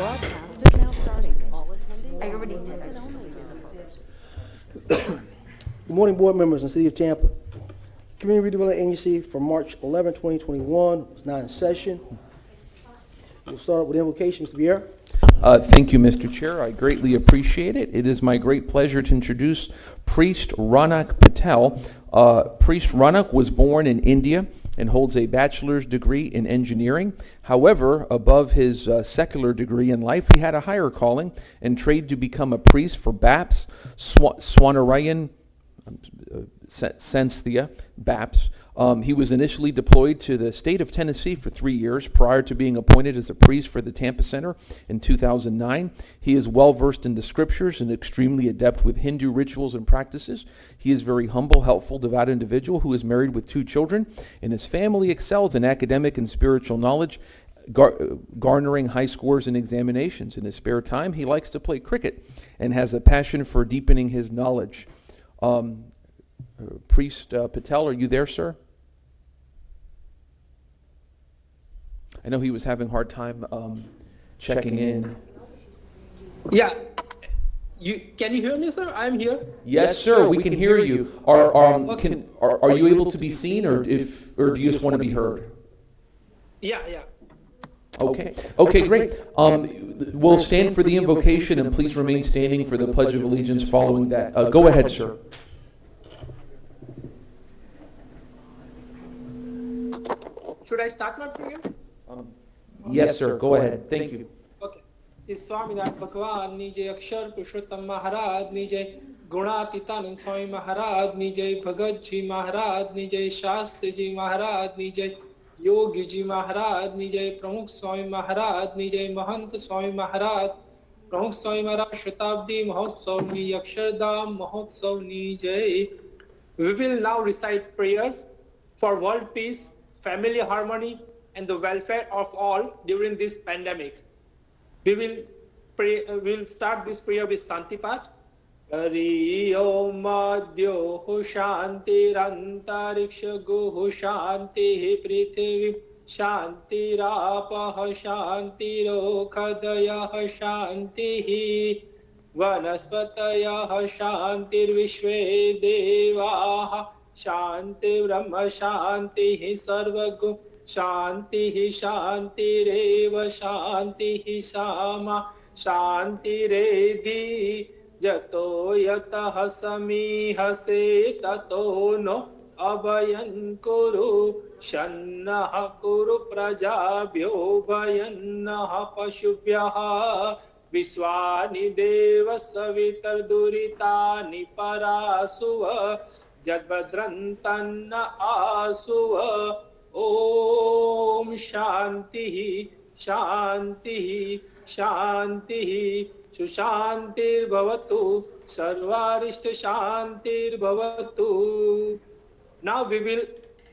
broadcast is now starting. All attendees. I already did. Good morning, board members in the City of Tampa. Community Redevelopment Agency for March 11, 2021 was not in session. We'll start with invocation, Mr. Vieira. Thank you, Mr. Chair. I greatly appreciate it. It is my great pleasure to introduce Priest Ronak Patel. Priest Ronak was born in India and holds a bachelor's degree in engineering. However, above his secular degree in life, he had a higher calling and trained to become a priest for BAPS, Swanarayan Santhia, BAPS. He was initially deployed to the state of Tennessee for 3 years prior to being appointed as a priest for the Tampa Center in 2009. He is well versed in the scriptures and extremely adept with Hindu rituals and practices. He is very humble, helpful, devout individual who is married with 2 children, and his family excels in academic and spiritual knowledge, garnering high scores in examinations. In his spare time, he likes to play cricket and has a passion for deepening his knowledge. Priest Patel, are you there, sir? I know he was having a hard time checking in. Yeah. Can you hear me, sir? I'm here. Yes, sir. We can hear you. Are you able to be seen, or do you just want to be heard? Yeah. Okay, great. We'll stand for the invocation, and please remain standing for the Pledge of Allegiance following that. Go ahead, sir. Should I start my prayer? Yes, sir. Go ahead. Thank you. Okay. इस स्वामीनाथ भगवान निजे अक्षर पुरुषोत्तम महाराज निजे गुणातीतानंद स्वामी महाराज निजे भगत जी महाराज निजे शास्त्री जी महाराज निजे योगी जी महाराज निजे प्रमुख स्वामी महाराज निजे महंत स्वामी महाराज प्रमुख स्वामी महाराज शताब्दी महोत्सव नि अक्षरधाम महोत्सव निजे. We will now recite prayers for world peace, family harmony, and the welfare of all during this pandemic. We will pray. We'll start this prayer with Santipat. Hari Om Madhyo Shantirantariksha Guhu Shanti Prithvi Shantirapah Shantirokhadayah Shanti Vanaspatayah Shantirvishve Devah Shanti Brahma Shanti Sarvagu Shanti Shantireva Shanti Sama Shantiredi Jato Yatah Samihase Tato No Abhayan Kuru Shannaha Kuru Prajabhyo Bhayannaha Pashubhyaha Viswani Deva Savitar Duritani Parasuva Jadbadrantanna Asuva. Om Shanti Shanti Shanti Sushantir Bhavatu Sarvarishta Shantir Bhavatu. Now we will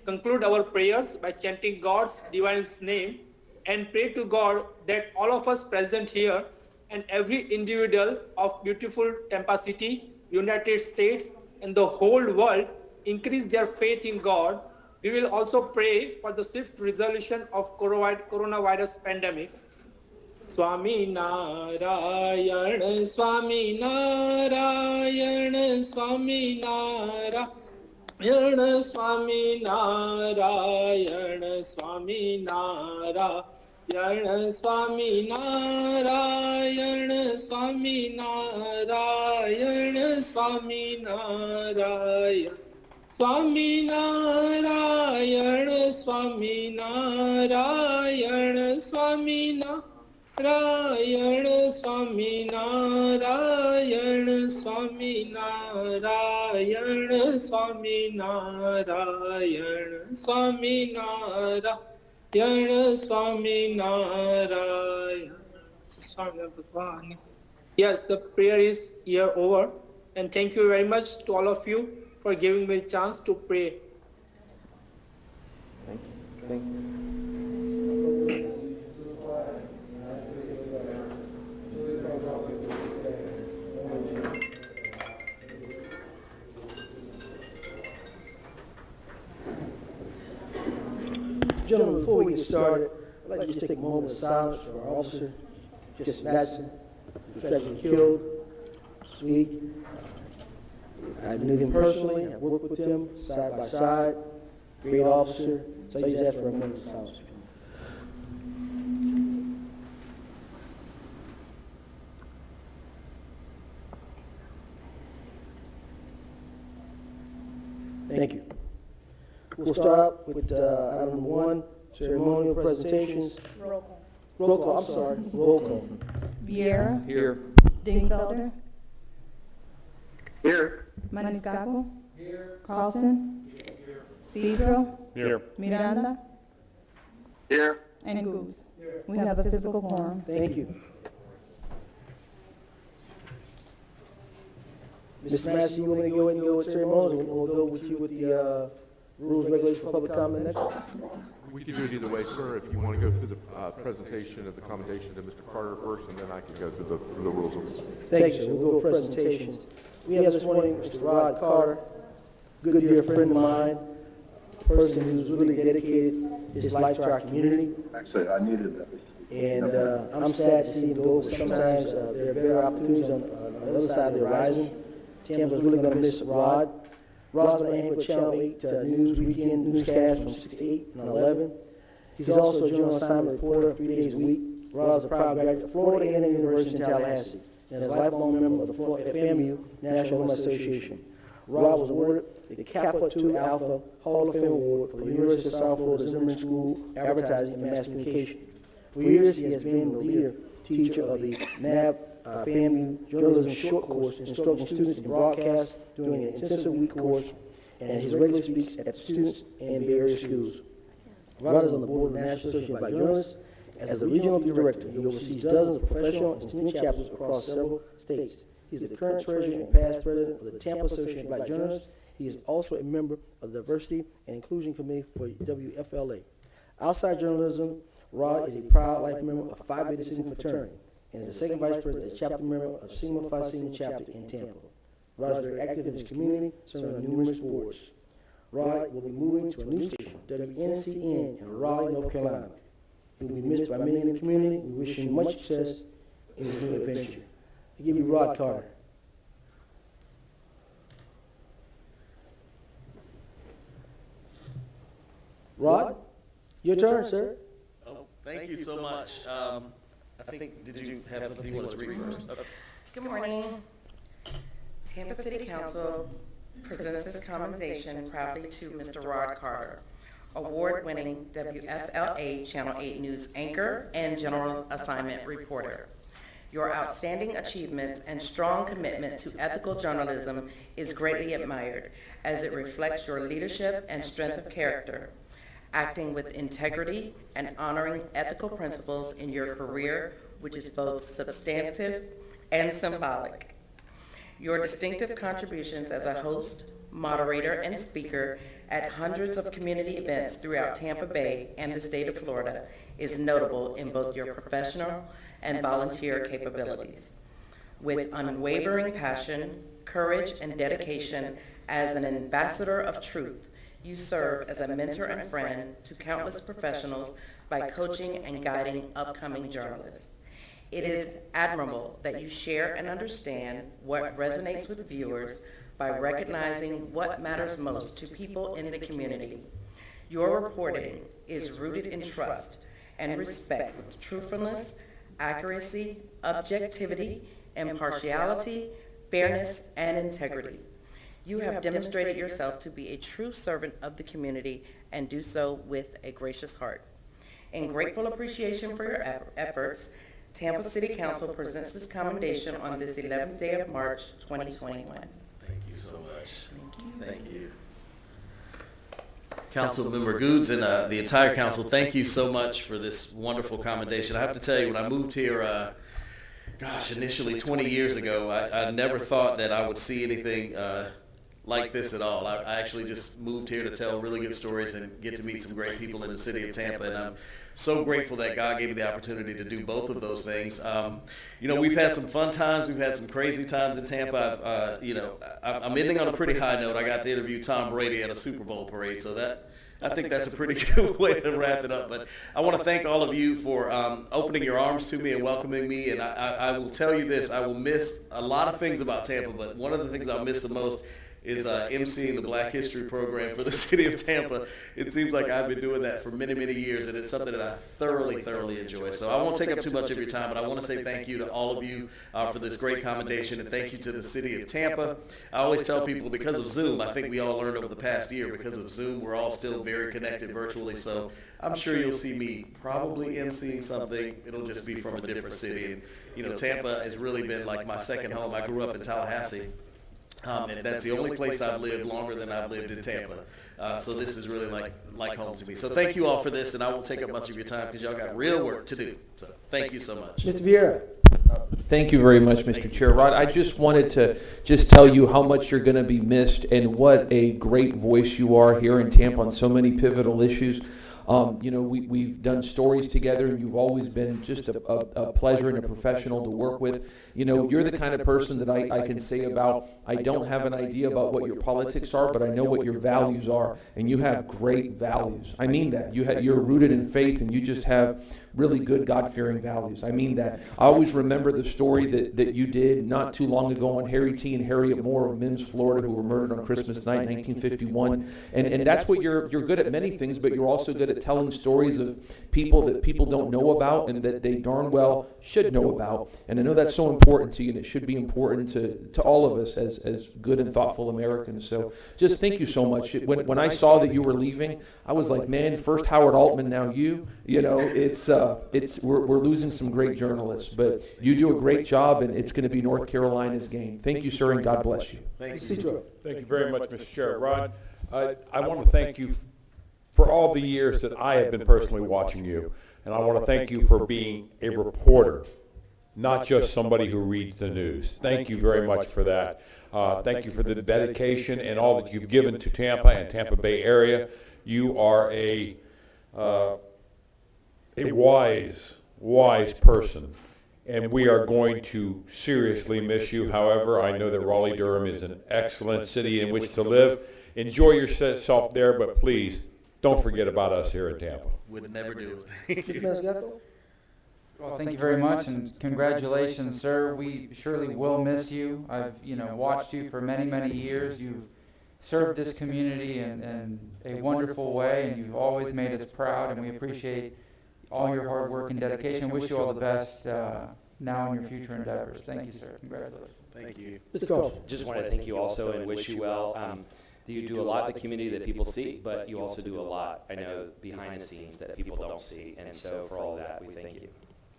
conclude our prayers by chanting God's divine name and pray to God that all of us present here and every individual of beautiful Tampa City, United States, and the whole world increase their faith in God. We will also pray for the swift resolution of coronavirus pandemic. Swami Narayana, Swami Narayana, Swami Narayana, Swami Narayana, Swami Narayana, Swami Narayana, Swami Narayana, Swami Narayana. Swami Narayana, Swami Narayana, Swami Narayana, Swami Narayana, Swami Narayana, Swami Narayana, Swami Narayana, Swami Narayana. Yes, the prayer is here over, and thank you very much to all of you for giving me a chance to pray. Thank you. Thank you. Gentlemen, before we get started, I'd like to just take a moment of silence for our officer Just Madison, who was tragically killed this week. I knew him personally. I worked with him side by side. Great officer. So I just asked for a moment of silence. Thank you. We'll start out with item number 1, ceremonial presentations. Roll call. Roll call, I'm sorry, roll call. Vieira. Here. Dingfelder. Here. Maniscalco. Carlson. Cedro. Here. Miranda. Here. And Goose. We have a physical quorum. Thank you. Ms. Massey, you want me to go ahead and go with ceremonials, or we'll go with you with the rules, regulations for public comment next? We can do it either way, sir. If you want to go through the presentation of the commendation to Mr. Carter first, and then I can go through the rules of this. Thank you, sir. We'll go with presentations. We have this morning Mr. Rod Carter, good dear friend of mine, a person who's really dedicated his life to our community. Actually, I needed that. And I'm sad to see him go, but sometimes there are better opportunities on the other side of the horizon. Tampa's really going to miss Rod. Rod's going to anchor Channel 8 News Weekend newscast from 6 to 8 and 11. He's also a general assignment reporter 3 days a week. Rod's a proud graduate of Florida A&M University in Tallahassee and is a lifelong member of the FAMU National Alumni Association. Rod was awarded the Kappa 2 Alpha Hall of Fame Award for the University of South Florida Zimmerman School Advertising and Mass Communication. For years, he has been the leader teacher of the NAB FAMU Journalism Short Course, instructing students in broadcast during an intensive week course, and he regularly speaks at students and various schools. Rod is on the board of the National Association of Black Journalists. As the regional director, he oversees dozens of professional and student chapters across several states. He is the current treasurer and past president of the Tampa Association of Black Journalists. He is also a member of the Diversity and Inclusion Committee for WFLA. Outside journalism, Rod is a proud life member of Phi Beta Sigma fraternity and is the second vice president and chapter member of Sigma Phi Sigma chapter in Tampa. Rod is very active in his community, serving on numerous boards. Rod will be moving to a new station, WNCN, in Raleigh, North Carolina. He will be missed by many in the community. We wish him much success in his new adventure. I give you Rod Carter. Rod, your turn, sir. Oh, thank you so much. I think, did you have something you wanted to read first? Okay. Good morning. Tampa City Council presents this commendation proudly to Mr. Rod Carter, award-winning WFLA Channel 8 News anchor and general assignment reporter. Your outstanding achievements and strong commitment to ethical journalism is greatly admired, as it reflects your leadership and strength of character, acting with integrity and honoring ethical principles in your career, which is both substantive and symbolic. Your distinctive contributions as a host, moderator, and speaker at hundreds of community events throughout Tampa Bay and the state of Florida is notable in both your professional and volunteer capabilities. With unwavering passion, courage, and dedication as an ambassador of truth, you serve as a mentor and friend to countless professionals by coaching and guiding upcoming journalists. It is admirable that you share and understand what resonates with viewers by recognizing what matters most to people in the community. Your reporting is rooted in trust and respect with truthfulness, accuracy, objectivity, impartiality, fairness, and integrity. You have demonstrated yourself to be a true servant of the community and do so with a gracious heart. In grateful appreciation for your efforts, Tampa City Council presents this commendation on this 11th day of March, 2021. Thank you so much. Thank you. Councilmember Goods and the entire council, thank you so much for this wonderful commendation. I have to tell you, when I moved here, initially 20 years ago, I never thought that I would see anything like this at all. I actually just moved here to tell really good stories and get to meet some great people in the city of Tampa, and I'm so grateful that God gave me the opportunity to do both of those things. We've had some fun times, we've had some crazy times in Tampa. I'm ending on a pretty high note. I got to interview Tom Brady at a Super Bowl parade, so that I think that's a pretty good way to wrap it up. But I want to thank all of you for opening your arms to me and welcoming me. And I will tell you this, I will miss a lot of things about Tampa, but one of the things I'll miss the most is emceeing the Black History Program for the city of Tampa. It seems like I've been doing that for many, many years, and it's something that I thoroughly enjoy. So I won't take up too much of your time, but I want to say thank you to all of you for this great commendation, and thank you to the city of Tampa. I always tell people, because of Zoom, I think we all learned over the past year, because of Zoom, we're all still very connected virtually, so I'm sure you'll see me probably emceeing something. It'll just be from a different city. And, you know, Tampa has really been like my second home. I grew up in Tallahassee. And that's the only place I've lived longer than I've lived in Tampa. So this is really like home to me. So thank you all for this, and I won't take up much of your time because y'all got real work to do. So thank you so much. Mr. Vieira. Thank you very much, Mr. Chair. Rod, I just wanted to just tell you how much you're going to be missed and what a great voice you are here in Tampa on so many pivotal issues. You know, we've done stories together, and you've always been just a pleasure and a professional to work with. You know, you're the kind of person that I can say about, I don't have an idea about what your politics are, but I know what your values are, and you have great values. I mean that. You're rooted in faith, and you just have really good God-fearing values. I mean that. I always remember the story that you did not too long ago on Harry T. and Harriet Moore of Mims, Florida, who were murdered on Christmas night, 1951. And that's what you're good at many things, but you're also good at telling stories of people that people don't know about and that they darn well should know about. And I know that's so important to you, and it should be important to all of us as good and thoughtful Americans. So just thank you so much. When I saw that you were leaving, I was like, man, first Howard Altman, now you. You know, we're losing some great journalists, but you do a great job, and it's going to be North Carolina's game. Thank you, sir, and God bless you. Thank you. Thank you very much, Mr. Chair. Rod, I want to thank you for all the years that I have been personally watching you, and I want to thank you for being a reporter, not just somebody who reads the news. Thank you very much for that. Thank you for the dedication and all that you've given to Tampa and Tampa Bay area. You are a wise person, and we are going to seriously miss you. However, I know that Raleigh-Durham is an excellent city in which to live. Enjoy yourself there, but please don't forget about us here in Tampa. Would never do it. Mr. Maniscalco. Well, thank you very much, and congratulations, sir. We surely will miss you. I've, watched you for many, many years. You've served this community in a wonderful way, and you've always made us proud, and we appreciate all your hard work and dedication. Wish you all the best now in your future endeavors. Thank you, sir. Congratulations. Thank you. Mr. Carlson. Just want to thank you also and wish you well. You do a lot in the community that people see, but you also do a lot, I know, behind the scenes that people don't see. And so for all that, we thank you.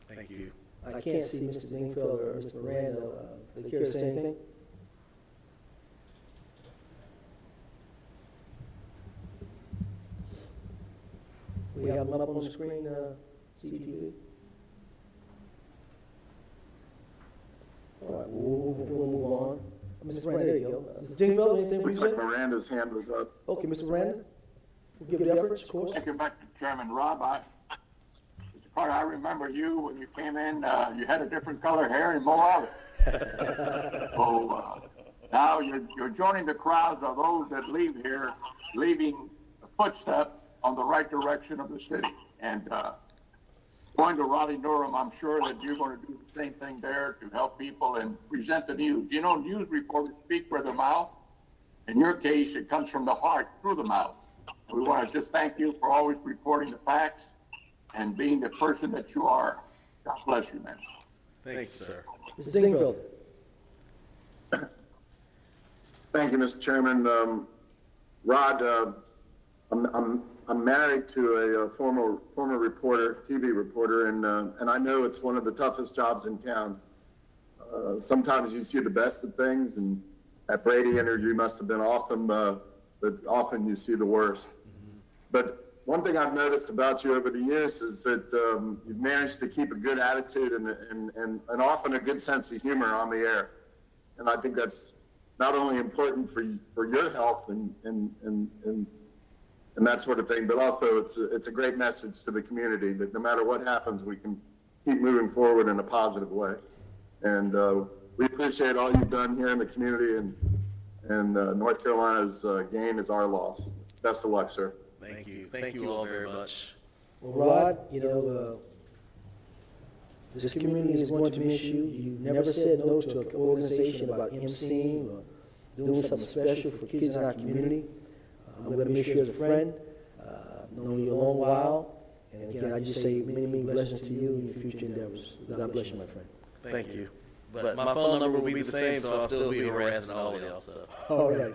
Thank you. I can't see Mr. Dingfield or Mr. Miranda. They care to say anything? We have them up on the screen, CTV. All right, we'll move on. Mr. Miranda, there you go. Mr. Dingfield, anything we Looks say? like Miranda's hand was up. Okay, Mr. Miranda. We'll give the efforts, of course. Thank you, Mr. Chairman. Rob, Mr. Carter, I remember you when you came in. You had a different color hair and more of it. So now you're joining the crowds of those that leave here, leaving a footstep on the right direction of the city. And going to Raleigh-Durham, I'm sure that you're going to do the same thing there to help people and present the news. You know, news reporters speak with their mouth. In your case, it comes from the heart through the mouth. We want to just thank you for always reporting the facts and being the person that you are. God bless you, man. Thanks, sir. Mr. Dingfield. Thank you, Mr. Chairman. Rod, I'm married to a former reporter, TV reporter, and I know it's one of the toughest jobs in town. Sometimes you see the best of things, and that Brady interview must have been awesome, but often you see the worst. But one thing I've noticed about you over the years is that you've managed to keep a good attitude and often a good sense of humor on the air. And I think that's not only important for your health and that sort of thing, but also it's a great message to the community that no matter what happens, we can keep moving forward in a positive way. And we appreciate all you've done here in the community, and North Carolina's gain is our loss. Best of luck, sir. Thank you. Thank you all very much. Well, Rod, this community is going to miss you. You never said no to an organization about emceeing or doing something special for kids in our community. I'm going to miss you as a friend. I've known you a long while. And again, I just say many, many blessings to you in your future endeavors. God bless you, my friend. Thank you. But my phone number will be the same, so I'll still be harassing all of y'all. So. All right.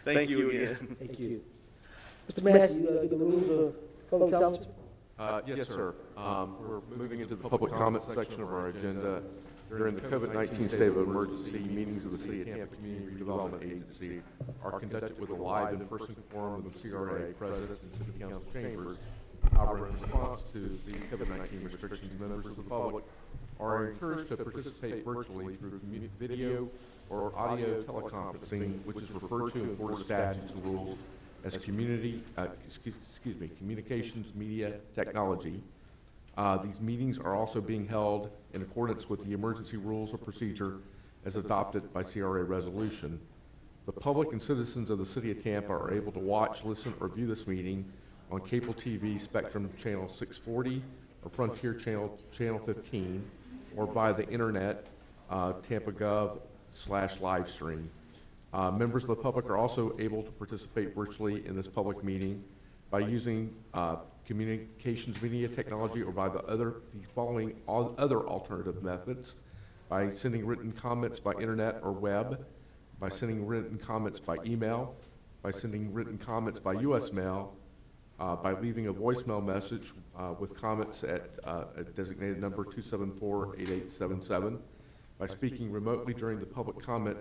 Thank you again. Thank you. Mr. Massey, you get the rules of public comment? Yes, sir. We're moving into the public comment section of our agenda. During the COVID-19 state of emergency, meetings of the City of Tampa Community Redevelopment Agency are conducted with a live in-person forum of the CRA, President, and City Council chambers. However, in response to the COVID-19 restrictions, members of the public are encouraged to participate virtually through video or audio teleconferencing, which is referred to in board statutes and rules as communications media technology. These meetings are also being held in accordance with the emergency rules of procedure as adopted by CRA resolution. The public and citizens of the City of Tampa are able to watch, listen, or view this meeting on cable TV Spectrum Channel 640 or Frontier Channel 15, or by the internet, TampaGov/livestream. Members of the public are also able to participate virtually in this public meeting by using communications media technology or by the following other alternative methods: by sending written comments by internet or web, by sending written comments by email, by sending written comments by U.S. mail, by leaving a voicemail message with comments at a designated number 274-8877, by speaking remotely during the public comment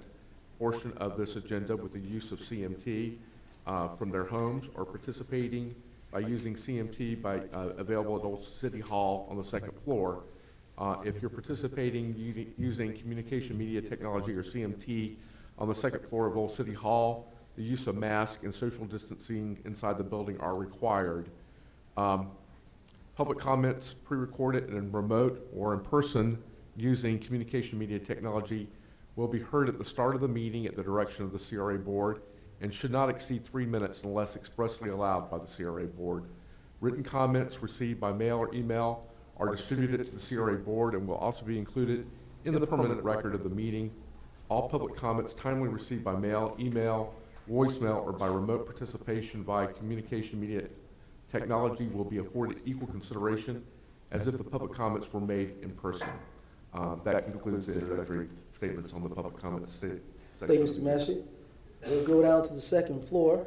portion of this agenda with the use of CMT from their homes, or participating by using CMT available at Old City Hall on the second floor. If you're participating using communication media technology or CMT on the second floor of Old City Hall, the use of masks and social distancing inside the building are required. Public comments pre-recorded and remote or in person using communication media technology will be heard at the start of the meeting at the direction of the CRA board and should not exceed 3 minutes unless expressly allowed by the CRA board. Written comments received by mail or email are distributed to the CRA board and will also be included in the permanent record of the meeting. All public comments timely received by mail, email, voicemail, or by remote participation via communication media technology will be afforded equal consideration as if the public comments were made in person. That concludes the introductory statements on the public comment section. Thank you, Mr. Massey. We'll go down to the second floor.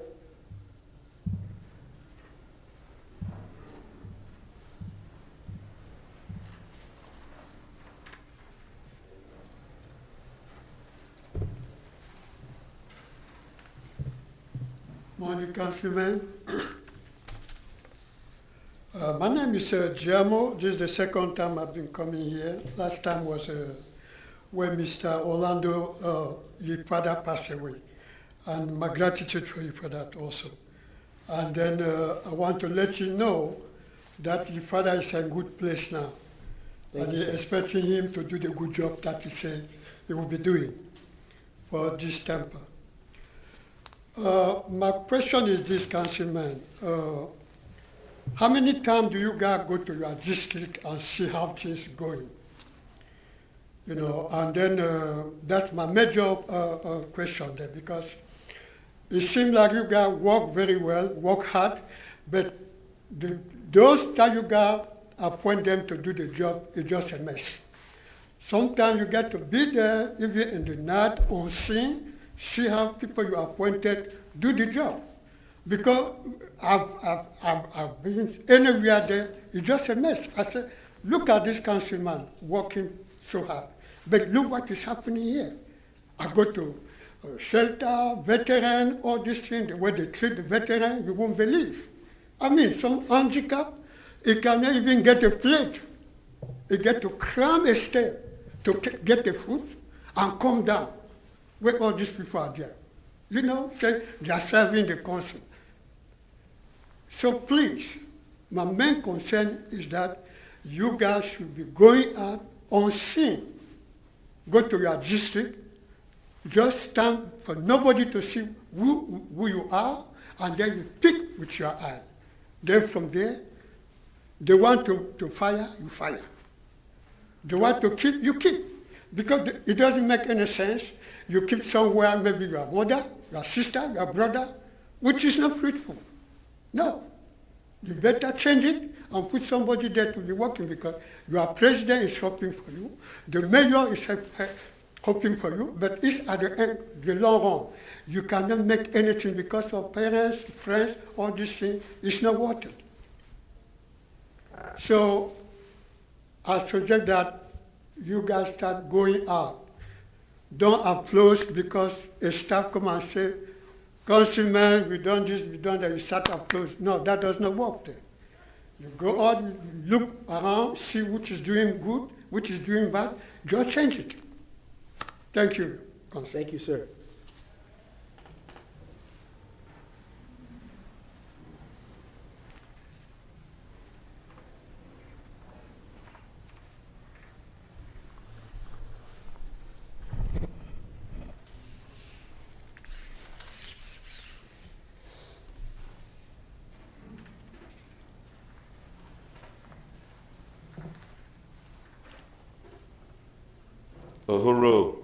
Morning, Councilman. My name is Giamo. This is the second time I've been coming here. Last time was when Mr. Orlando Yipada passed away. And my gratitude for you for that also. And then I want to let you know that Yipada is in a good place now. And you're expecting him to do the good job that he said he will be doing for this Tampa. My question is this, Councilman. How many times do you guys go to your district and see how things going? You know, and then that's my major question there, because it seems like you guys work very well, work hard, but those that you guys appoint them to do the job is just a mess. Sometimes you get to be there, even in the night, on scene, see how people you appointed do the job. Because I've been anywhere there, it's just a mess. I said, look at this councilman working so hard. But look what is happening here. I go to shelter, veteran, all these things, the way they treat the veteran, you won't believe. I mean, some handicap, he cannot even get a plate. He get to climb a stair to get the food and come down where all these people are there. You know, say they are serving the council. So please, my main concern is that you guys should be going out on scene. Go to your district, just stand for nobody to see who you are, and then you pick with your eye. Then from there, they want to fire, you fire. They want to keep, you keep. Because it doesn't make any sense. You keep somewhere, maybe your mother, your sister, your brother, which is not fruitful. No. You better change it and put somebody there to be working, because your president is hoping for you, the mayor is hoping for you, but it's at the end, the long run. You cannot make anything because of parents, friends, all these things. It's not worth it. So I suggest that you guys start going out. Don't applaud because a staff come and say, Councilman, we done this, we done that, you start applaud. No, that does not work there. You go out, you look around, see which is doing good, which is doing bad, just change it. Thank you, Councilman. Thank you, sir. Uhuru.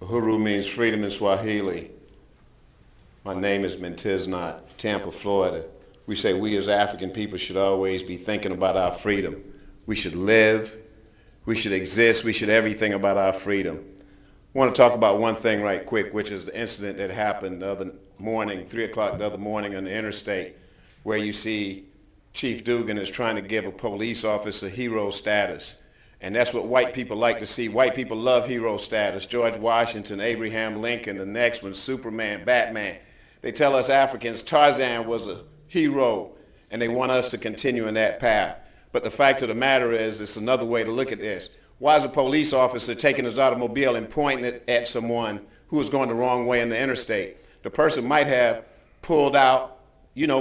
Uhuru means freedom in Swahili. My name is Mentiznot, Tampa, Florida. We say we as African people should always be thinking about our freedom. We should live, we should exist, we should everything about our freedom. I want to talk about one thing right quick, which is the incident that happened the other morning, 3 o'clock the other morning on the interstate, where you see Chief Dugan is trying to give a police officer hero status. And that's what white people like to see. White people love hero status. George Washington, Abraham Lincoln, the next one, Superman, Batman. They tell us Africans Tarzan was a hero, and they want us to continue in that path. But the fact of the matter is, it's another way to look at this. Why is a police officer taking his automobile and pointing it at someone who is going the wrong way in the interstate? The person might have pulled out,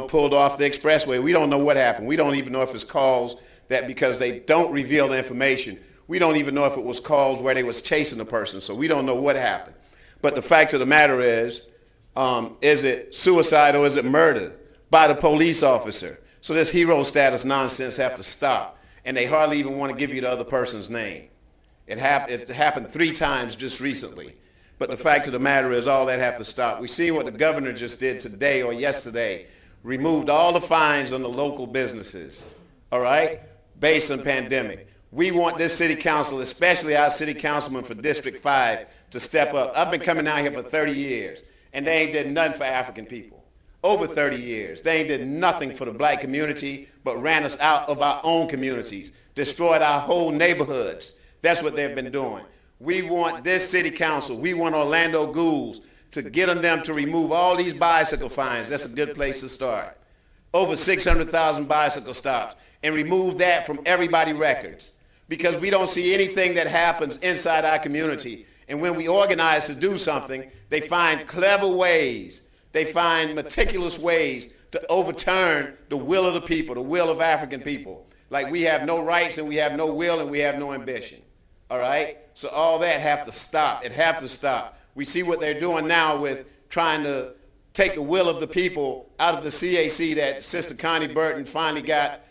pulled off the expressway. We don't know what happened. We don't even know if it's calls that, because they don't reveal the information. We don't even know if it was calls where they was chasing the person, so we don't know what happened. But the fact of the matter is it suicide or is it murder by the police officer? So this hero status nonsense have to stop, and they hardly even want to give you the other person's name. It happened 3 times just recently. But the fact of the matter is all that have to stop. We see what the governor just did today or yesterday, removed all the fines on the local businesses, all right? Based on pandemic. We want this city council, especially our city councilman for District 5, to step up. I've been coming down here for 30 years, and they ain't did nothing for African people. Over 30 years. They ain't did nothing for the black community, but ran us out of our own communities, destroyed our whole neighborhoods. That's what they've been doing. We want this city council, we want Orlando Ghouls to get on them to remove all these bicycle fines. That's a good place to start. Over 600,000 bicycle stops. And remove that from everybody's records, because we don't see anything that happens inside our community. And when we organize to do something, they find clever ways, they find meticulous ways to overturn the will of the people, the will of African people. Like we have no rights and we have no will and we have no ambition. All right? So all that have to stop. It have to stop. We see what they're doing now with trying to take the will of the people out of the CAC that Sister Connie Burton finally got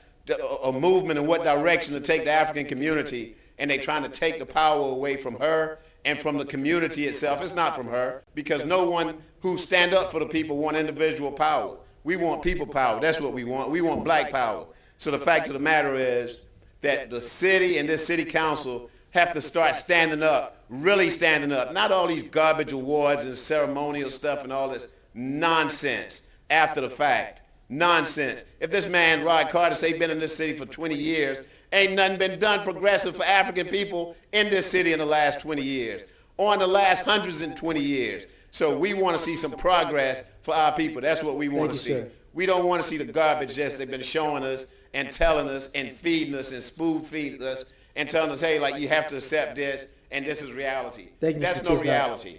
a movement in what direction to take the African community, and they're trying to take the power away from her and from the community itself. It's not from her, because no one who stand up for the people want individual power. We want people power. That's what we want. We want black power. So the fact of the matter is that the city and this city council have to start standing up, really standing up. Not all these garbage awards and ceremonial stuff and all this nonsense after the fact. Nonsense. If this man, Rod Carter, say been in this city for 20 years, ain't nothing been done progressive for African people in this city in the last 20 years, or in the last 120 years. So we want to see some progress for our people. That's what we want to see. Sir. We don't want to see the garbage that they've been showing us and telling us and feeding us and spoon feeding us and telling us, hey, like you have to accept this and this is reality. Thank you, That's Mr. no Tisdale. reality.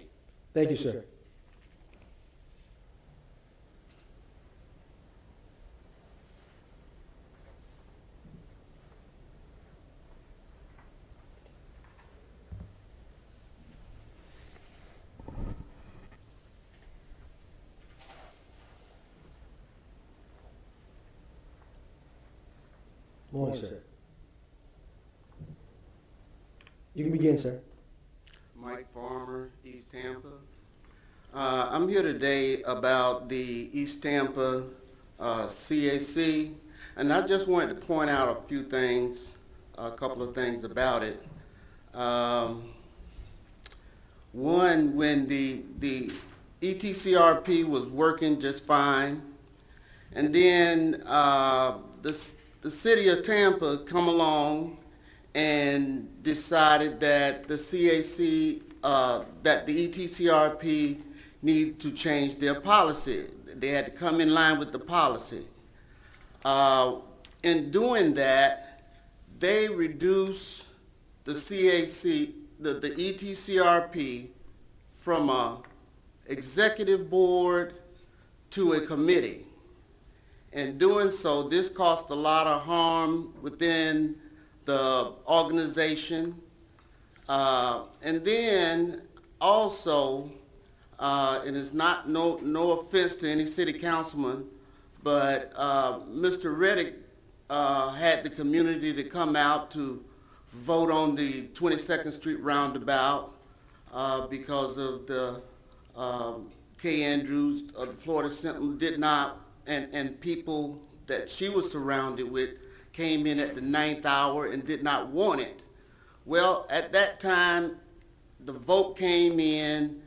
Thank you, sir. Morning, sir. You can begin, sir. Mike Farmer, East Tampa. I'm here today about the East Tampa CAC, and I just wanted to point out a few things, a couple of things about it. One, when the ETCRP was working just fine, and then the city of Tampa come along and decided that the CAC, that the ETCRP needed to change their policy. They had to come in line with the policy. In doing that, they reduced the CAC, the ETCRP, from a executive board to a committee. In doing so, this caused a lot of harm within the organization. And then also, and it's not no offense to any city councilman, but Mr. Reddick had the community to come out to vote on the 22nd Street roundabout because of the Kay Andrews of the Florida Sentinel did not, and people that she was surrounded with came in at the 9th hour and did not want it. Well, at that time, the vote came in,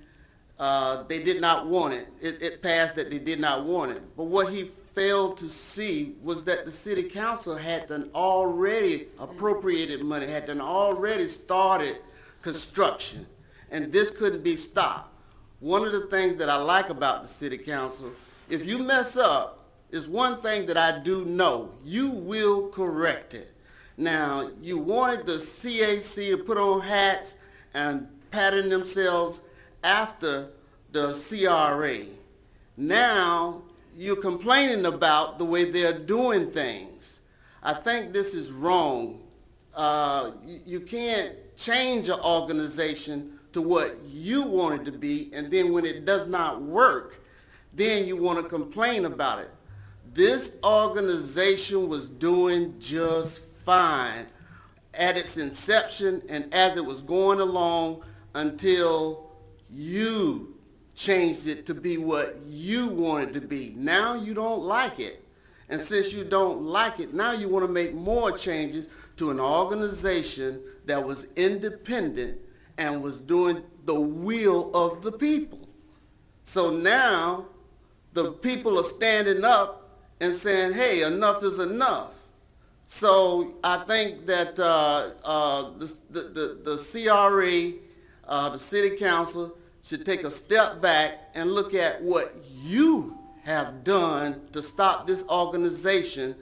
they did not want it. It passed that they did not want it. But what he failed to see was that the city council had done already appropriated money, had done already started construction, and this couldn't be stopped. One of the things that I like about the city council, if you mess up, is one thing that I do know, you will correct it. Now, you wanted the CAC to put on hats and pattern themselves after the CRA. Now, you're complaining about the way they're doing things. I think this is wrong. You can't change an organization to what you want it to be, and then when it does not work, then you want to complain about it. This organization was doing just fine at its inception and as it was going along until you changed it to be what you want it to be. Now you don't like it. And since you don't like it, now you want to make more changes to an organization that was independent and was doing the will of the people. So now the people are standing up and saying, hey, enough is enough. So I think that the CRA, the city council, should take a step back and look at what you have done to stop this organization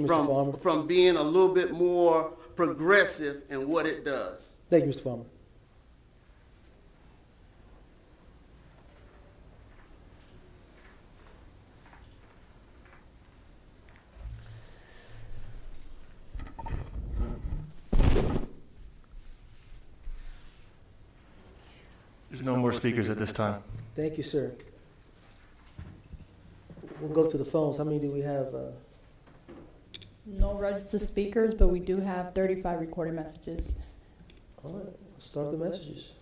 from being a little bit more progressive in what it does. Thank you, Mr. Farmer. There's no more speakers at this time. Thank you, sir. We'll go to the phones. How many do we have? No registered speakers, but we do have 35 recorded messages. All right, let's start the messages.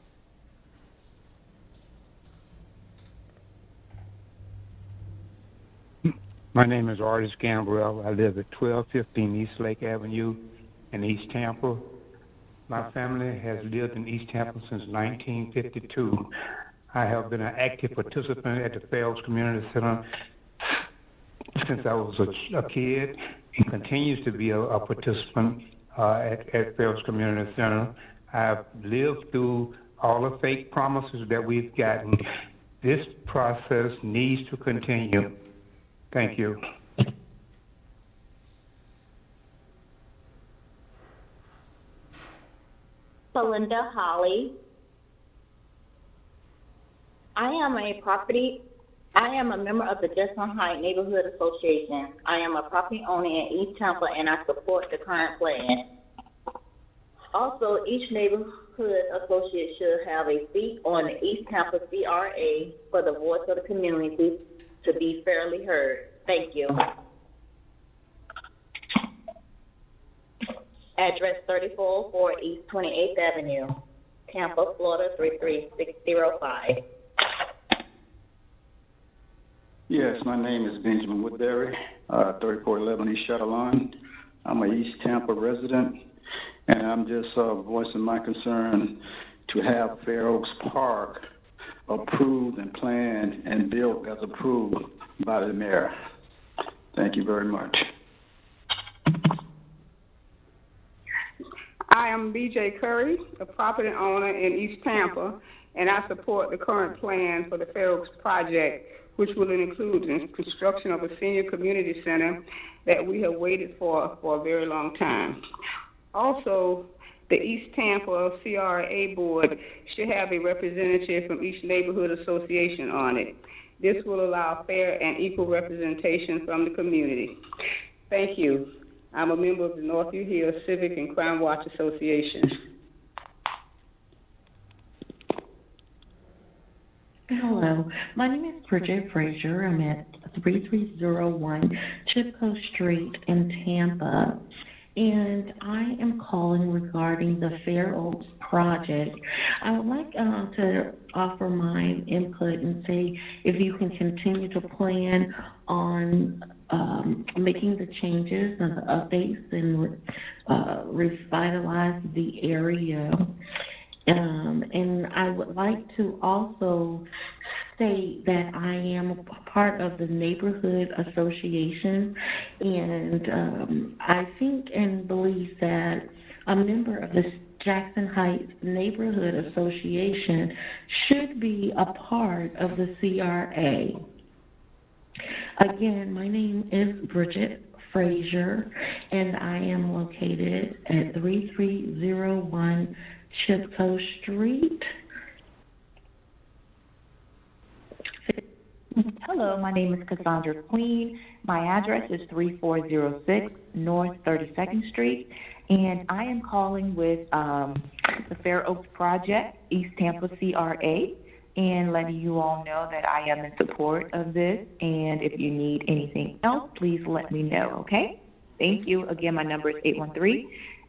My name is Artis Gambrell. I live at 1215 East Lake Avenue in East Tampa. My family has lived in East Tampa since 1952. I have been an active participant at the Fells Community Center since I was a kid and continues to be a participant at Fells Community Center. I've lived through all the fake promises that we've gotten. This process needs to continue. Thank you. Belinda Holly. I am a member of the Jacqueline Heights Neighborhood Association. I am a property owner in East Tampa and I support the current plan. Also, each neighborhood associate should have a seat on the East Tampa CRA for the voice of the community to be fairly heard. Thank you. Address 3404 East 28th Avenue, Tampa, Florida 33605. Yes, my name is Benjamin Woodbury, 3411 East Shadowline. I'm an East Tampa resident, and I'm just voicing my concern to have Fair Oaks Park approved and planned and built as approved by the mayor. Thank you very much. I am B.J. Curry, a property owner in East Tampa, and I support the current plan for the Fair Oaks project, which will include the construction of a senior community center that we have waited for a very long time. Also, the East Tampa CRA board should have a representative from each neighborhood association on it. This will allow fair and equal representation from the community. Thank you. I'm a member of the Northview Hills Civic and Crime Watch Association. Hello, my name is Bridget Frazier. I'm at 3301 Chipco Street in Tampa, and I am calling regarding the Fair Oaks project. I would like to offer my input and say if you can continue to plan on making the changes and the updates and revitalize the area. And I would like to also state that I am a part of the neighborhood association, and I think and believe that a member of the Jackson Heights Neighborhood Association should be a part of the CRA. Again, my name is Bridget Frazier, and I am located at 3301 Chipco Street. Hello, my name is Cassandra Queen. My address is 3406 North 32nd Street, and I am calling with the Fair Oaks Project, East Tampa CRA, and letting you all know that I am in support of this, and if you need anything else, please let me know, okay? Thank you. Again, my number is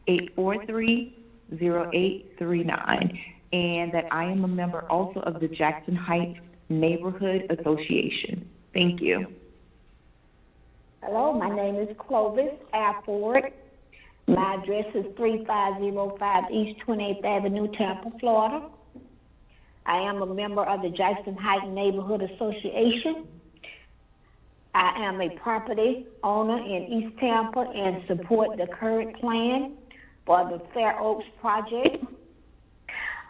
813-843-0839, and that I am a member also of the Jackson Heights Neighborhood Association. Thank you. Hello, my name is Clovis Afford. My address is 3505 East 28th Avenue, Tampa, Florida. I am a member of the Jackson Heights Neighborhood Association. I am a property owner in East Tampa and support the current plan for the Fair Oaks project.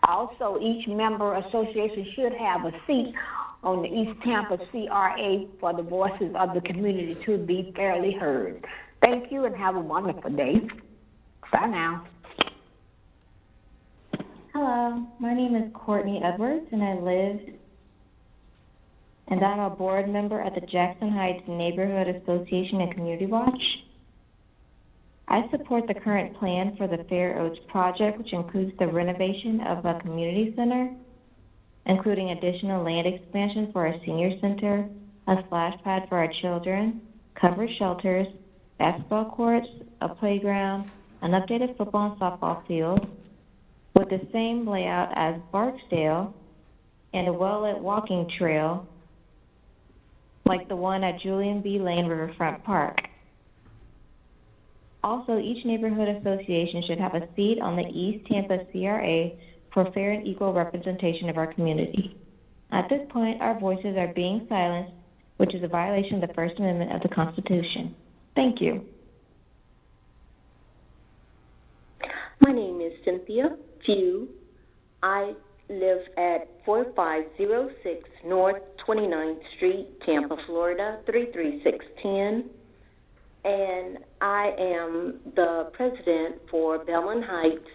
Also, each member association should have a seat on the East Tampa CRA for the voices of the community to be fairly heard. Thank you and have a wonderful day. Bye now. Hello, my name is Courtney Edwards, and I'm a board member at the Jackson Heights Neighborhood Association and Community Watch. I support the current plan for the Fair Oaks project, which includes the renovation of a community center, including additional land expansion for our senior center, a splash pad for our children, covered shelters, basketball courts, a playground, an updated football and softball field, with the same layout as Barksdale, and a well-lit walking trail like the one at Julian B. Lane Riverfront Park. Also, each neighborhood association should have a seat on the East Tampa CRA for fair and equal representation of our community. At this point, our voices are being silenced, which is a violation of the First Amendment of the Constitution. Thank you. My name is Cynthia Few. I live at 4506 North 29th Street, Tampa, Florida, 33610. And I am the president for Belmont Heights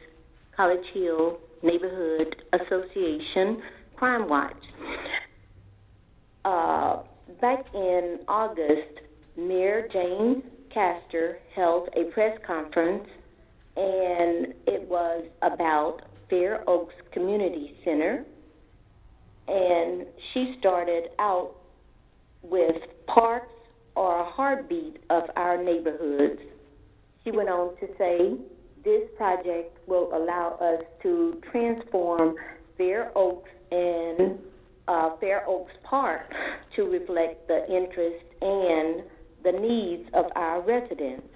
College Hill Neighborhood Association Crime Watch. Back in August, Mayor James Castor held a press conference, and it was about Fair Oaks Community Center. And she started out with parks are a heartbeat of our neighborhoods. She went on to say, This project will allow us to transform Fair Oaks and Fair Oaks Park to reflect the interest and the needs of our residents.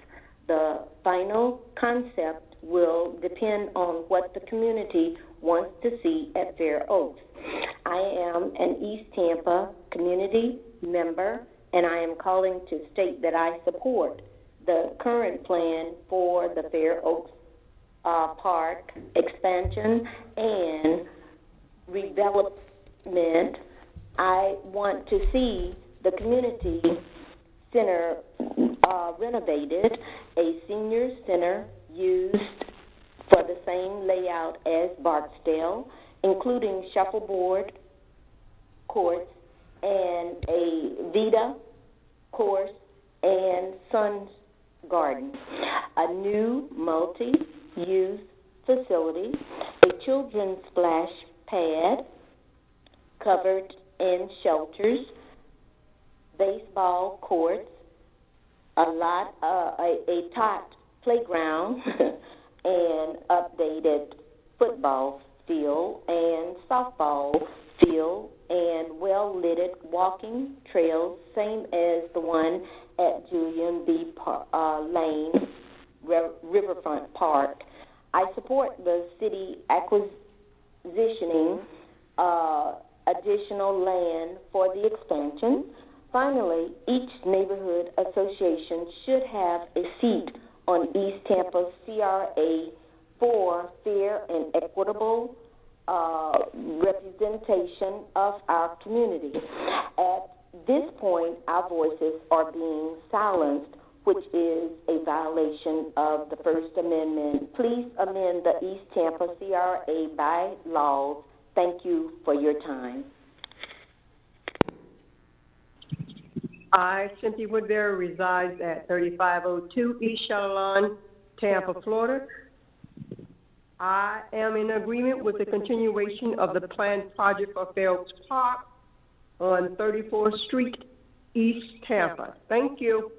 The final concept will depend on what the community wants to see at Fair Oaks. I am an East Tampa community member, and I am calling to state that I support the current plan for the Fair Oaks Park expansion and redevelopment. I want to see the community center renovated, a senior center used for the same layout as Barksdale, including shuffleboard courts and a Vita course and sun garden, a new multi-use facility, a children's splash pad, covered and shelters, baseball courts, a tot playground, and updated football field and softball field, and well-lit walking trails, same as the one at Julian B. Lane Riverfront Park. I support the city acquisitioning additional land for the expansion. Finally, each neighborhood association should have a seat on East Tampa CRA for fair and equitable representation of our community. At this point, our voices are being silenced, which is a violation of the First Amendment. Please amend the East Tampa CRA bylaws. Thank you for your time. I, Cynthia Woodbury, resides at 3502 East Shuttle, Tampa, Florida. I am in agreement with the continuation of the planned project for Fair Oaks Park on 34th Street, East Tampa. Thank you.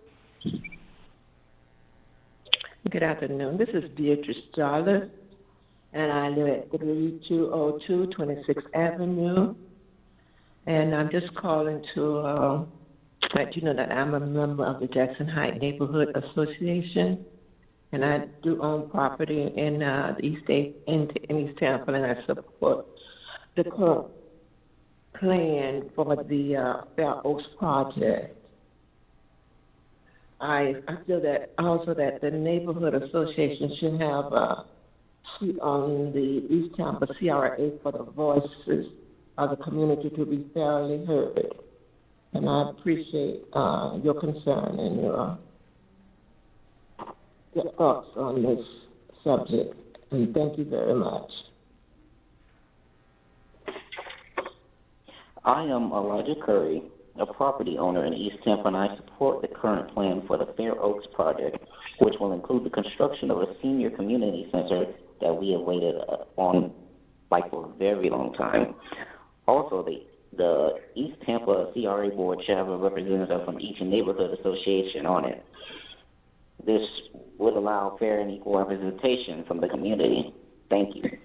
Good afternoon. This is Beatrice Jarlett, and I live at 3202 26th Avenue. And I'm just calling to let you know that I'm a member of the Jackson Heights Neighborhood Association, and I do own property in East Tampa, and I support the current plan for the Fair Oaks project. I feel that also that the neighborhood association should have a seat on the East Tampa CRA for the voices of the community to be fairly heard. And I appreciate your concern and your thoughts on this subject. And thank you very much. I am Elijah Curry, a property owner in East Tampa, and I support the current plan for the Fair Oaks project, which will include the construction of a senior community center that we have waited on for a very long time. Also, the East Tampa CRA board should have a representative from each neighborhood association on it. This would allow fair and equal representation from the community. Thank you.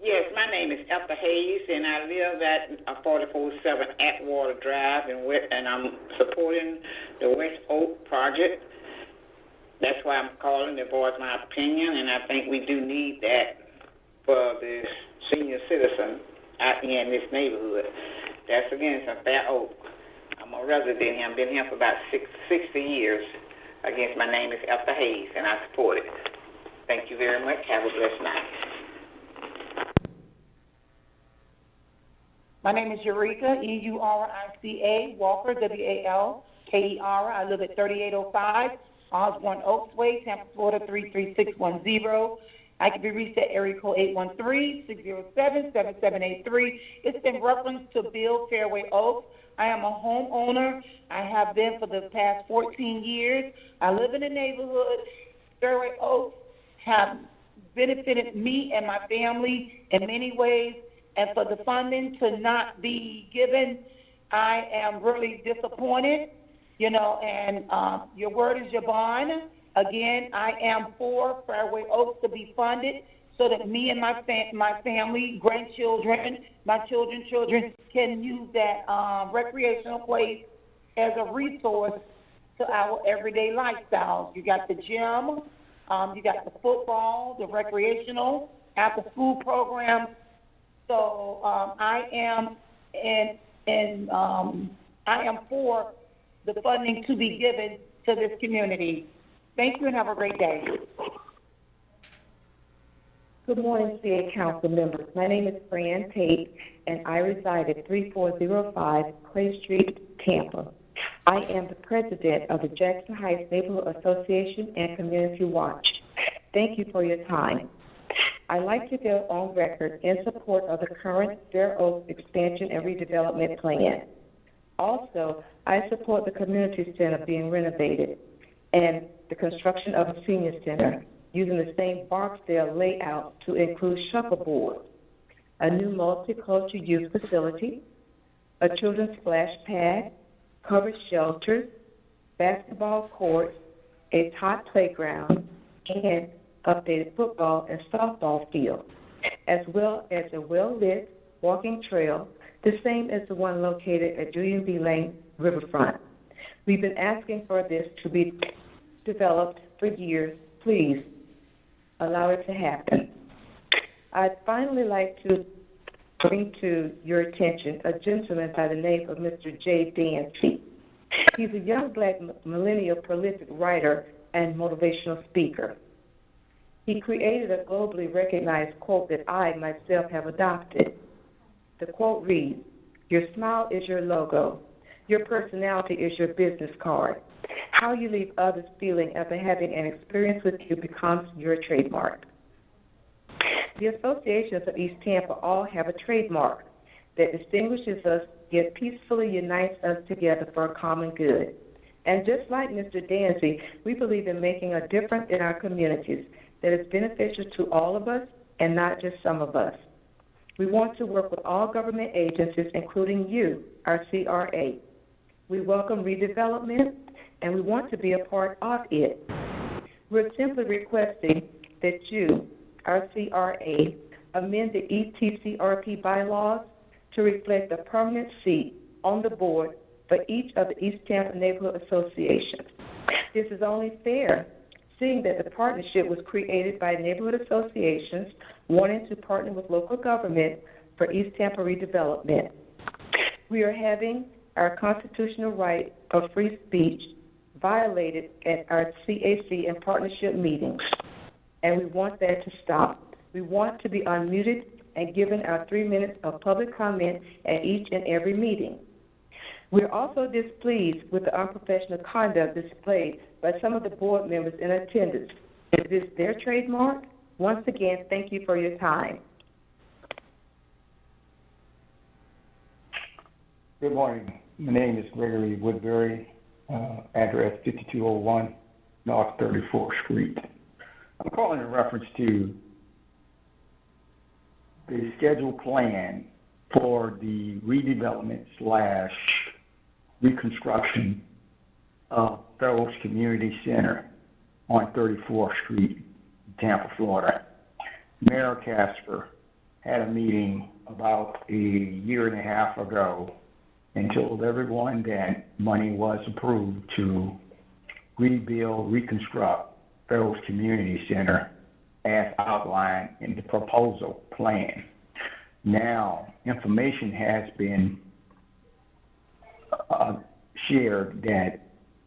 Yes, my name is Ethel Hayes, and I live at 4407 Atwater Drive, and I'm supporting the West Oak project. That's why I'm calling to voice my opinion, and I think we do need that for the senior citizen out here in this neighborhood. That's against a Fair Oak. I'm a resident here. I've been here for about 60 years. Again, my name is Ethel Hayes, and I support it. Thank you very much. Have a blessed night. My name is Eureka, E-U-R-I-C-A, Walker, W-A-L-K-E-R. I live at 3805 Osborne Oaks Way, Tampa, Florida, 33610. I can be reached at area code 813-607-7783. It's in reference to Bill Fairway Oaks. I am a homeowner. I have been for the past 14 years. I live in the neighborhood. Fairway Oaks have benefited me and my family in many ways. And for the funding to not be given, I am really disappointed. and your word is your bond. Again, I am for Fairway Oaks to be funded so that me and my family, grandchildren, my children can use that recreational place as a resource to our everyday lifestyles. You got the gym, you got the football, the recreational, after-school programs. So I am for the funding to be given to this community. Thank you and have a great day. Good morning, CA Council members. My name is Fran Tate, and I reside at 3405 Clay Street, Tampa. I am the president of the Jackson Heights Neighborhood Association and Community Watch. Thank you for your time. I'd like to go on record in support of the current Fair Oaks expansion and redevelopment plan. Also, I support the community center being renovated and the construction of a senior center using the same Barksdale layout to include shuffleboard, a new multicultural youth facility, a children's splash pad, covered shelters, basketball courts, a tot playground, and updated football and softball field, as well as a well-lit walking trail, the same as the one located at Julian B. Lane Riverfront. We've been asking for this to be developed for years. Please allow it to happen. I'd finally like to bring to your attention a gentleman by the name of Mr. Jay Dancy. He's a young black millennial prolific writer and motivational speaker. He created a globally recognized quote that I myself have adopted. The quote reads, "Your smile is your logo. Your personality is your business card. How you leave others feeling after having an experience with you becomes your trademark." The associations of East Tampa all have a trademark that distinguishes us yet peacefully unites us together for a common good. And just like Mr. Dancy, we believe in making a difference in our communities that is beneficial to all of us and not just some of us. We want to work with all government agencies, including you, our CRA. We welcome redevelopment, and we want to be a part of it. We're simply requesting that you, our CRA, amend the ETCRP bylaws to reflect a permanent seat on the board for each of the East Tampa Neighborhood Associations. This is only fair, seeing that the partnership was created by neighborhood associations wanting to partner with local government for East Tampa redevelopment. We are having our constitutional right of free speech violated at our CAC and partnership meetings, and we want that to stop. We want to be unmuted and given our 3 minutes of public comment at each and every meeting. We're also displeased with the unprofessional conduct displayed by some of the board members in attendance. Is this their trademark? Once again, thank you for your time. Good morning. My name is Gregory Woodbury, address 5201 North 34th Street. I'm calling in reference to the scheduled plan for the redevelopment / reconstruction of Fair Oaks Community Center on 34th Street, Tampa, Florida. Mayor Casper had a meeting about a year and a half ago and told everyone that money was approved to rebuild, reconstruct Fair Oaks Community Center as outlined in the proposal plan. Now, information has been shared that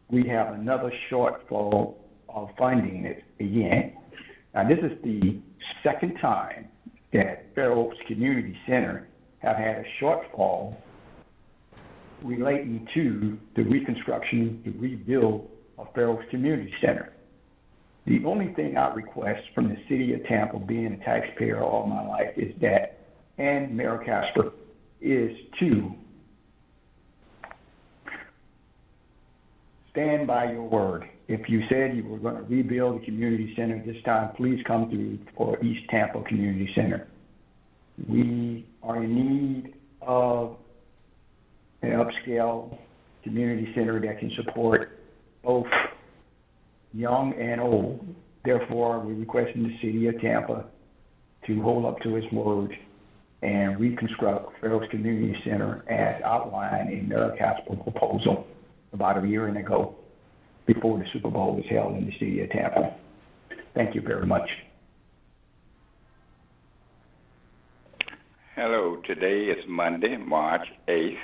we have another shortfall of funding it again. Now, this is the second time that Fair Oaks Community Center have had a shortfall relating to the reconstruction, the rebuild of Fair Oaks Community Center. The only thing I request from the city of Tampa, being a taxpayer all my life, is that, and Mayor Casper, is to stand by your word. If you said you were going to rebuild the community center this time, please come through for East Tampa Community Center. We are in need of an upscale community center that can support both young and old. Therefore, we're requesting the city of Tampa to hold up to its word and reconstruct Fair Oaks Community Center as outlined in their capital proposal about a year ago before the Super Bowl was held in the city of Tampa. Thank you very much. Hello, today is Monday, March 8th.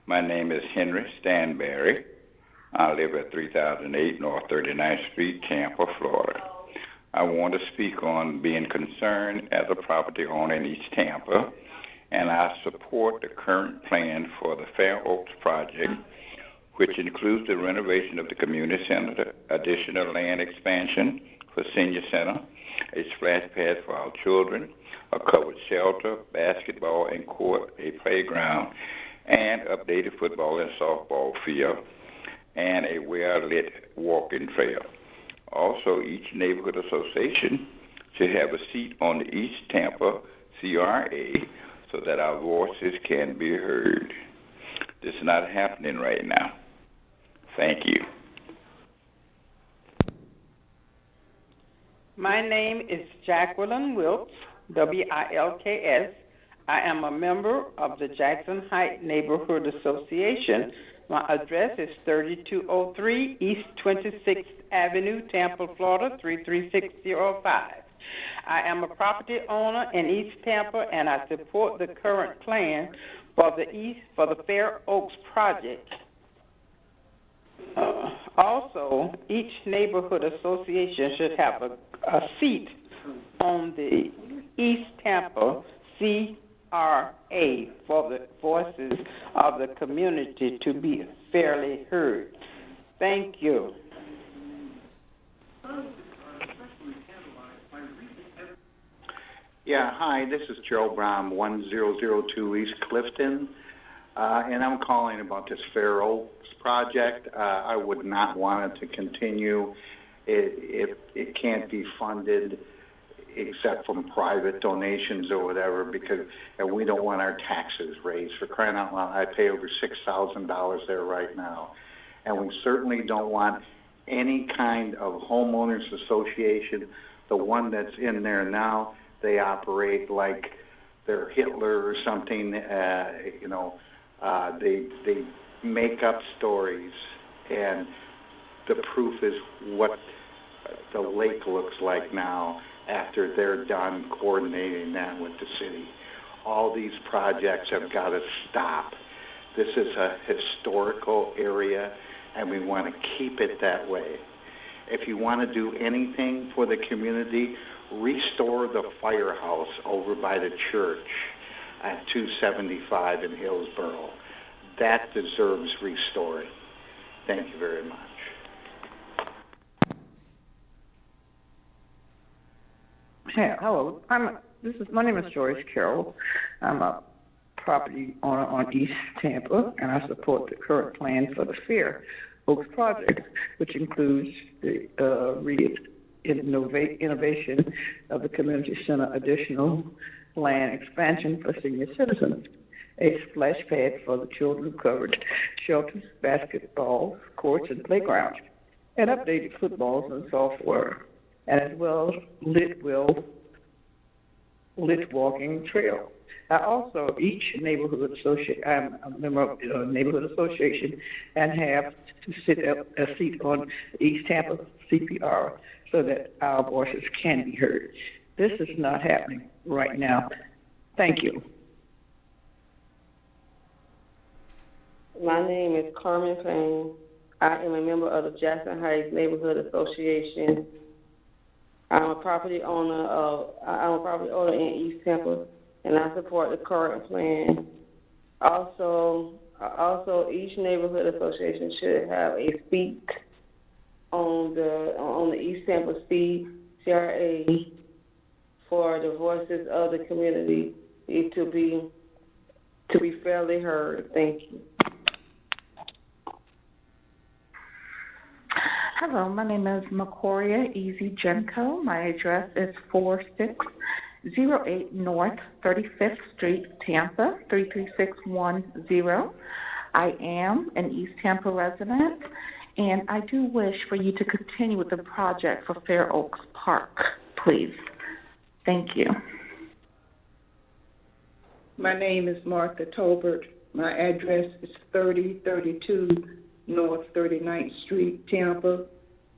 My name is Henry Stanberry. I live at 3008 North 39th Street, Tampa, Florida. I want to speak on being concerned as a property owner in East Tampa, and I support the current plan for the Fair Oaks project, which includes the renovation of the community center, additional land expansion for senior center, a splash pad for our children, a covered shelter, basketball and court, a playground, and updated football and softball field, and a well-lit walking trail. Also, each neighborhood association should have a seat on the East Tampa CRA so that our voices can be heard. This is not happening right now. Thank you. My name is Jacqueline Wilkes, W-I-L-K-S. I am a member of the Jackson Heights Neighborhood Association. My address is 3203 East 26th Avenue, Tampa, Florida, 33605. I am a property owner in East Tampa, and I support the current plan for the Fair Oaks project. Also, each neighborhood association should have a seat on the East Tampa CRA for the voices of the community to be fairly heard. Thank you. Yeah, hi, this is Joe Brown, 1002 East Clifton, and I'm calling about this Fair Oaks project. I would not want it to continue. It can't be funded except from private donations or whatever, because we don't want our taxes raised. For crying out loud, I pay over $6,000 there right now. And we certainly don't want any kind of homeowners association. The one that's in there now, they operate like they're Hitler or something. They make up stories, and the proof is what the lake looks like now after they're done coordinating that with the city. All these projects have got to stop. This is a historical area, and we want to keep it that way. If you want to do anything for the community, restore the firehouse over by the church at 275 in Hillsborough. That deserves restoring. Thank you very much. Hey, hello. My name is Joyce Carroll. I'm a property owner on East Tampa, and I support the current plan for the Fair Oaks project, which includes the innovation of the community center, additional land expansion for senior citizens, a splash pad for the children, covered shelters, basketball courts, and playgrounds, and updated footballs and software, and as well lit walking trail. I also, each neighborhood association, I'm a member of the neighborhood association, and have to sit a seat on the East Tampa CPR so that our voices can be heard. This is not happening right now. Thank you. My name is Carmen Payne. I am a member of the Jackson Heights Neighborhood Association. I'm a property owner in East Tampa, and I support the current plan. Also, each neighborhood association should have a seat on the East Tampa CRA for the voices of the community to be fairly heard. Thank you. Hello, my name is Macoria Easy Genco. My address is 4608 North 35th Street, Tampa, 33610. I am an East Tampa resident, and I do wish for you to continue with the project for Fair Oaks Park, please. Thank you. My name is Martha Tolbert. My address is 3032 North 39th Street, Tampa,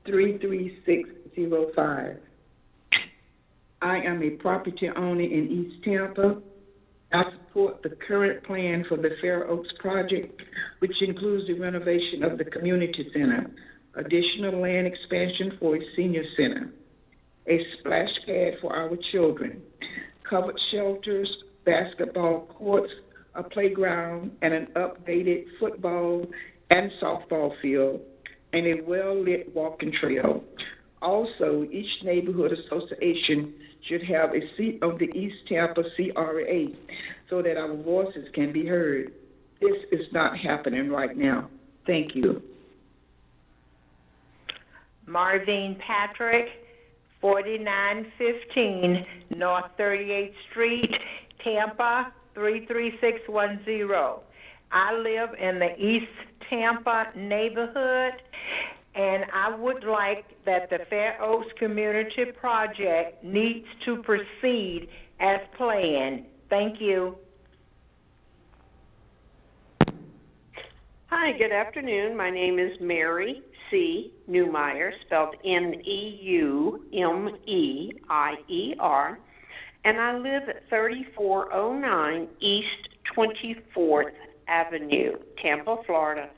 33605. I am a property owner in East Tampa. I support the current plan for the Fair Oaks project, which includes the renovation of the community center, additional land expansion for a senior center, a splash pad for our children, covered shelters, basketball courts, a playground, and an updated football and softball field, and a well-lit walking trail. Also, each neighborhood association should have a seat on the East Tampa CRA so that our voices can be heard. This is not happening right now. Thank you. Marvine Patrick, 4915 North 38th Street, Tampa, 33610. I live in the East Tampa neighborhood, and I would like that the Fair Oaks Community Project needs to proceed as planned. Thank you. Hi, good afternoon. My name is Mary C. Neumeyer, spelled Neumeier, and I live at 3409 East 24th Avenue, Tampa, Florida,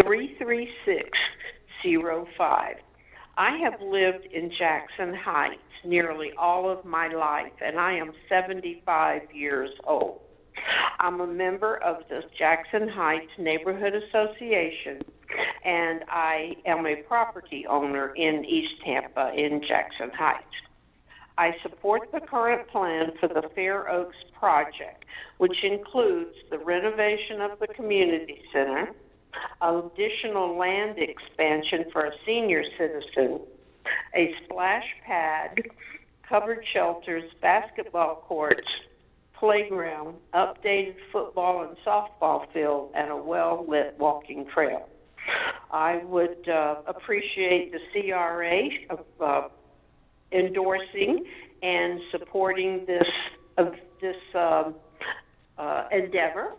33605. I have lived in Jackson Heights nearly all of my life, and I am 75 years old. I'm a member of the Jackson Heights Neighborhood Association, and I am a property owner in East Tampa in Jackson Heights. I support the current plan for the Fair Oaks project, which includes the renovation of the community center, additional land expansion for a senior citizen, a splash pad, covered shelters, basketball courts, playground, updated football and softball field, and a well-lit walking trail. I would appreciate the CRA endorsing and supporting this endeavor.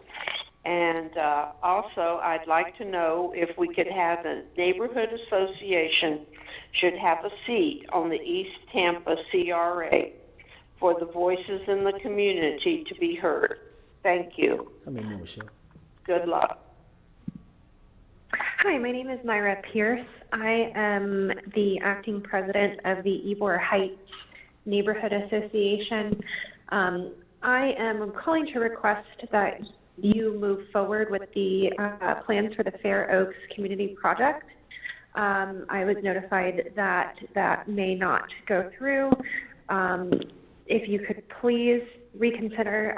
And also, I'd like to know if we could have the neighborhood association should have a seat on the East Tampa CRA for the voices in the community to be heard. Thank you. Michelle. Good luck. Hi, my name is Myra Pierce. I am the acting president of the Ybor Heights Neighborhood Association. I am calling to request that you move forward with the plans for the Fair Oaks Community Project. I was notified that that may not go through. If you could please reconsider,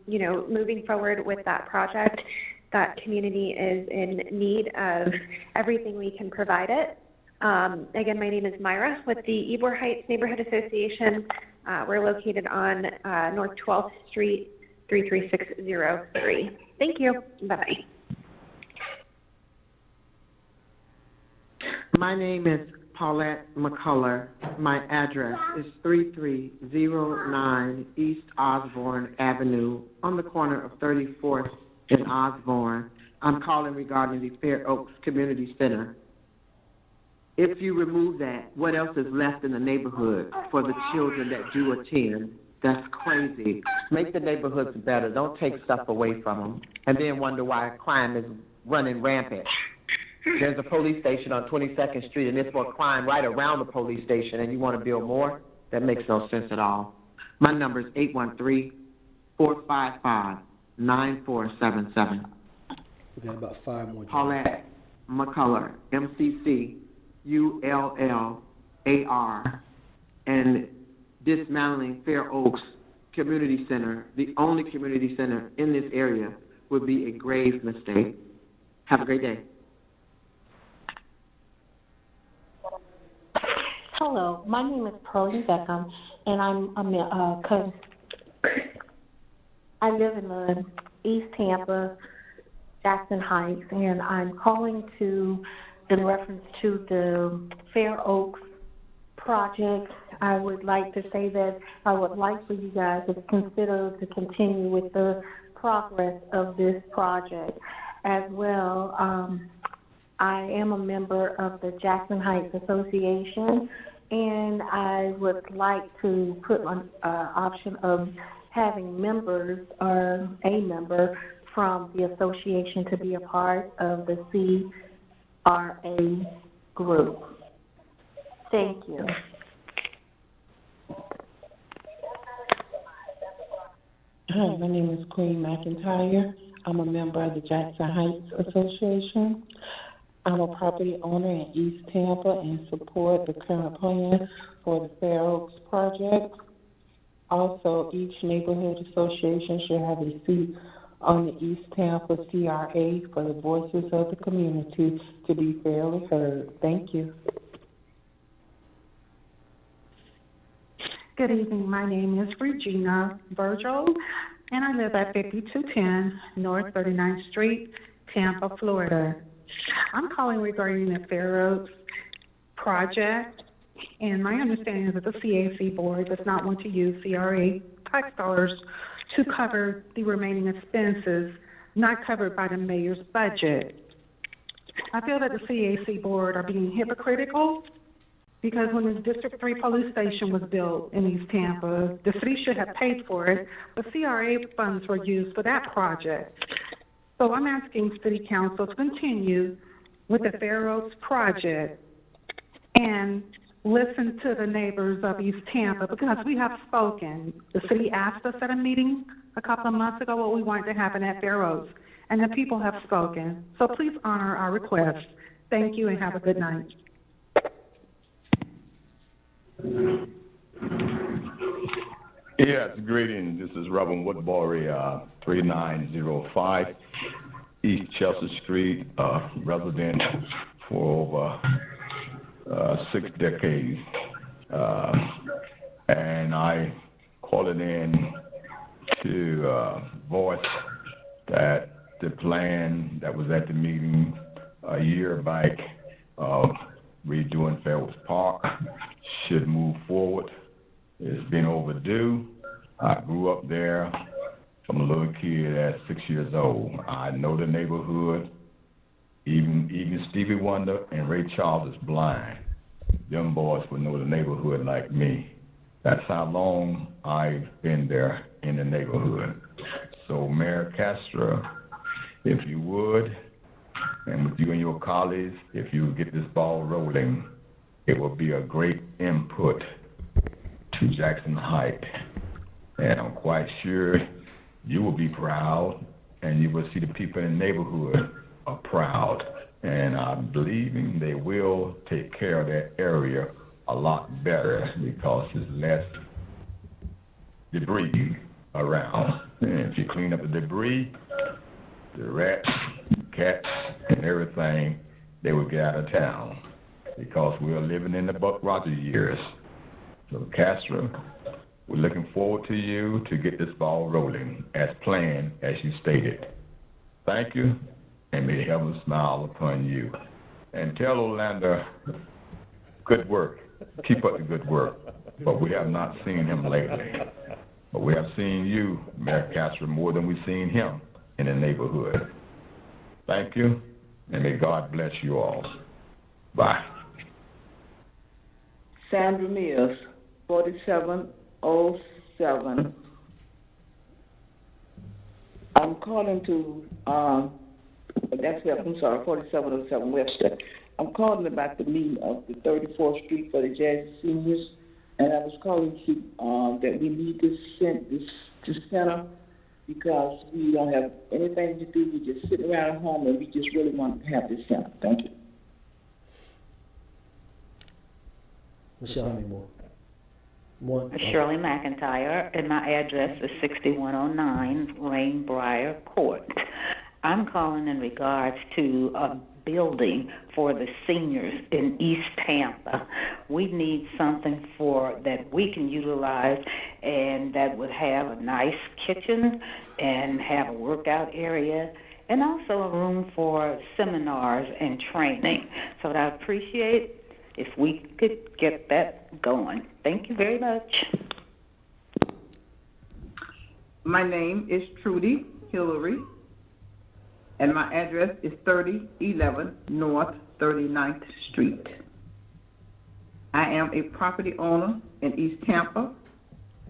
moving forward with that project. That community is in need of everything we can provide it. Again, my name is Myra with the Ybor Heights Neighborhood Association. We're located on North 12th Street, 33603. Thank you. Bye-bye. My name is Paulette McCullough. My address is 3309 East Osborne Avenue on the corner of 34th in Osborne. I'm calling regarding the Fair Oaks Community Center. If you remove that, what else is left in the neighborhood for the children that do attend? That's crazy. Make the neighborhoods better. Don't take stuff away from them and then wonder why crime is running rampant. There's a police station on 22nd Street, and there's more crime right around the police station, and you want to build more? That makes no sense at all. My number is 813-455-9477. We got about 5 more. Paulette McCullough, McCullar, and dismantling Fair Oaks Community Center, the only community center in this area, would be a grave mistake. Have a great day. Hello, my name is Pearlie Beckham, and I live in East Tampa, Jackson Heights, and I'm calling in reference to the Fair Oaks project. I would like to say that I would like for you guys to consider to continue with the progress of this project as well. I am a member of the Jackson Heights Association, and I would like to put on option of having members or a member from the association to be a part of the CRA group. Thank you. Hi, my name is Queen McIntyre. I'm a member of the Jackson Heights Association. I'm a property owner in East Tampa and support the current plan for the Fair Oaks project. Also, each neighborhood association should have a seat on the East Tampa CRA for the voices of the community to be fairly heard. Thank you. Good evening. My name is Regina Virgil, and I live at 5210 North 39th Street, Tampa, Florida. I'm calling regarding the Fair Oaks project, and my understanding is that the CAC board does not want to use CRA tax dollars to cover the remaining expenses not covered by the mayor's budget. I feel that the CAC board are being hypocritical because when the District 3 police station was built in East Tampa, the city should have paid for it, but CRA funds were used for that project. So I'm asking City Council to continue with the Fair Oaks project and listen to the neighbors of East Tampa because we have spoken. The city asked us at a meeting a couple of months ago what we wanted to happen at Fair Oaks, and the people have spoken. So please honor our request. Thank you and have a good night. Yes, greetings. This is Reverend Woodbury, 3905 East Chelsea Street, resident for over 6 decades. And I called it in to voice that the plan that was at the meeting a year back of redoing Fair Oaks Park should move forward. It's been overdue. I grew up there from a little kid at 6 years old. I know the neighborhood. Even Stevie Wonder and Ray Charles is blind. Young boys would know the neighborhood like me. That's how long I've been there in the neighborhood. So Mayor Castro, if you would, and with you and your colleagues, if you get this ball rolling, it will be a great input to Jackson Heights. And I'm quite sure you will be proud, and you will see the people in the neighborhood are proud. And I'm believing they will take care of that area a lot better because there's less debris around. And if you clean up the debris, the rats, cats, and everything, they will get out of town because we are living in the Buck Rogers years. So Castro, we're looking forward to you to get this ball rolling as planned, as you stated. Thank you, and may heaven smile upon you. And tell Orlando, good work. Keep up the good work. But we have not seen him lately. But we have seen you, Mayor Castro, more than we've seen him in the neighborhood. Thank you, and may God bless you all. Bye. Sandra Mills, 4707. I'm calling to, that's Webster, I'm sorry, 4707 Webster. I'm calling about the meeting of the 34th Street for the Jazz Seniors, and I was calling to that we need this center because we don't have anything to do. We just sit around at home, and we just really want to have this center. Thank you. Michelle, how many more? One. Shirley McIntyre, and my address is 6109 Rainbrier Court. I'm calling in regards to a building for the seniors in East Tampa. We need something for that we can utilize and that would have a nice kitchen and have a workout area and also a room for seminars and training. So I'd appreciate if we could get that going. Thank you very much. My name is Trudy Hillary, and my address is 3011 North 39th Street. I am a property owner in East Tampa,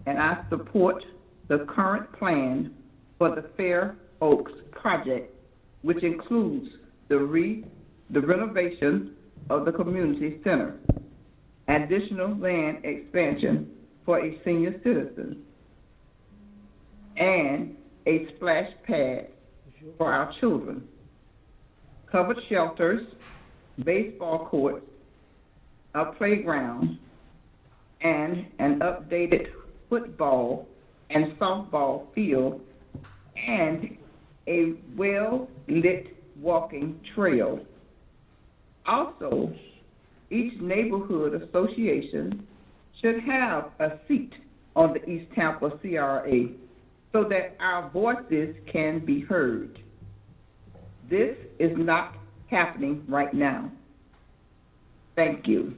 and I support the current plan for the Fair Oaks project, which includes the renovation of the community center, additional land expansion for a senior citizen, and a splash pad for our children, covered shelters, baseball courts, a playground, and an updated football and softball field, and a well-lit walking trail. Also, each neighborhood association should have a seat on the East Tampa CRA so that our voices can be heard. This is not happening right now. Thank you.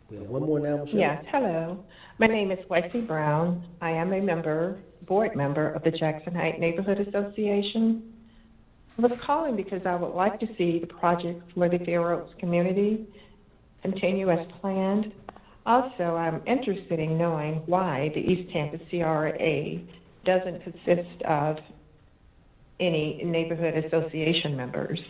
We have one more now, Michelle. Yes, hello. My name is Wesley Brown. I am a board member of the Jackson Heights Neighborhood Association. I was calling because I would like to see the project for the Fair Oaks community continue as planned. Also, I'm interested in knowing why the East Tampa CRA doesn't consist of any neighborhood association members.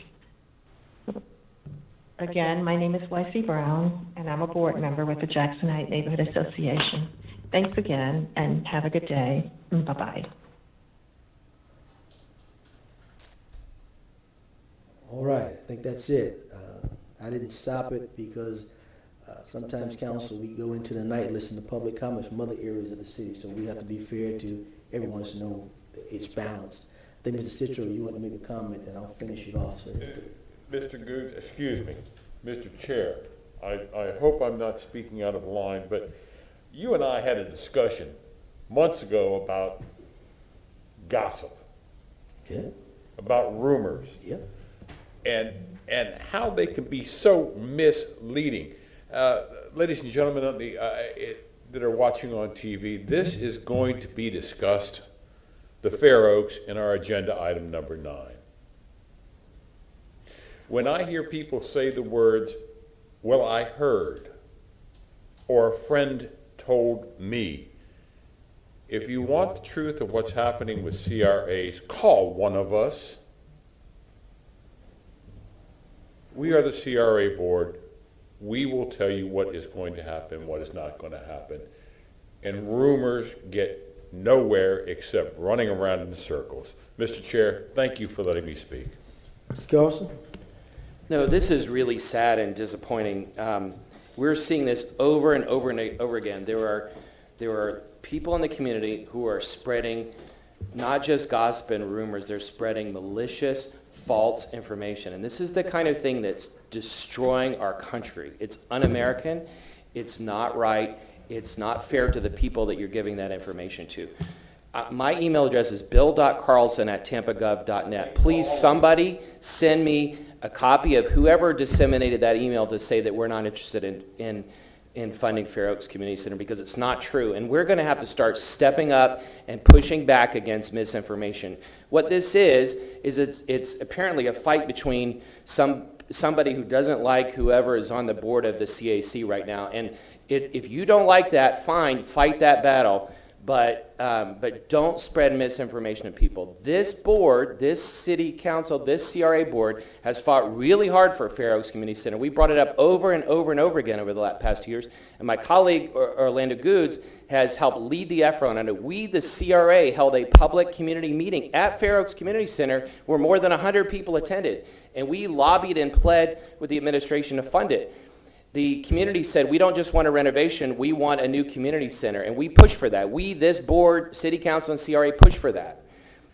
Again, my name is Wesley Brown, and I'm a board member with the Jackson Heights Neighborhood Association. Thanks again, and have a good day. Bye-bye. All right, I think that's it. I didn't stop it because sometimes, council, we go into the night, listen to public comments from other areas of the city, so we have to be fair to everyone to know it's balanced. I think, Mr. Citro, you want to make a comment, and I'll finish it off, sir. Mr. Goods, excuse me, Mr. Chair, I hope I'm not speaking out of line, but you and I had a discussion months ago about gossip, about rumors, and how they can be so misleading. Ladies and gentlemen that are watching on TV, this is going to be discussed, the Fair Oaks, in our agenda item number 9. When I hear people say the words, well, I heard, or a friend told me, if you want the truth of what's happening with CRAs, call one of us. We are the CRA board. We will tell you what is going to happen, what is not going to happen. And rumors get nowhere except running around in circles. Mr. Chair, thank you for letting me speak. Mr. Carlson? No, this is really sad and disappointing. We're seeing this over and over and over again. There are people in the community who are spreading not just gossip and rumors, they're spreading malicious, false information. And this is the kind of thing that's destroying our country. It's un-American, it's not right, it's not fair to the people that you're giving that information to. My email address is bill.carlson@tampagov.net. Please, somebody send me a copy of whoever disseminated that email to say that we're not interested in funding Fair Oaks Community Center, because it's not true. And we're going to have to start stepping up and pushing back against misinformation. What this is it's apparently a fight between somebody who doesn't like whoever is on the board of the CAC right now. And if you don't like that, fine, fight that battle. But don't spread misinformation to people. This board, this city council, this CRA board has fought really hard for Fair Oaks Community Center. We brought it up over and over and over again over the past years. And my colleague, Orlando Goods, has helped lead the effort on it. We, the CRA, held a public community meeting at Fair Oaks Community Center where more than 100 people attended. And we lobbied and pled with the administration to fund it. The community said, we don't just want a renovation, we want a new community center. And we pushed for that. We, this board, city council, and CRA pushed for that.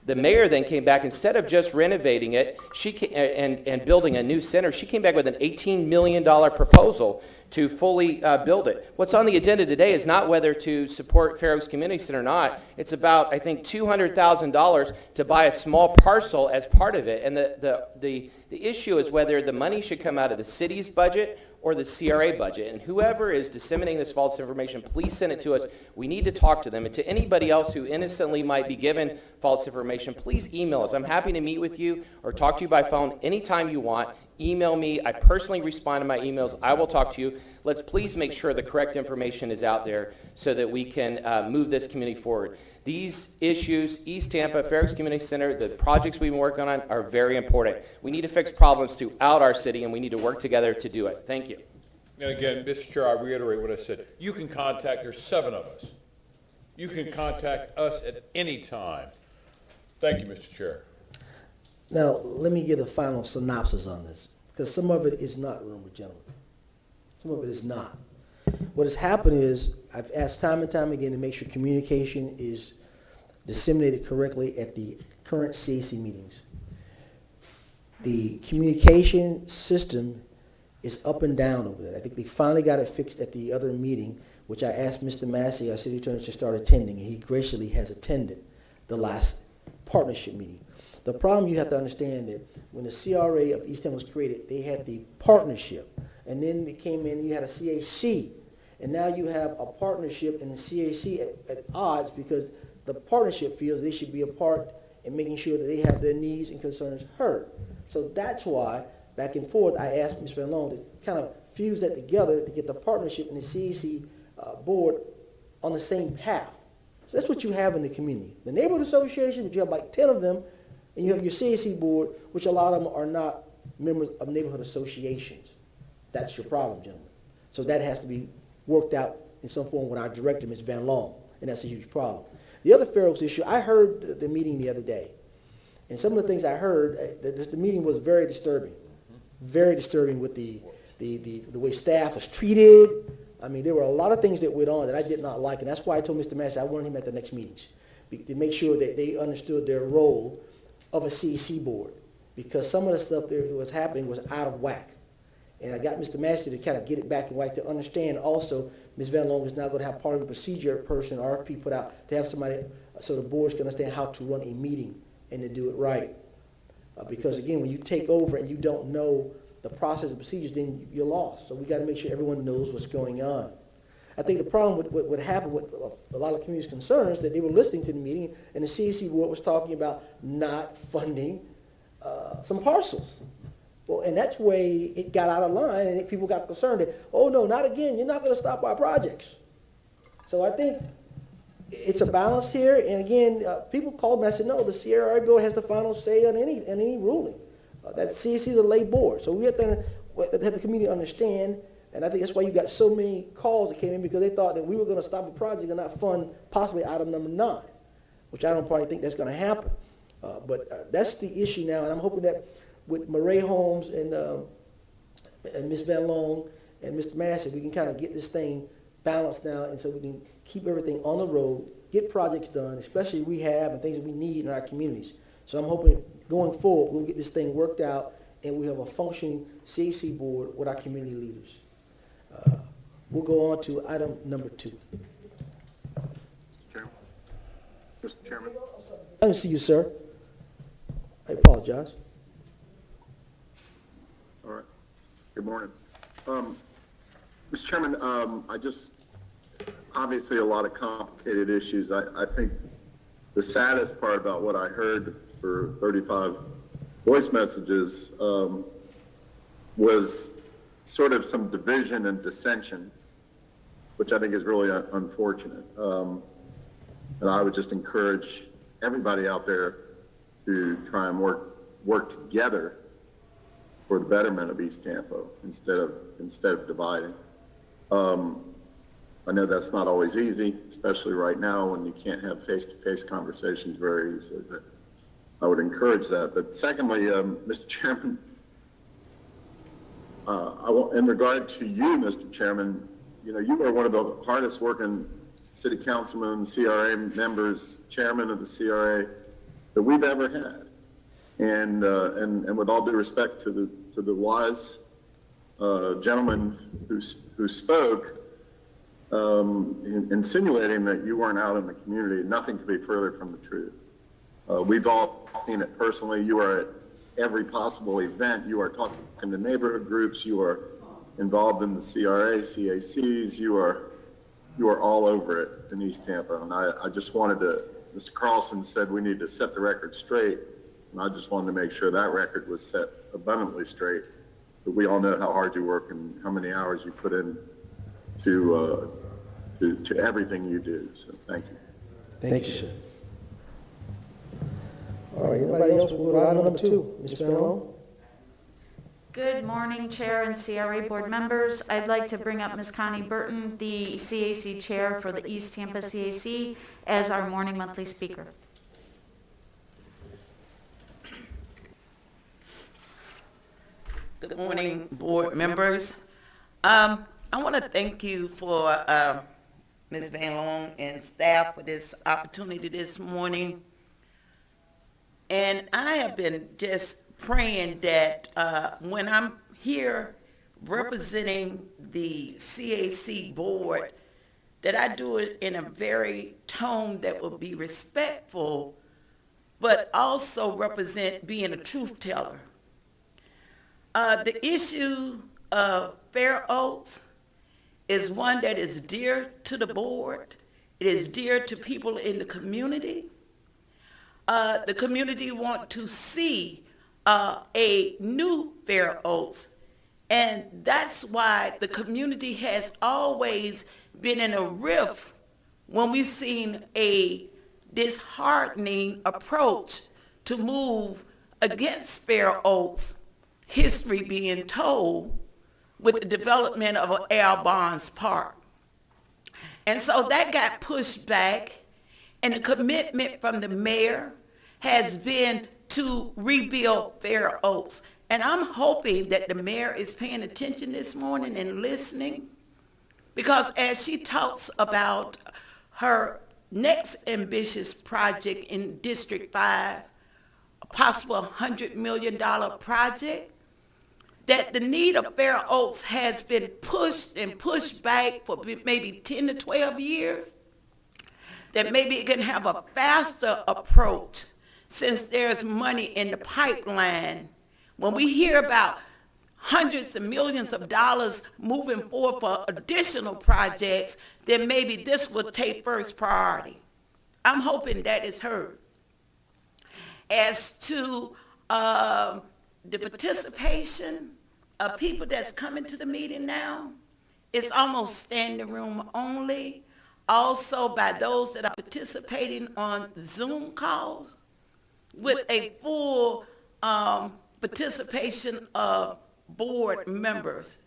The mayor then came back, instead of just renovating it and building a new center, she came back with an $18 million proposal to fully build it. What's on the agenda today is not whether to support Fair Oaks Community Center or not. It's about, I think, $200,000 to buy a small parcel as part of it. And the issue is whether the money should come out of the city's budget or the CRA budget. And whoever is disseminating this false information, please send it to us. We need to talk to them. And to anybody else who innocently might be given false information, please email us. I'm happy to meet with you or talk to you by phone anytime you want. Email me. I personally respond to my emails. I will talk to you. Let's please make sure the correct information is out there so that we can move this community forward. These issues, East Tampa, Fair Oaks Community Center, the projects we've been working on are very important. We need to fix problems throughout our city, and we need to work together to do it. Thank you. And again, Mr. Chair, I reiterate what I said. You can contact, there's 7 of us. You can contact us at any time. Thank you, Mr. Chair. Now, let me give a final synopsis on this, because some of it is not, remember, gentlemen. Some of it is not. What has happened is, I've asked time and time again to make sure communication is disseminated correctly at the current CAC meetings. The communication system is up and down over there. I think they finally got it fixed at the other meeting, which I asked Mr. Massey, our city attorney, to start attending, and he graciously has attended the last partnership meeting. The problem, you have to understand that when the CRA of East Tampa was created, they had the partnership, and then they came in and you had a CAC, and now you have a partnership and the CAC at odds, because the partnership feels they should be a part in making sure that they have their needs and concerns heard. So that's why, back and forth, I asked Ms. Van Loan to kind of fuse that together to get the partnership and the CAC board on the same path. So that's what you have in the community. The neighborhood association, which you have like 10 of them, and you have your CAC board, which a lot of them are not members of neighborhood associations. That's your problem, gentlemen. So that has to be worked out in some form with our director, Ms. Van Loan, and that's a huge problem. The other Fair Oaks issue, I heard the meeting the other day, and some of the things I heard, the meeting was very disturbing with the way staff was treated. I mean, there were a lot of things that went on that I did not like, and that's why I told Mr. Massey I wanted him at the next meetings to make sure that they understood their role of a CEC board, because some of the stuff that was happening was out of whack. And I got Mr. Massey to kind of get it back in whack, to understand also Ms. Van Loan is now going to have part of the procedure person, RFP put out, to have somebody so the boards can understand how to run a meeting and to do it right. Because again, when you take over and you don't know the process and procedures, then you're lost. So we got to make sure everyone knows what's going on. I think the problem with what happened with a lot of communities' concerns, that they were listening to the meeting and the CAC board was talking about not funding some parcels. Well, and that's the way it got out of line, and people got concerned that, oh no, not again, you're not going to stop our projects. So I think it's a balance here, and again, people called me and said, no, the CRA board has the final say on any ruling. That CAC is a lay board. So we have to have the community understand, and I think that's why you got so many calls that came in, because they thought that we were going to stop a project and not fund possibly item number 9, which I don't probably think that's going to happen. But that's the issue now, and I'm hoping that with Murray Holmes and Ms. Van Loan and Mr. Massey, we can kind of get this thing balanced now, and so we can keep everything on the road, get projects done, especially rehab and things that we need in our communities. So I'm hoping going forward we'll get this thing worked out, and we have a functioning CAC board with our community leaders. We'll go on to item number 2. Mr. Chairman. I didn't see you, sir. I apologize. All right. Good morning. Mr. Chairman, obviously a lot of complicated issues. I think the saddest part about what I heard for 35 voice messages was sort of some division and dissension, which I think is really unfortunate. And I would just encourage everybody out there to try and work together for the betterment of East Tampa instead of dividing. I know that's not always easy, especially right now when you can't have face-to-face conversations very easily, but I would encourage that. But secondly, Mr. Chairman, in regard to you, Mr. Chairman, you are one of the hardest working city councilmen, CRA members, chairman of the CRA. that we've ever had. And with all due respect to the wise gentleman who spoke, insinuating that you weren't out in the community, nothing could be further from the truth. We've all seen it personally. You are at every possible event. You are talking to neighborhood groups. You are involved in the CRA, CACs. You are all over it in East Tampa. And I just wanted to, Mr. Carlson said we need to set the record straight. And I just wanted to make sure that record was set abundantly straight, that we all know how hard you work and how many hours you put in to everything you do. So thank you. Thank you, sir. All right, anybody else? We'll go to item number 2. Ms. Fenelon? Good morning, Chair and CRA board members. I'd like to bring up Ms. Connie Burton, the CAC Chair for the East Tampa CAC, as our morning monthly speaker. Good morning, board members. I want to thank you for Ms. Van Loon and staff for this opportunity this morning. And I have been just praying that when I'm here representing the CAC board, that I do it in a very tone that will be respectful, but also represent being a truth teller. The issue of Fair Oaks is one that is dear to the board. It is dear to people in the community. The community want to see a new Fair Oaks, and that's why the community has always been in a rift when we've seen a disheartening approach to move against Fair Oaks, history being told with the development of Al Bonds Park. And so that got pushed back, and the commitment from the mayor has been to rebuild Fair Oaks. And I'm hoping that the mayor is paying attention this morning and listening, because as she talks about her next ambitious project in District 5, a possible $100 million project, that the need of Fair Oaks has been pushed and pushed back for maybe 10 to 12 years, that maybe it can have a faster approach since there's money in the pipeline. When we hear about hundreds of millions of dollars moving forward for additional projects, then maybe this will take first priority. I'm hoping that is heard. As to the participation of people that's coming to the meeting now, it's almost standing room only. Also by those that are participating on Zoom calls with a full participation of board members.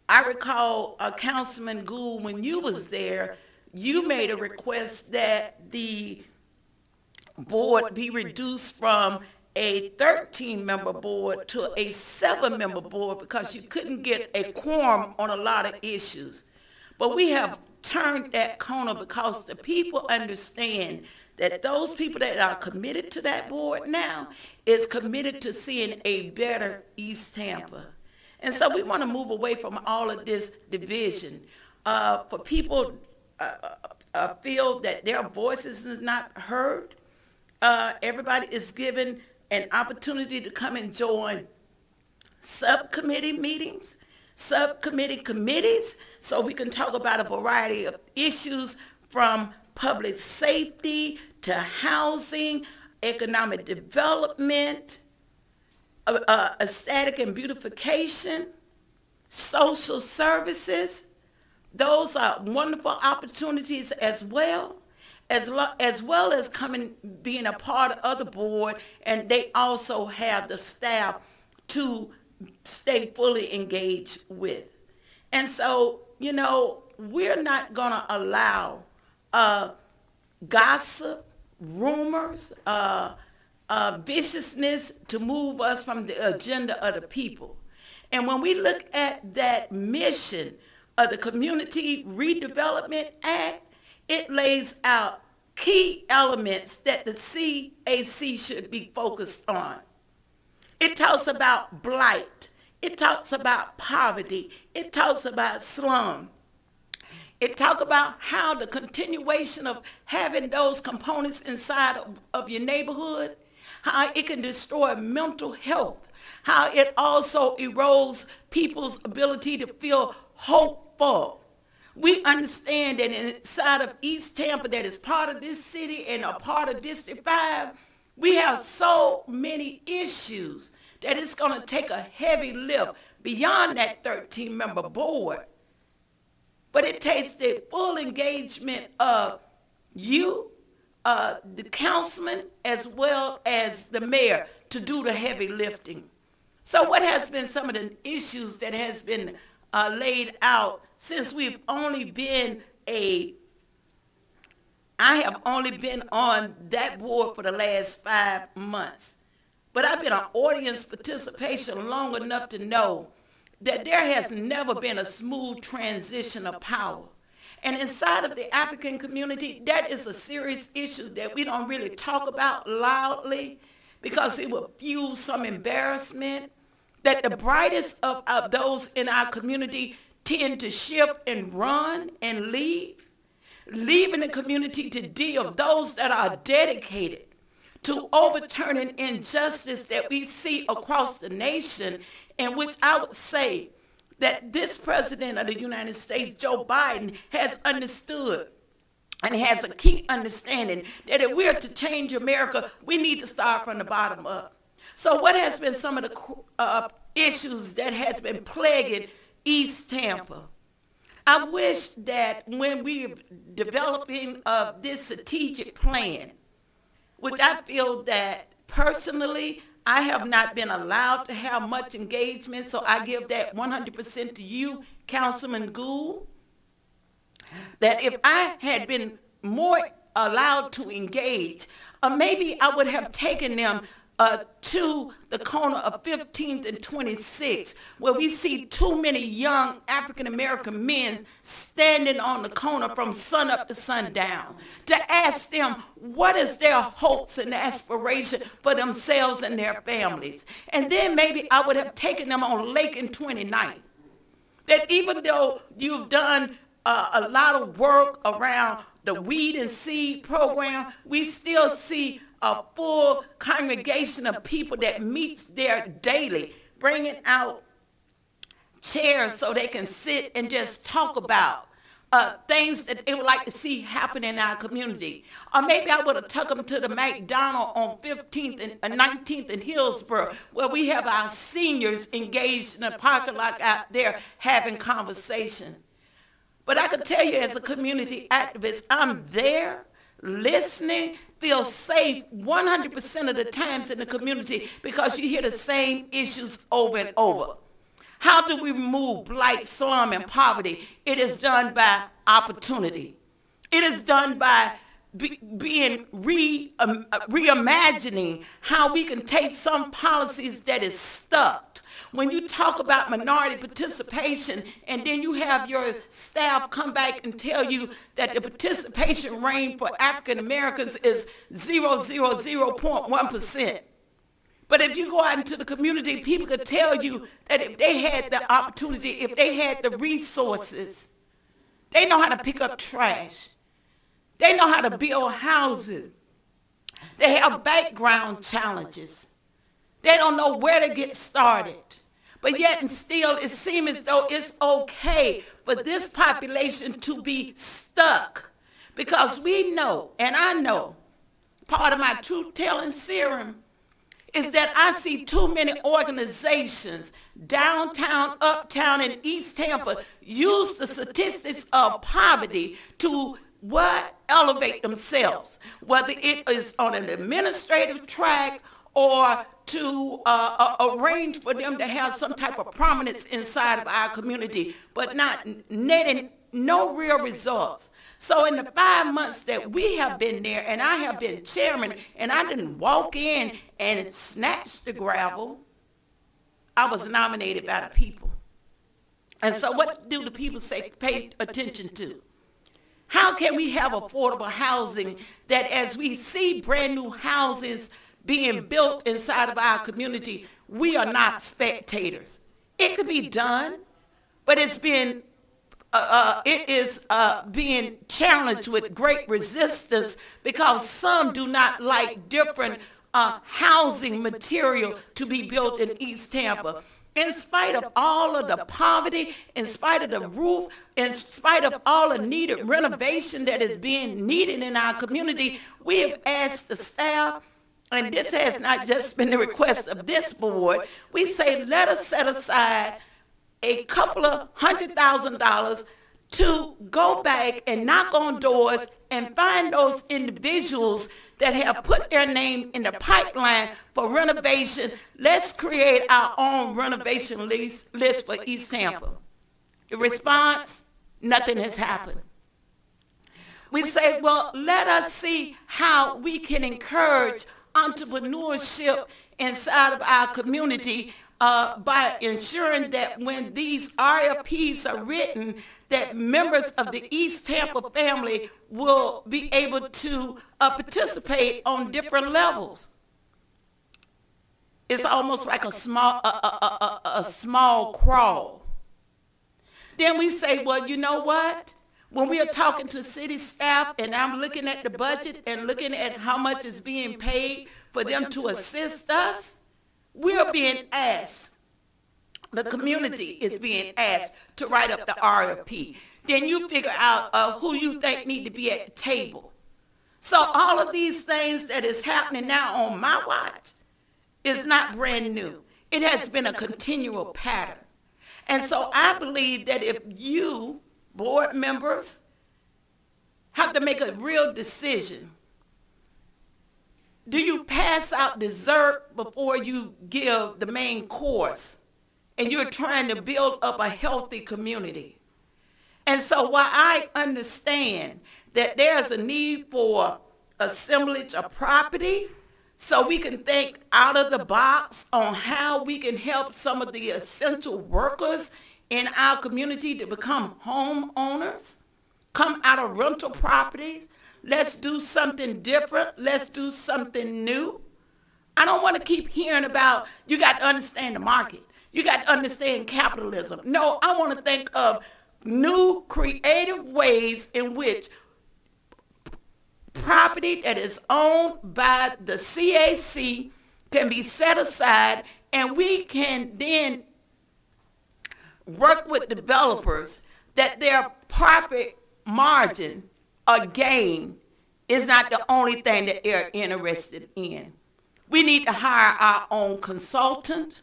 I recall Councilman Gould, when you was there, you made a request that the board be reduced from a 13-member board to a 7-member board because you couldn't get a quorum on a lot of issues. But we have turned that corner because the people understand that those people that are committed to that board now is committed to seeing a better East Tampa. And so we want to move away from all of this division. For people feel that their voices is not heard, everybody is given an opportunity to come and join subcommittee meetings, subcommittee committees, so we can talk about a variety of issues from public safety to housing, economic development, aesthetic and beautification, social services. Those are wonderful opportunities as well as coming, being a part of the board, and they also have the staff to stay fully engaged with. And so, you know, we're not going to allow gossip, rumors, viciousness to move us from the agenda of the people. And when we look at that mission of the Community Redevelopment Act, it lays out key elements that the CAC should be focused on. It talks about blight. It talks about poverty. It talks about slum. It talks about how the continuation of having those components inside of your neighborhood, how it can destroy mental health, how it also erodes people's ability to feel hopeful. We understand that inside of East Tampa, that is part of this city and a part of District 5, we have so many issues that it's going to take a heavy lift beyond that 13-member board. But it takes the full engagement of you, the councilman, as well as the mayor to do the heavy lifting. So what has been some of the issues that has been laid out since we've only been I have only been on that board for the last 5 months. But I've been an audience participation long enough to know that there has never been a smooth transition of power. And inside of the African community, that is a serious issue that we don't really talk about loudly because it will fuel some embarrassment, that the brightest of those in our community tend to shift and run and leaving the community to deal those that are dedicated to overturning injustice that we see across the nation, in which I would say that this president of the United States, Joe Biden, has understood and has a key understanding that if we're to change America, we need to start from the bottom up. So what has been some of the issues that has been plaguing East Tampa? I wish that when we're developing this strategic plan, which I feel that personally, I have not been allowed to have much engagement, so I give that 100% to you, Councilman Gould, that if I had been more allowed to engage, maybe I would have taken them to the corner of 15th and 26th, where we see too many young African-American men standing on the corner from sunup to sundown, to ask them what is their hopes and aspiration for themselves and their families. And then maybe I would have taken them on Lake and 29th. That even though you've done a lot of work around the weed and seed program, we still see a full congregation of people that meets there daily, bringing out chairs so they can sit and just talk about things that they would like to see happen in our community. Or maybe I would have took them to the McDonald's on 15th and 19th in Hillsborough, where we have our seniors engaged in a parking lot out there having conversation. But I could tell you as a community activist, I'm there listening, feel safe 100% of the times in the community because you hear the same issues over and over. How do we remove blight, slum, and poverty? It is done by opportunity. It is done by reimagining how we can take some policies that is stuck. When you talk about minority participation and then you have your staff come back and tell you that the participation rate for African Americans is 0.1%. But if you go out into the community, people could tell you that if they had the opportunity, if they had the resources, they know how to pick up trash. They know how to build houses. They have background challenges. They don't know where to get started. But yet and still, it seems as though it's okay for this population to be stuck. Because we know, and I know, part of my truth-telling serum is that I see too many organizations, downtown, uptown, and East Tampa, use the statistics of poverty to elevate themselves, whether it is on an administrative track or to arrange for them to have some type of prominence inside of our community, but not netting no real results. So in the 5 months that we have been there, and I have been chairman, and I didn't walk in and snatch the gravel, I was nominated by the people. And so what do the people say pay attention to? How can we have affordable housing that as we see brand new houses being built inside of our community, we are not spectators? It could be done, but it is being challenged with great resistance because some do not like different housing material to be built in East Tampa. In spite of all of the poverty, in spite of the roof, in spite of all the needed renovation that is being needed in our community, we have asked the staff, and this has not just been the request of this board, we say let us set aside a couple of $100,000 to go back and knock on doors and find those individuals that have put their name in the pipeline for renovation. Let's create our own renovation list for East Tampa. The response, nothing has happened. We say, well, let us see how we can encourage entrepreneurship inside of our community by ensuring that when these RFPs are written, that members of the East Tampa family will be able to participate on different levels. It's almost like a small crawl. Then we say, well, you know what? When we are talking to city staff and I'm looking at the budget and looking at how much is being paid for them to assist us, we're being asked, the community is being asked to write up the RFP. Then you figure out who you think need to be at the table. So all of these things that is happening now on my watch is not brand new. It has been a continual pattern. And so I believe that if you, board members, have to make a real decision, do you pass out dessert before you give the main course? And you're trying to build up a healthy community. And so while I understand that there's a need for assemblage of property, so we can think out of the box on how we can help some of the essential workers in our community to become homeowners, come out of rental properties. Let's do something different. Let's do something new. I don't want to keep hearing about, you got to understand the market. You got to understand capitalism. No, I want to think of new creative ways in which property that is owned by the CAC can be set aside, and we can then work with developers that their profit margin or gain is not the only thing that they're interested in. We need to hire our own consultant.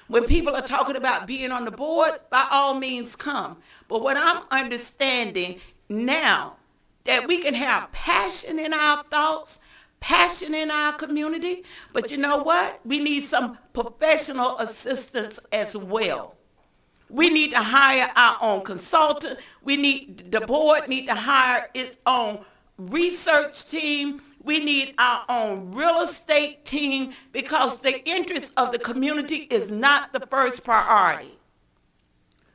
When people are talking about being on the board, by all means come. But what I'm understanding now, that we can have passion in our thoughts, passion in our community, but you know what? We need some professional assistance as well. We need to hire our own consultant. The board need to hire its own research team. We need our own real estate team because the interest of the community is not the first priority.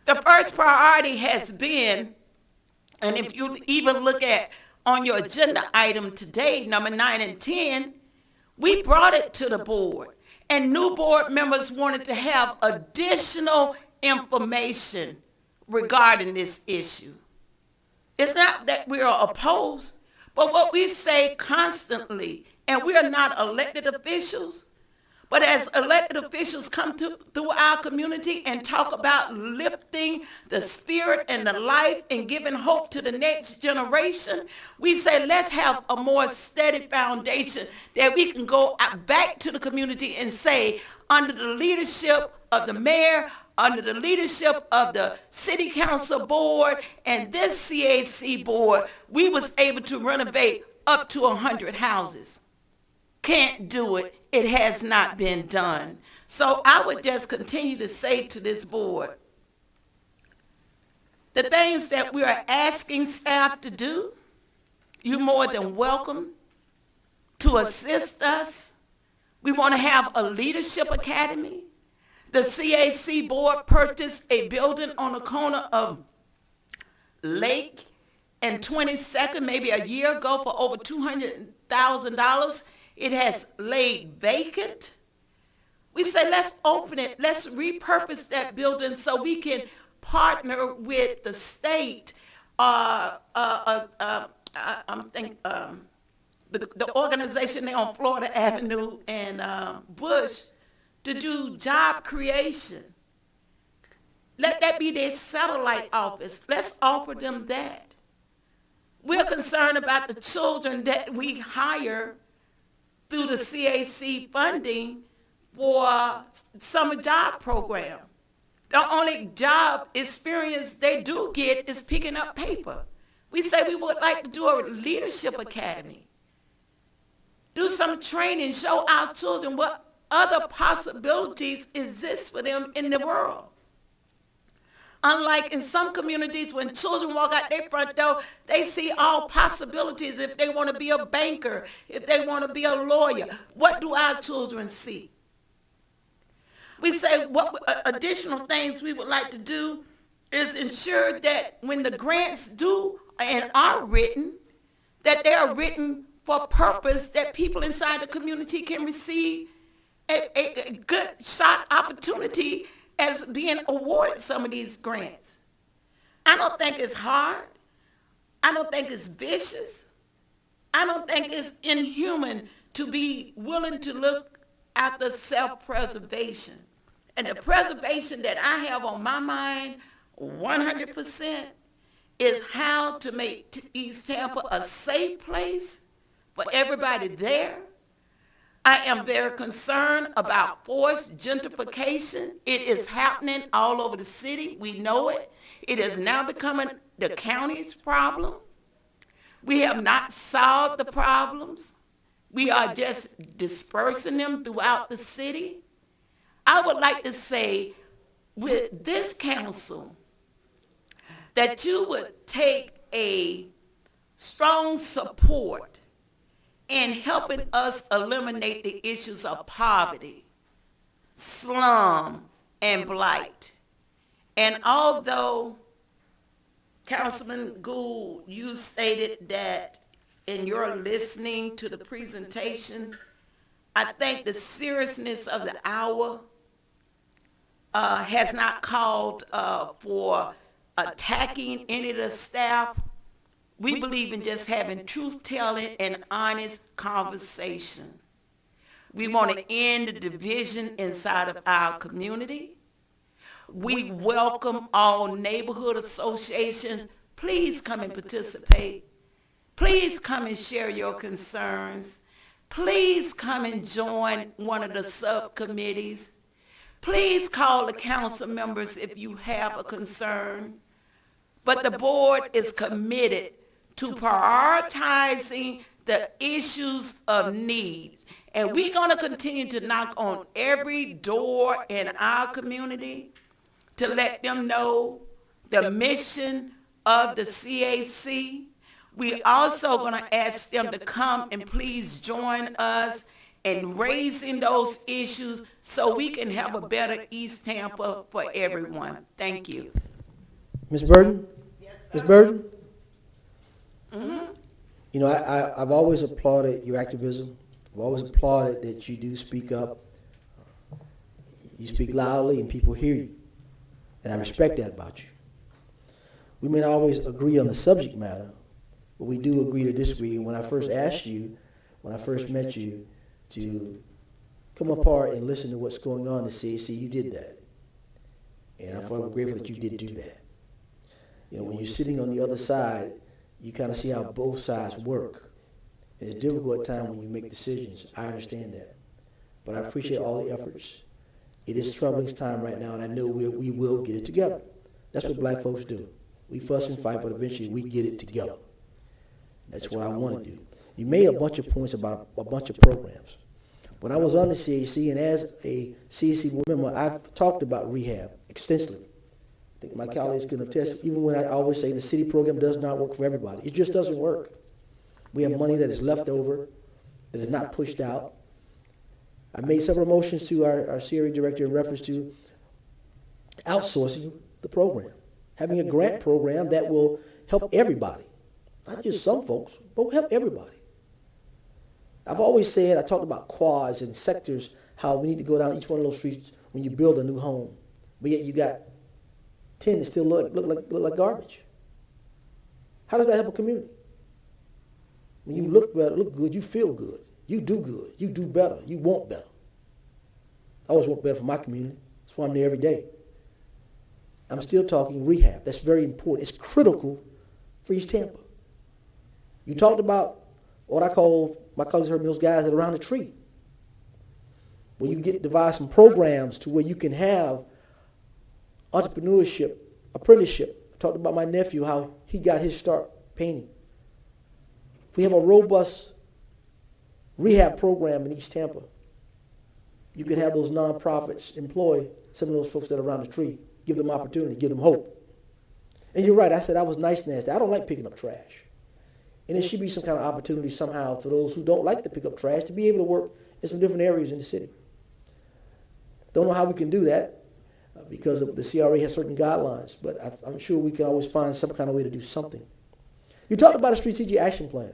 The first priority has been, and if you even look at on your agenda item today, number 9 and 10, we brought it to the board. And new board members wanted to have additional information regarding this issue. It's not that we are opposed, but what we say constantly, and we are not elected officials, but as elected officials come through our community and talk about lifting the spirit and the life and giving hope to the next generation, we say let's have a more steady foundation that we can go back to the community and say, under the leadership of the mayor, under the leadership of the city council board and this CAC board, we was able to renovate up to 100 houses. Can't do it. It has not been done. So I would just continue to say to this board, the things that we are asking staff to do, you're more than welcome to assist us. We want to have a leadership academy. The CAC board purchased a building on the corner of Lake and 22nd, maybe a year ago, for over $200,000. It has laid vacant. We say, let's open it. Let's repurpose that building so we can partner with the state, the organization there on Florida Avenue and Bush, to do job creation. Let that be their satellite office. Let's offer them that. We're concerned about the children that we hire through the CAC funding for summer job program. The only job experience they do get is picking up paper. We say we would like to do a leadership academy. Do some training, show our children what other possibilities exist for them in the world. Unlike in some communities, when children walk out their front door, they see all possibilities. If they want to be a banker, if they want to be a lawyer, what do our children see? We say what additional things we would like to do is ensure that when the grants do and are written, that they are written for purpose that people inside the community can receive a good shot opportunity as being awarded some of these grants. I don't think it's hard. I don't think it's vicious. I don't think it's inhuman to be willing to look after self-preservation. And the preservation that I have on my mind 100% is how to make East Tampa a safe place for everybody there. I am very concerned about forced gentrification. It is happening all over the city. We know it. It is now becoming the county's problem. We have not solved the problems. We are just dispersing them throughout the city. I would like to say with this council that you would take a strong support in helping us eliminate the issues of poverty, slum, and blight. And although, Councilman Gould, you stated that in your listening to the presentation, I think the seriousness of the hour has not called for attacking any of the staff. We believe in just having truth-telling and honest conversation. We want to end the division inside of our community. We welcome all neighborhood associations. Please come and participate. Please come and share your concerns. Please come and join one of the subcommittees. Please call the council members if you have a concern. But the board is committed to prioritizing the issues of needs. And we're going to continue to knock on every door in our community to let them know the mission of the CAC. We also going to ask them to come and please join us in raising those issues so we can have a better East Tampa for everyone. Thank you. Ms. Burton? Yes, Ms. Burton? Mm-hmm. You know, I've always applauded your activism. I've always applauded that you do speak up. You speak loudly and people hear you. And I respect that about you. We may not always agree on the subject matter, but we do agree to disagree. And when I first asked you, when I first met you, to come apart and listen to what's going on in the CAC, you did that. And I'm forever grateful that you did do that. You know, when you're sitting on the other side, you kind of see how both sides work. And it's difficult at times when you make decisions. I understand that. But I appreciate all the efforts. It is troubling time right now, and I know we will get it together. That's what black folks do. We fuss and fight, but eventually we get it together. That's what I want to do. You made a bunch of points about a bunch of programs. When I was on the CAC, and as a CAC board member, I've talked about rehab extensively. I think my colleagues can attest, even when I always say the city program does not work for everybody. It just doesn't work. We have money that is left over, that is not pushed out. I made several motions to our CRE director in reference to outsourcing the program, having a grant program that will help everybody. Not just some folks, but we'll help everybody. I've always said, I talked about quads and sectors, how we need to go down each one of those streets when you build a new home. But yet you got 10 that still look like garbage. How does that help a community? When you look better, look good, you feel good. You do good. You do better. You want better. I always want better for my community. That's why I'm there every day. I'm still talking rehab. That's very important. It's critical for East Tampa. You talked about what I call, my colleagues heard me, those guys that are around the tree. Where you devise some programs to where you can have entrepreneurship, apprenticeship. I talked about my nephew, how he got his start painting. If we have a robust rehab program in East Tampa, you can have those nonprofits employ some of those folks that are around the tree, give them opportunity, give them hope. And you're right, I said I was nice nasty. I don't like picking up trash. And there should be some kind of opportunity somehow for those who don't like to pick up trash to be able to work in some different areas in the city. Don't know how we can do that because of the CRA has certain guidelines, but I'm sure we can always find some kind of way to do something. You talked about a strategic action plan.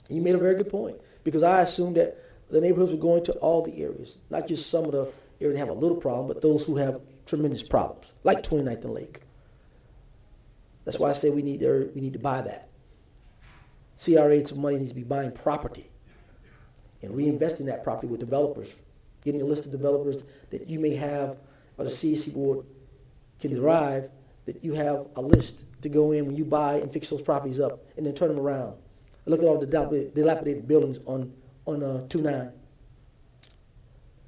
And you made a very good point because I assumed that the neighborhoods were going to all the areas, not just some of the areas that have a little problem, but those who have tremendous problems, like 29th and Lake. That's why I say we need to buy that. CRA, some money needs to be buying property and reinvesting that property with developers, getting a list of developers that you may have, or the CAC board can derive, that you have a list to go in when you buy and fix those properties up and then turn them around. Look at all the dilapidated buildings on 29.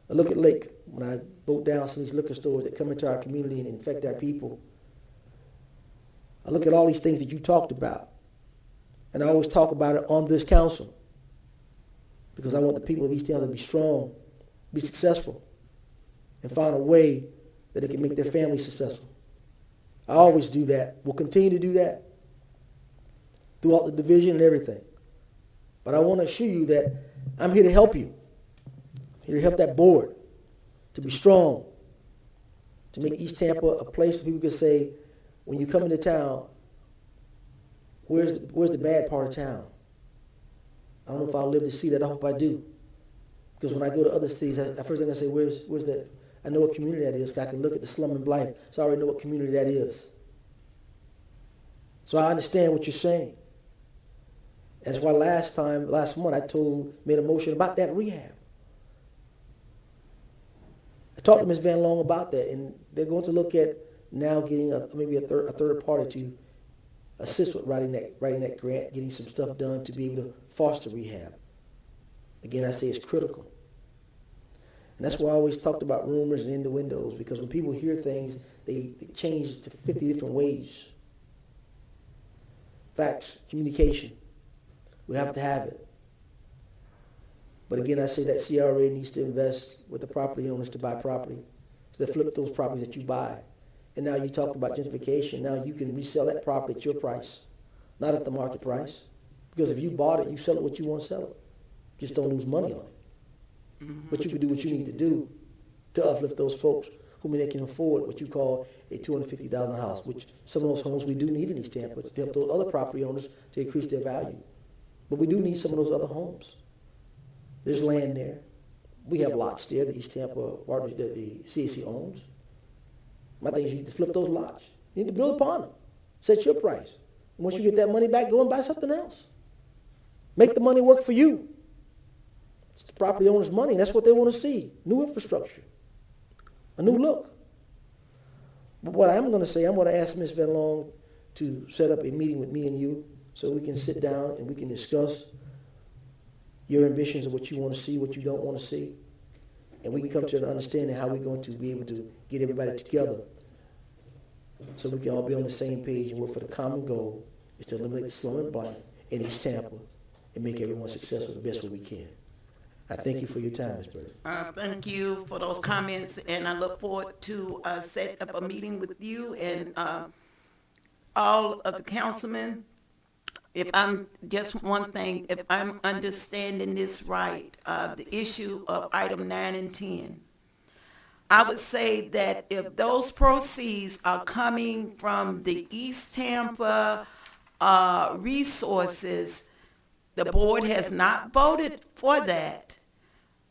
I look at Lake when I vote down some of these liquor stores that come into our community and infect our people. I look at all these things that you talked about. And I always talk about it on this council because I want the people of East Tampa to be strong, be successful, and find a way that they can make their family successful. I always do that. We'll continue to do that throughout the division and everything. But I want to assure you that I'm here to help you. I'm here to help that board to be strong, to make East Tampa a place where people can say, when you come into town, where's the bad part of town? I don't know if I'll live to see that. I hope I do. Because when I go to other cities, the first thing I say, where's that? I know what community that is, because I can look at the slum and blight. So I already know what community that is. So I understand what you're saying. That's why last month, I made a motion about that rehab. I talked to Ms. Van Long about that, and they're going to look at now getting maybe a third party to assist with writing that grant, getting some stuff done to be able to foster rehab. Again, I say it's critical. And that's why I always talked about rumors and innuendos, because when people hear things, they change to 50 different ways. Facts, communication. We have to have it. But again, I say that CRA needs to invest with the property owners to buy property, so they flip those properties that you buy. And now you talked about gentrification. Now you can resell that property at your price, not at the market price. Because if you bought it, you sell it what you want to sell it. Just don't lose money on it. Mm-hmm. But you can do what you need to do to uplift those folks who may can afford what you call a $250,000 house, which some of those homes we do need in East Tampa to help those other property owners to increase their value. But we do need some of those other homes. There's land there. We have lots there that East Tampa, or the CAC owns. My thing is you need to flip those lots. You need to build upon them. Set your price. And once you get that money back, go and buy something else. Make the money work for you. It's the property owner's money, and that's what they want to see. New infrastructure. A new look. But what I'm going to say, I'm going to ask Ms. Van Long to set up a meeting with me and you so we can sit down and we can discuss your ambitions of what you want to see, what you don't want to see. And we can come to an understanding how we're going to be able to get everybody together so we can all be on the same page and work for the common goal is to eliminate the slum and blight in East Tampa and make everyone successful the best way we can. I thank you for your time, Ms. Bird. Thank you for those comments, and I look forward to set up a meeting with you and all of the councilmen. If I'm just one thing, if I'm understanding this right, the issue of item 9 and 10, I would say that if those proceeds are coming from the East Tampa resources, the board has not voted for that.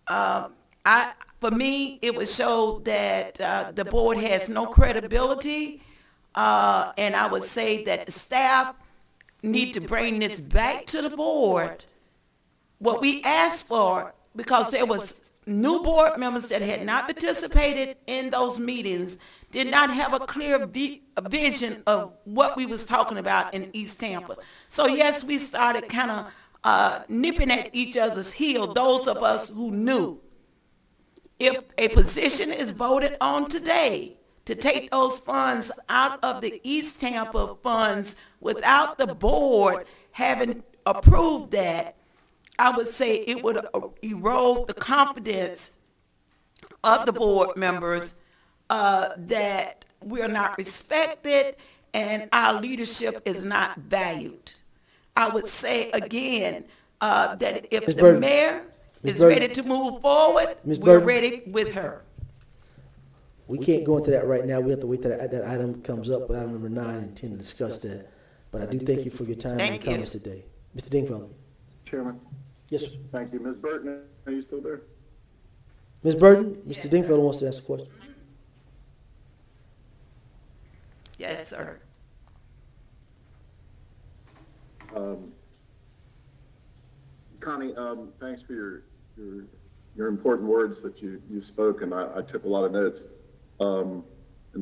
For me, it would show that the board has no credibility, and I would say that the staff need to bring this back to the board. What we asked for, because there was new board members that had not participated in those meetings, did not have a clear vision of what we was talking about in East Tampa. So yes, we started kind of nipping at each other's heel, those of us who knew. If a position is voted on today to take those funds out of the East Tampa funds without the board having approved that, I would say it would erode the confidence of the board members that we are not respected and our leadership is not valued. I would say again that if Ms. the Burton. mayor Ms. is Burton. ready to move forward, Ms. we're Burton. ready with her. We can't go into that right now. We have to wait till that item comes up, but item number 9, and 10 to discuss that. But I do thank you for your time and Thank you. comments today. Mr. Dingfellow. Chairman, Yes, sir. thank you. Ms. Burton, are you still there? Ms. Burton, Mr. Dingfellow wants to ask a question. Yes, sir. Connie, thanks for your important words that you spoke, and I took a lot of notes. And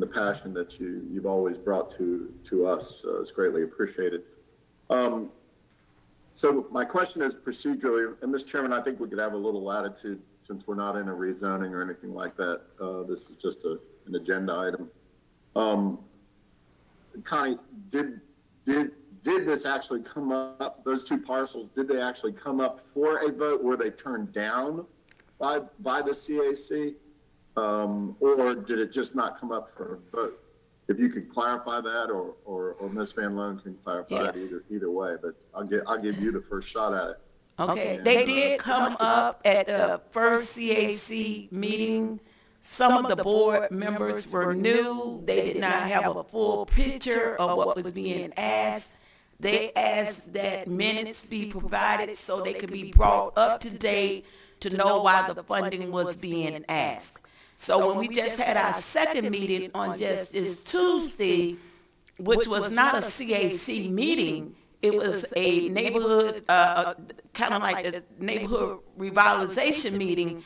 the passion that you've always brought to us is greatly appreciated. So my question is procedurally, and Mr. Chairman, I think we could have a little latitude since we're not in a rezoning or anything like that. This is just an agenda item. Connie, did this actually come up, those two parcels, did they actually come up for a vote? Were they turned down by the CAC? Or did it just not come up for a vote? If you could clarify that, or Ms. Van Loan can clarify that either way, but I'll give you the first shot at it. Okay, they did come up at the first CAC meeting. Some of the board members were new. They did not have a full picture of what was being asked. They asked that minutes be provided so they could be brought up to date to know why the funding was being asked. So when we just had our second meeting on just this Tuesday, which was not a CAC meeting, it was a neighborhood, kind of like a neighborhood revitalization meeting,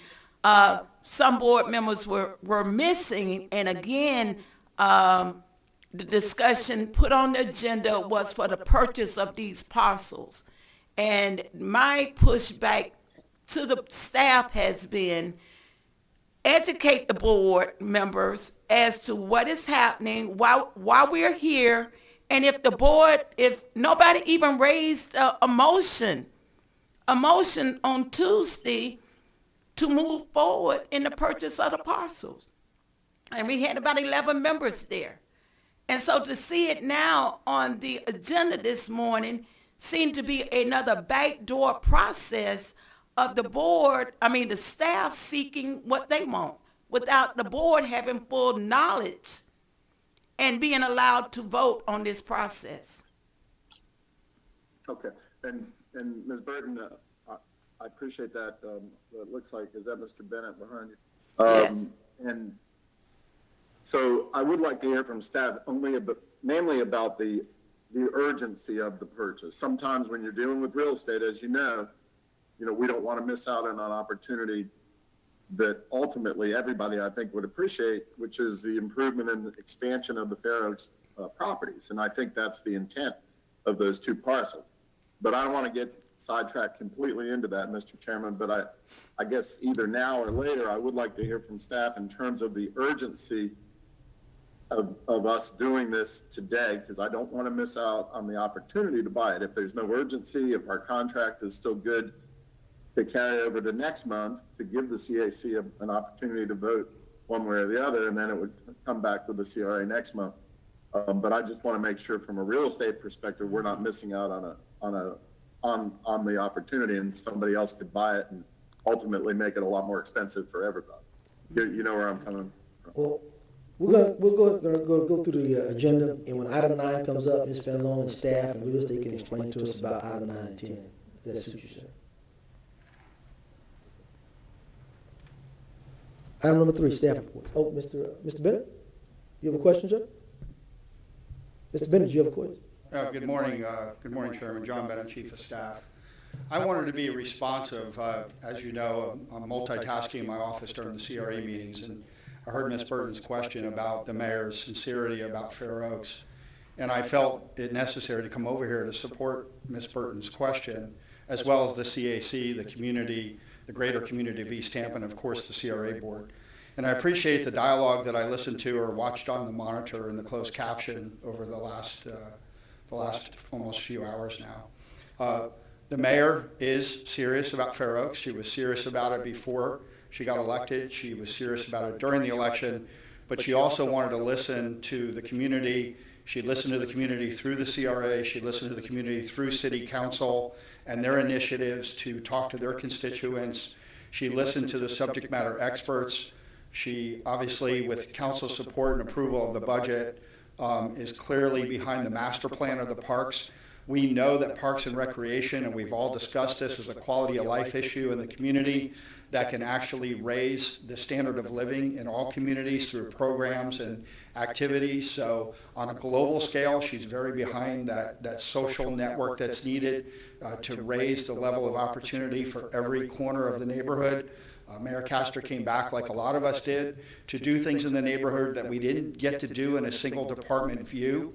some board members were missing. And again, the discussion put on the agenda was for the purchase of these parcels. And my pushback to the staff has been, educate the board members as to what is happening, why we're here, and if the board, if nobody even raised a motion on Tuesday to move forward in the purchase of the parcels. And we had about 11 members there. And so to see it now on the agenda this morning seemed to be another backdoor process of the board, the staff seeking what they want without the board having full knowledge and being allowed to vote on this process. Okay, and Ms. Burton, I appreciate that. It looks like, is that Mr. Bennett behind you? Yes. And so I would like to hear from staff mainly about the urgency of the purchase. Sometimes when you're dealing with real estate, as you know, we don't want to miss out on an opportunity that ultimately everybody, I think, would appreciate, which is the improvement and the expansion of the Fair Oaks properties. And I think that's the intent of those two parcels. But I don't want to get sidetracked completely into that, Mr. Chairman, but I guess either now or later, I would like to hear from staff in terms of the urgency of us doing this today, because I don't want to miss out on the opportunity to buy it. If there's no urgency, if our contract is still good to carry over to next month, to give the CAC an opportunity to vote one way or the other, and then it would come back with the CRA next month. But I just want to make sure from a real estate perspective, we're not missing out on the opportunity, and somebody else could buy it and ultimately make it a lot more expensive for everybody. You know where I'm coming from. Well, We're gonna go through the agenda, and when item 9 comes up, Ms. Fenlon and staff and real estate can explain to us about item 9 and 10. If that suits you, sir. Item number 3, staff reports. Oh, Mr. Bennett, you have a question, sir? Mr. Bennett, do you have a question? Good morning, Chairman. John Bennett, Chief of Staff. I wanted to be responsive. As you know, I'm multitasking in my office during the CRA meetings, and I heard Ms. Burton's question about the mayor's sincerity about Fair Oaks, and I felt it necessary to come over here to support Ms. Burton's question, as well as the CAC, the community, the greater community of East Tampa, and of course the CRA board. And I appreciate the dialogue that I listened to or watched on the monitor and the closed caption over the last almost few hours now. The mayor is serious about Fair Oaks. She was serious about it before she got elected. She was serious about it during the election, but she also wanted to listen to the community. She listened to the community through the CRA. She listened to the community through City Council and their initiatives to talk to their constituents. She listened to the subject matter experts. She obviously, with council support and approval of the budget, is clearly behind the master plan of the parks. We know that Parks and Recreation, and we've all discussed this, is a quality of life issue in the community that can actually raise the standard of living in all communities through programs and activities. So on a global scale, she's very behind that social network that's needed to raise the level of opportunity for every corner of the neighborhood. Mayor Castor came back, like a lot of us did, to do things in the neighborhood that we didn't get to do in a single department view.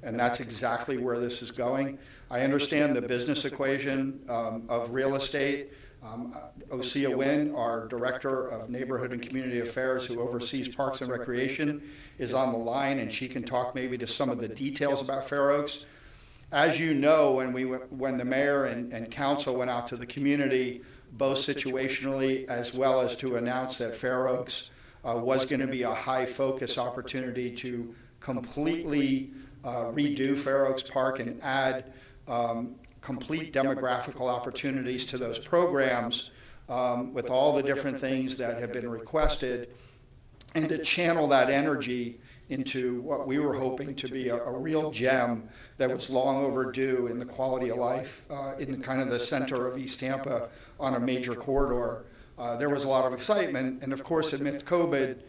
And that's exactly where this is going. I understand the business equation of real estate. Osea Wynn, our Director of Neighborhood and Community Affairs who oversees Parks and Recreation, is on the line, and she can talk maybe to some of the details about Fair Oaks. As you know, when the mayor and council went out to the community, both situationally as well as to announce that Fair Oaks was going to be a high focus opportunity to completely redo Fair Oaks Park and add complete demographical opportunities to those programs with all the different things that have been requested, and to channel that energy into what we were hoping to be a real gem that was long overdue in the quality of life in kind of the center of East Tampa on a major corridor. There was a lot of excitement, and of course amidst COVID,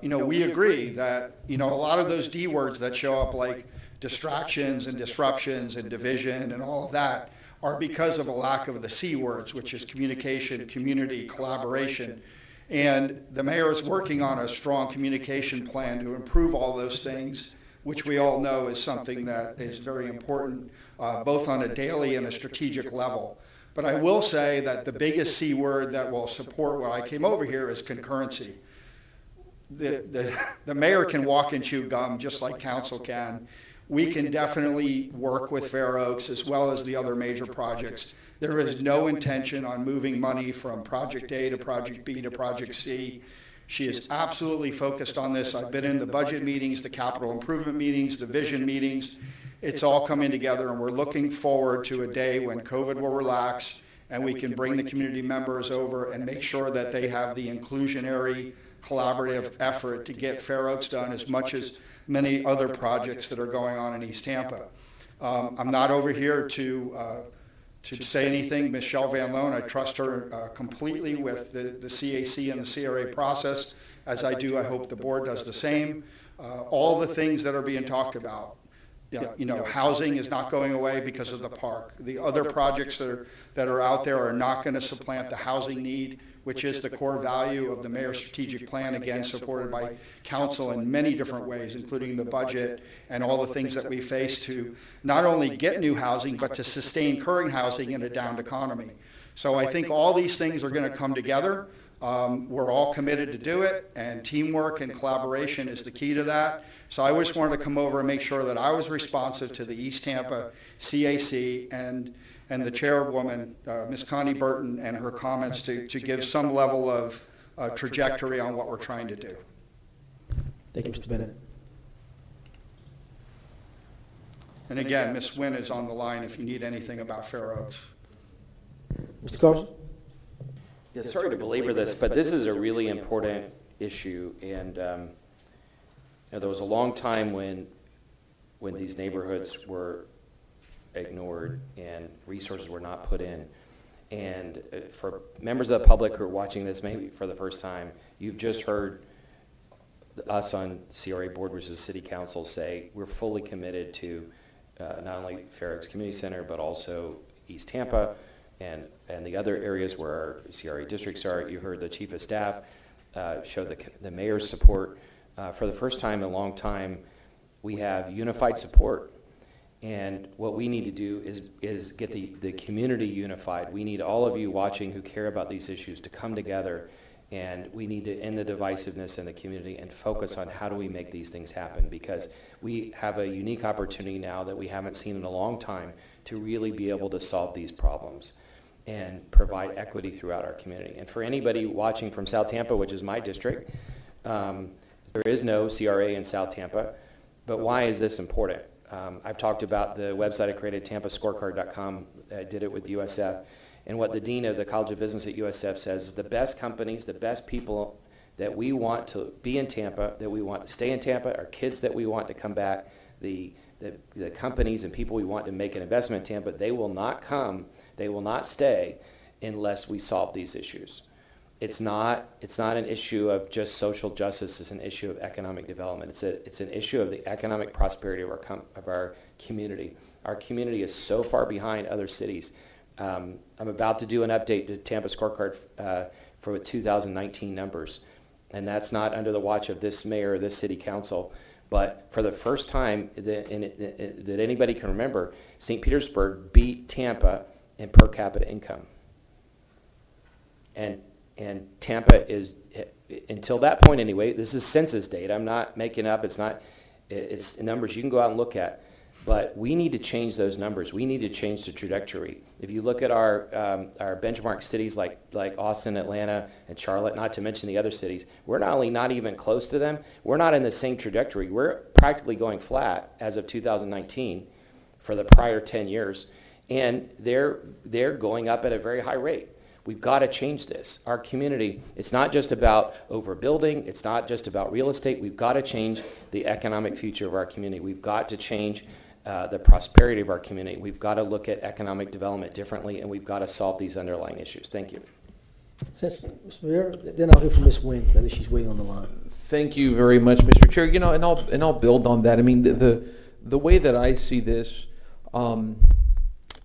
we agree that, a lot of those D words that show up like distractions and disruptions and division and all of that are because of a lack of the C words, which is communication, community, collaboration. And the mayor is working on a strong communication plan to improve all those things, which we all know is something that is very important, both on a daily and a strategic level. But I will say that the biggest C word that will support what I came over here is concurrency. The mayor can walk and chew gum just like council can. We can definitely work with Fair Oaks as well as the other major projects. There is no intention on moving money from Project A to Project B to Project C. She is absolutely focused on this. I've been in the budget meetings, the capital improvement meetings, the vision meetings. It's all coming together, and we're looking forward to a day when COVID will relax and we can bring the community members over and make sure that they have the inclusionary, collaborative effort to get Fair Oaks done as much as many other projects that are going on in East Tampa. I'm not over here to say anything. Michelle Van Loan, I trust her completely with the CAC and the CRA process. As I do, I hope the board does the same. All the things that are being talked about. Housing is not going away because of the park. The other projects that are out there are not going to supplant the housing need, which is the core value of the mayor's strategic plan, again, supported by council in many different ways, including the budget and all the things that we face to not only get new housing, but to sustain current housing in a downed economy. So I think all these things are going to come together. We're all committed to do it, and teamwork and collaboration is the key to that. So I just wanted to come over and make sure that I was responsive to the East Tampa CAC and the chairwoman, Ms. Connie Burton, and her comments to give some level of trajectory on what we're trying to do. Thank you, Mr. Bennett. And again, Ms. Wynn is on the line if you need anything about Fair Oaks. Mr. Carlson? Yeah, sorry to belabor this, but this is a really important issue, and there was a long time when these neighborhoods were ignored and resources were not put in. And for members of the public who are watching this maybe for the first time, you've just heard us on CRA board versus city council say we're fully committed to not only Fair Oaks Community Center, but also East Tampa and the other areas where our CRA districts are. You heard the chief of staff show the mayor's support. For the first time in a long time, we have unified support. And what we need to do is get the community unified. We need all of you watching who care about these issues to come together, and we need to end the divisiveness in the community and focus on how do we make these things happen, because we have a unique opportunity now that we haven't seen in a long time to really be able to solve these problems and provide equity throughout our community. And for anybody watching from South Tampa, which is my district, there is no CRA in South Tampa, but why is this important? I've talked about the website I created, tampascorecard.com. I did it with USF. And what the dean of the College of Business at USF says is the best companies, the best people that we want to be in Tampa, that we want to stay in Tampa, our kids that we want to come back, the companies and people we want to make an investment in Tampa, they will not come, they will not stay unless we solve these issues. It's not an issue of just social justice. It's an issue of economic development. It's an issue of the economic prosperity of our community. Our community is so far behind other cities. I'm about to do an update to Tampa Scorecard for 2019 numbers, and that's not under the watch of this mayor or this city council. But for the first time that anybody can remember, St. Petersburg beat Tampa in per capita income. And Tampa is, until that point anyway, this is census data. I'm not making up. It's numbers you can go out and look at. But we need to change those numbers. We need to change the trajectory. If you look at our benchmark cities like Austin, Atlanta, and Charlotte, not to mention the other cities, we're not only not even close to them, we're not in the same trajectory. We're practically going flat as of 2019 for the prior 10 years. And they're going up at a very high rate. We've got to change this. Our community, it's not just about overbuilding. It's not just about real estate. We've got to change the economic future of our community. We've got to change the prosperity of our community. We've got to look at economic development differently, and we've got to solve these underlying issues. Thank you. Mr. Mayor, then I'll hear from Ms. Wynn, whether she's waiting on the line. Thank you very much, Mr. Chair. You know, and I'll build on that. I mean, the way that I see this,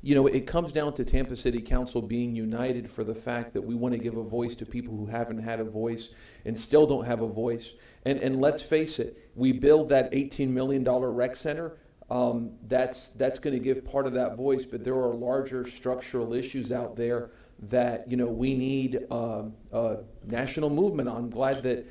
you know, it comes down to Tampa City Council being united for the fact that we want to give a voice to people who haven't had a voice and still don't have a voice. And let's face it, we build that $18 million rec center. That's going to give part of that voice, but there are larger structural issues out there that, you know, we need a national movement on. I'm glad that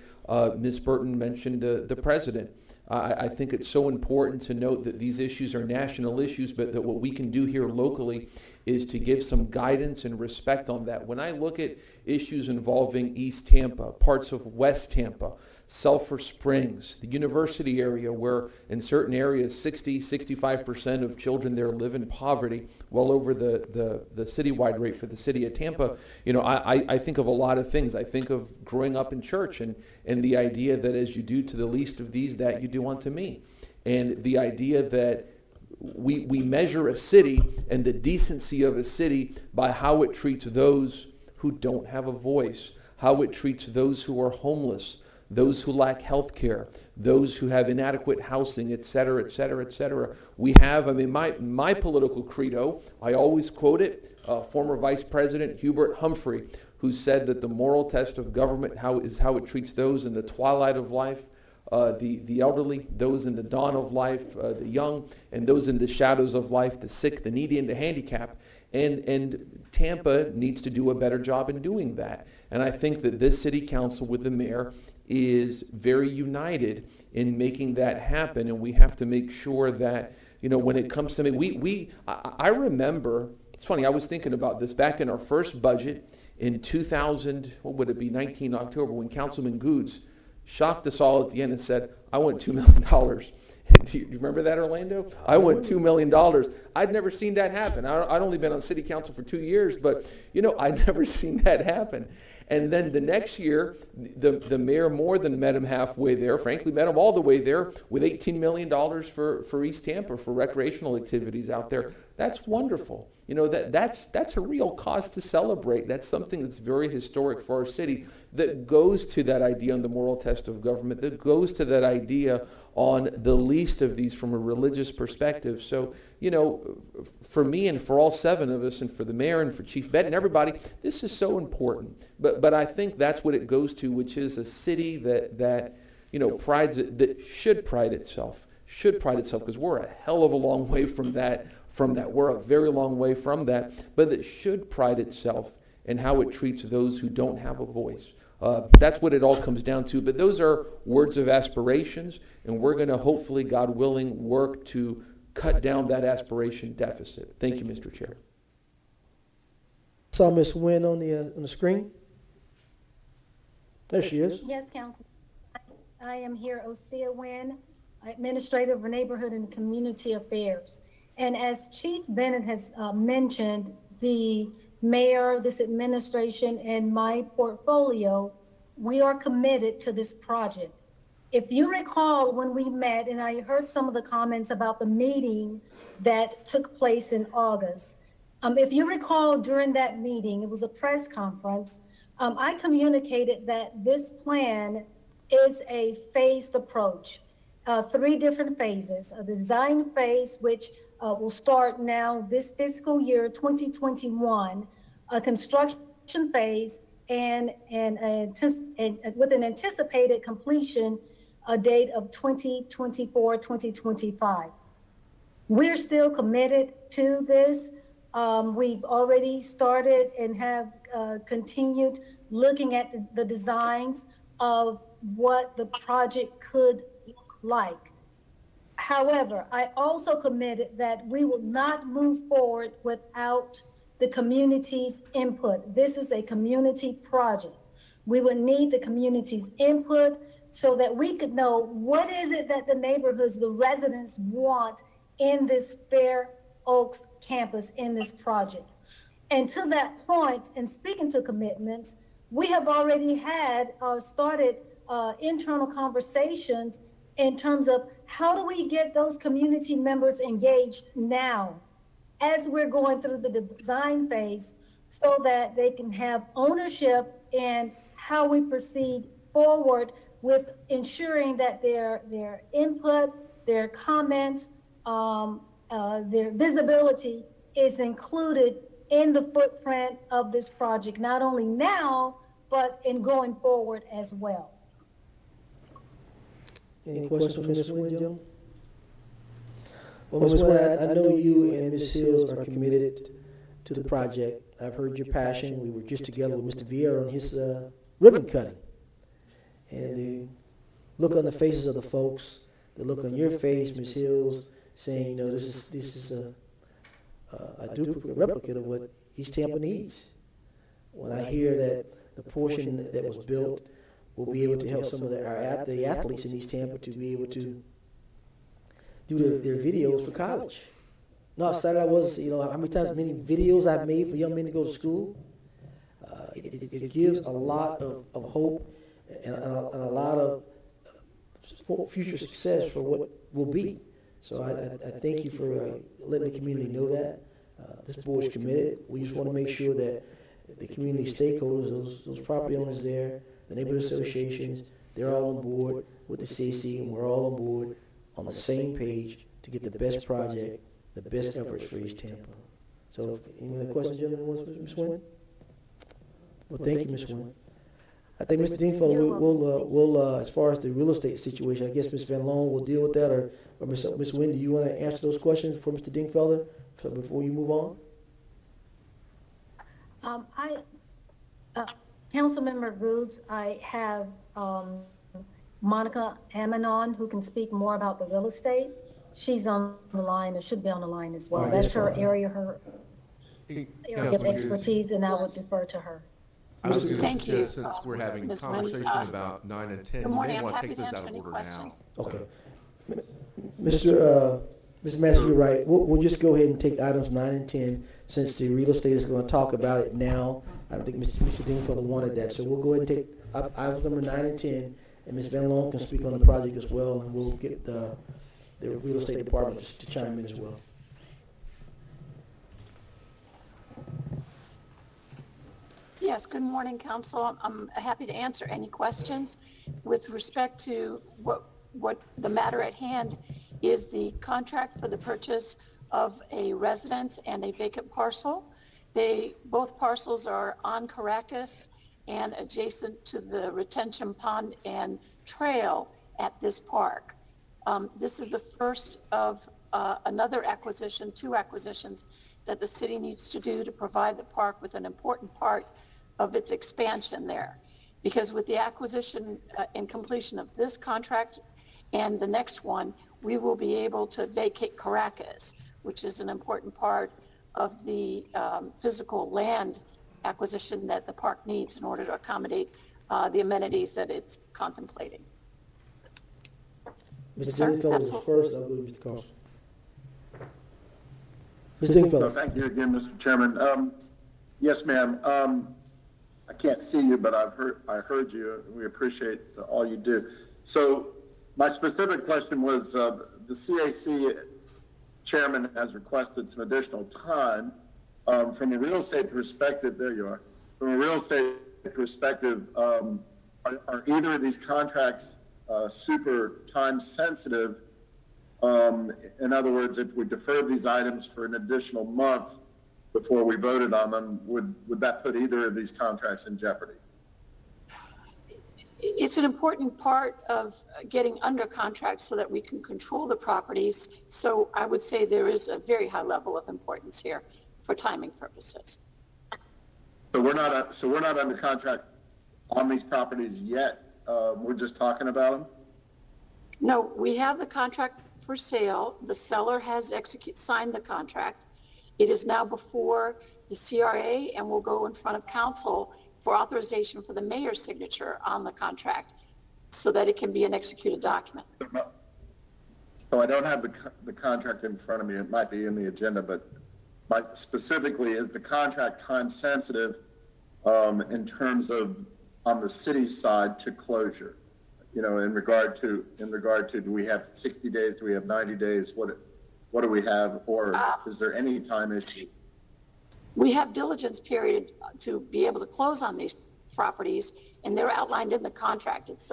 Ms. Burton mentioned the president. I think it's so important to note that these issues are national issues, but that what we can do here locally is to give some guidance and respect on that. When I look at issues involving East Tampa, parts of West Tampa, Sulphur Springs, the university area where in certain areas 65% of children there live in poverty, well over the citywide rate for the city of Tampa, you know, I think of a lot of things. I think of growing up in church and the idea that as you do to the least of these, that you do unto me. And the idea that we measure a city and the decency of a city by how it treats those who don't have a voice, how it treats those who are homeless, those who lack health care, those who have inadequate housing, et cetera, et cetera, et cetera. We have, I mean, my political credo, I always quote it, former Vice President Hubert Humphrey, who said that the moral test of government is how it treats those in the twilight of life, the elderly, those in the dawn of life, the young, and those in the shadows of life, the sick, the needy, and the handicapped. And Tampa needs to do a better job in doing that. And I think that this city council with the mayor is very united in making that happen. And we have to make sure that, you know, when it comes to me, I remember, it's funny, I was thinking about this back in our first budget in 2000, what would it be, 19 October, when Councilman Goods shocked us all at the end and said, I want $2 million. Do you remember that, Orlando? I want $2 million. I'd never seen that happen. I'd only been on city council for 2 years, but, you know, I'd never seen that happen. And then the next year, the mayor more than met him halfway there, frankly, met him all the way there with $18 million for East Tampa for recreational activities out there. That's wonderful. You know, that's a real cause to celebrate. That's something that's very historic for our city, that goes to that idea on the moral test of government, that goes to that idea on the least of these from a religious perspective. So, you know, for me and for all 7 of us and for the mayor and for Chief Bett and everybody, this is so important. But I think that's what it goes to, which is a city that you know, that should pride itself, because we're a hell of a long way from that. We're a very long way from that, but that should pride itself in how it treats those who don't have a voice. That's what it all comes down to. But those are words of aspirations, and we're going to hopefully, God willing, work to cut down that aspiration deficit. Thank you, Mr. Chair. Saw Ms. Nguyen on the screen. There she is. Yes, Council. I am here, Osea Nguyen, Administrator of Neighborhood and Community Affairs. And as Chief Bennett has mentioned, the mayor, this administration, and my portfolio, we are committed to this project. If you recall when we met, and I heard some of the comments about the meeting that took place in August, if you recall during that meeting, it was a press conference, I communicated that this plan is a phased approach, 3 different phases, a design phase, which will start now this fiscal year 2021, a construction phase, and with an anticipated completion date of 2024-2025. We're still committed to this. We've already started and have continued looking at the designs of what the project could look like. However, I also committed that we will not move forward without the community's input. This is a community project. We would need the community's input so that we could know what is it that the neighborhoods, the residents want in this Fair Oaks campus, in this project. And to that point, and speaking to commitments, we have already had started internal conversations in terms of how do we get those community members engaged now as we're going through the design phase, so that they can have ownership in how we proceed forward with ensuring that their input, their comments, their visibility is included in the footprint of this project, not only now, but in going forward as well. Any questions for Ms. Nguyen, gentlemen? Well, Ms. Nguyen, I know you and Ms. Hills are committed to the project. I've heard your passion. We were just together with Mr. Vieira on his ribbon cutting. And the look on the faces of the folks, the look on your face, Ms. Hills, saying, you know, this is a duplicate, replicate of what East Tampa needs. When I hear that the portion that was built will be able to help some of the athletes in East Tampa to be able to do their videos for college. No, how excited I was, you know, how many videos I've made for young men to go to school. It gives a lot of hope and a lot of future success for what will be. So I thank you for letting the community know that. This board's committed. We just want to make sure that the community stakeholders, those property owners there, the neighborhood associations, they're all on board with the CAC, and we're all on board on the same page to get the best project, the best efforts for East Tampa. So, any other questions, gentlemen, Ms. Nguyen? Well, thank you, Ms. Nguyen. I think Mr. Dingfellow will as far as the real estate situation, I guess Ms. Van Loan will deal with that, or Ms. Nguyen, do you want to answer those questions for Mr. Dingfellow before you move on? Councilmember Goods, I have Monica Amanon, who can speak more about the real estate. She's on the line, or should be on the line as well. Right, that's her area, her area of expertise, and I would defer to her. I was going to suggest, since we're having a conversation about 9 and 10, you may want to take those out of order now. Okay. Mr. Master, you're right. We'll just go ahead and take items 9 and 10, since the real estate is going to talk about it now I think Mr. Dingfellow wanted that. So we'll go ahead and take up items number 9 and 10, and Ms. Van Loan can speak on the project as well, and we'll get the real estate department to chime in as well. Yes, good morning, Council. I'm happy to answer any questions. With respect to what the matter at hand is the contract for the purchase of a residence and a vacant parcel. Both parcels are on Caracas and adjacent to the retention pond and trail at this park. This is the first of another acquisition, 2 acquisitions that the city needs to do to provide the park with an important part of its expansion there. Because with the acquisition and completion of this contract and the next one, we will be able to vacate Caracas, which is an important part of the physical land acquisition that the park needs in order to accommodate the amenities that it's contemplating. Mr. Dingfellow was first, I'll go to Mr. Carlson. Mr. Dingfellow. Thank you again, Mr. Chairman. Yes, ma'am. I can't see you, but I heard you. We appreciate all you do. So my specific question was the CAC chairman has requested some additional time. From a real estate perspective, there you are. From a real estate perspective, are either of these contracts super time sensitive? In other words, if we deferred these items for an additional month before we voted on them, would that put either of these contracts in jeopardy? It's an important part of getting under contract so that we can control the properties. So I would say there is a very high level of importance here for timing purposes. So we're not under contract on these properties yet. We're just talking about them? No, we have the contract for sale. The seller has signed the contract. It is now before the CRA and will go in front of council for authorization for the mayor's signature on the contract so that it can be an executed document. So I don't have the contract in front of me. It might be in the agenda, but specifically, is the contract time sensitive in terms of on the city side to closure? You know, in regard to, do we have 60 days? Do we have 90 days? What do we have? Or is there any time issue? We have diligence period to be able to close on these properties, and they're outlined in the contract. It's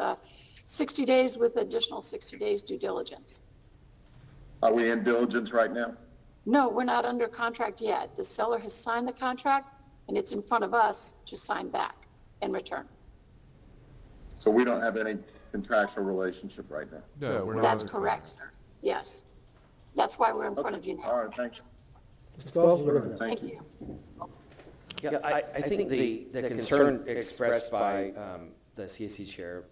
60 days with additional 60 days due diligence. Are we in diligence right now? No, we're not under contract yet. The seller has signed the contract, and it's in front of us to sign back and return. So we don't have any contractual relationship right now? No, we're not. That's correct, sir. Yes. That's why we're in front of you now. All right, thank you. Mr. Carlson, Thank you. Yeah, I think the concern expressed by the CAC chair,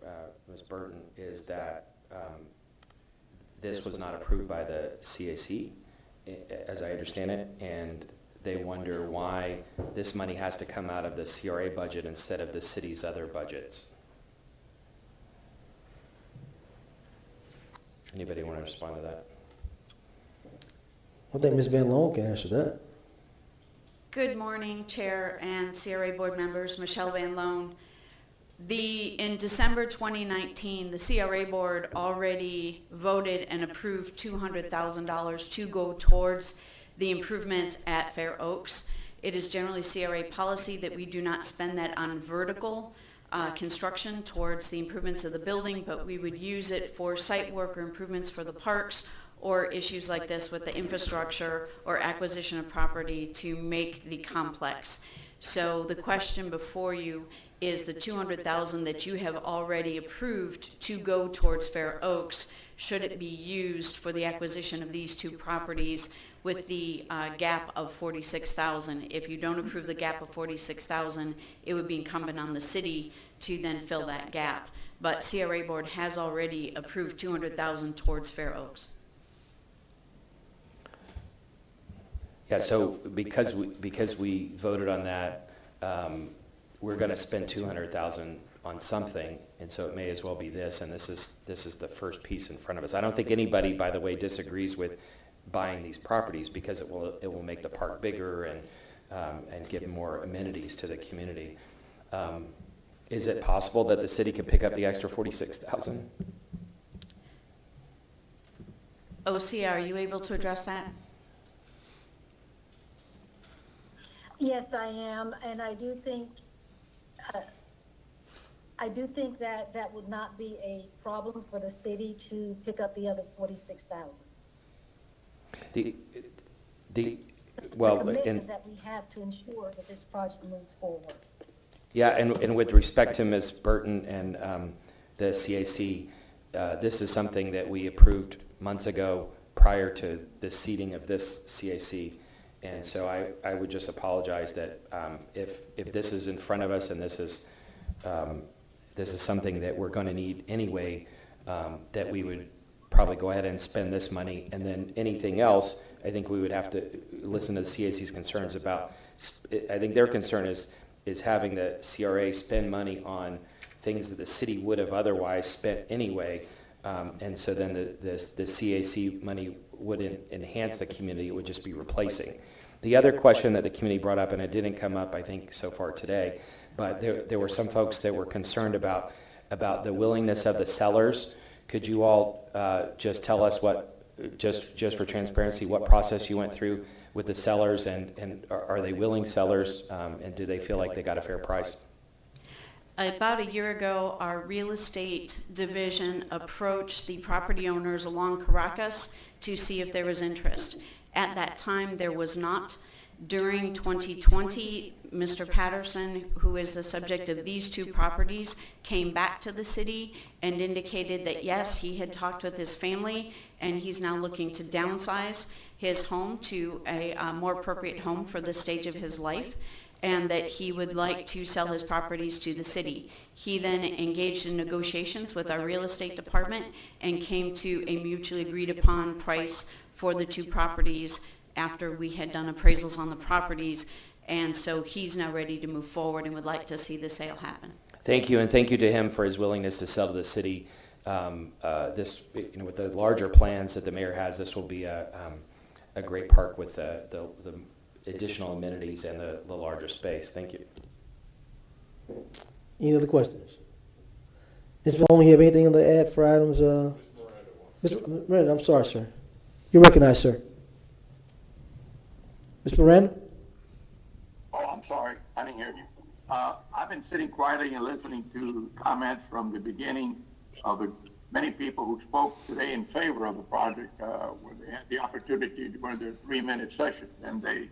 Ms. Burton, is that this was not approved by the CAC, as I understand it, and they wonder why this money has to come out of the CRA budget instead of the city's other budgets. Anybody want to respond to that? I think Ms. Van Loan can answer that. Good morning, Chair and CRA board members. Michelle Van Loan. In December 2019, the CRA board already voted and approved $200,000 to go towards the improvements at Fair Oaks. It is generally CRA policy that we do not spend that on vertical construction towards the improvements of the building, but we would use it for site work or improvements for the parks or issues like this with the infrastructure or acquisition of property to make the complex. So the question before you is the $200,000 that you have already approved to go towards Fair Oaks, should it be used for the acquisition of these 2 properties with the gap of $46,000? If you don't approve the gap of $46,000, it would be incumbent on the city to then fill that gap. But CRA board has already approved $200,000 towards Fair Oaks. Yeah, so because we voted on that, we're going to spend $200,000 on something, and so it may as well be this. And this is the first piece in front of us. I don't think anybody, by the way, disagrees with buying these properties because it will make the park bigger and and give more amenities to the community. Is it possible that the city could pick up the extra $46,000? OC, are you able to address that? Yes, I am, and I do think that that would not be a problem for the city to pick up the other 46,000. Well, commitment that we have to ensure that this project moves forward. Yeah, and with respect to Ms. Burton and the CAC, this is something that we approved months ago prior to the seating of this CAC. And so I would just apologize that if this is in front of us and this is something that we're going to need anyway, that we would probably go ahead and spend this money, and then anything else, I think we would have to listen to the CAC's concerns about, I think their concern is having the CRA spend money on things that the city would have otherwise spent anyway, and so then the CAC money wouldn't enhance the community, it would just be replacing. The other question that the community brought up, and it didn't come up, I think, so far today, but there were some folks that were concerned about the willingness of the sellers. Could you all just tell us just for transparency, what process you went through with the sellers, and are they willing sellers, and do they feel like they got a fair price? About a year ago, our real estate division approached the property owners along Caracas to see if there was interest. At that time, there was not. During 2020, Mr. Patterson, who is the subject of these two properties, came back to the city and indicated that yes, he had talked with his family and he's now looking to downsize his home to a more appropriate home for the stage of his life, and that he would like to sell his properties to the city. He then engaged in negotiations with our real estate department and came to a mutually agreed upon price for the two properties after we had done appraisals on the properties, and so he's now ready to move forward and would like to see the sale happen. Thank you, and thank you to him for his willingness to sell to the city. This, with the larger plans that the mayor has, this will be a great park with the additional amenities and the larger space. Thank you. Any other questions? Mr. Malone, you have anything to add for items? Mr. Miranda, I'm sorry, sir. You're recognized, sir. Mr. Miranda? Oh, I'm sorry. I didn't hear you. I've been sitting quietly and listening to comments from the beginning of the many people who spoke today in favor of the project when they had the opportunity during their 3-minute session. And they,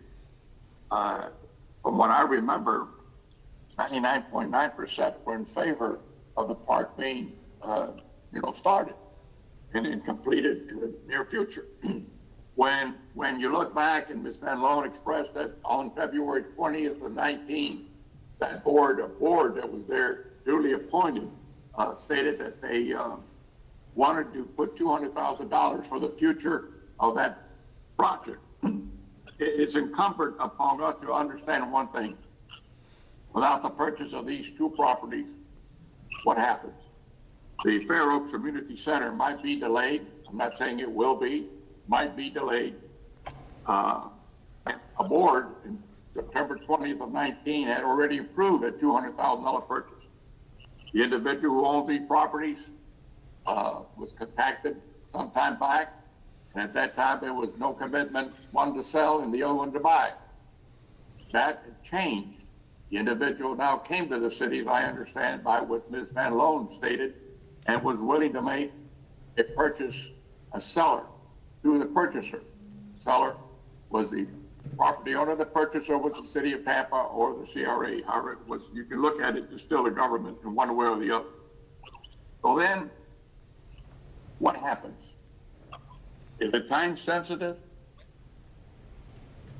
from what I remember, 99.9% were in favor of the park being, started and completed in the near future. When you look back, and Ms. Van Loan expressed that on February 20th of 19, that board that was there duly appointed stated that they wanted to put $200,000 for the future of that project. It's incumbent upon us to understand one thing. Without the purchase of these two properties, what happens? The Fair Oaks Community Center might be delayed. I'm not saying it will be. Might be delayed. A board in September 20th of 19 had already approved a $200,000 purchase. The individual who owns these properties was contacted some time back, and at that time there was no commitment, one to sell and the other one to buy. That had changed. The individual now came to the city, as I understand, by what Ms. Van Loan stated, and was willing to make a purchase, a seller, through the purchaser. Seller was the property owner, the purchaser was the city of Tampa or the CRA. However, it was, you can look at it, it's still a government in one way or the other. So then, what happens? Is it time sensitive?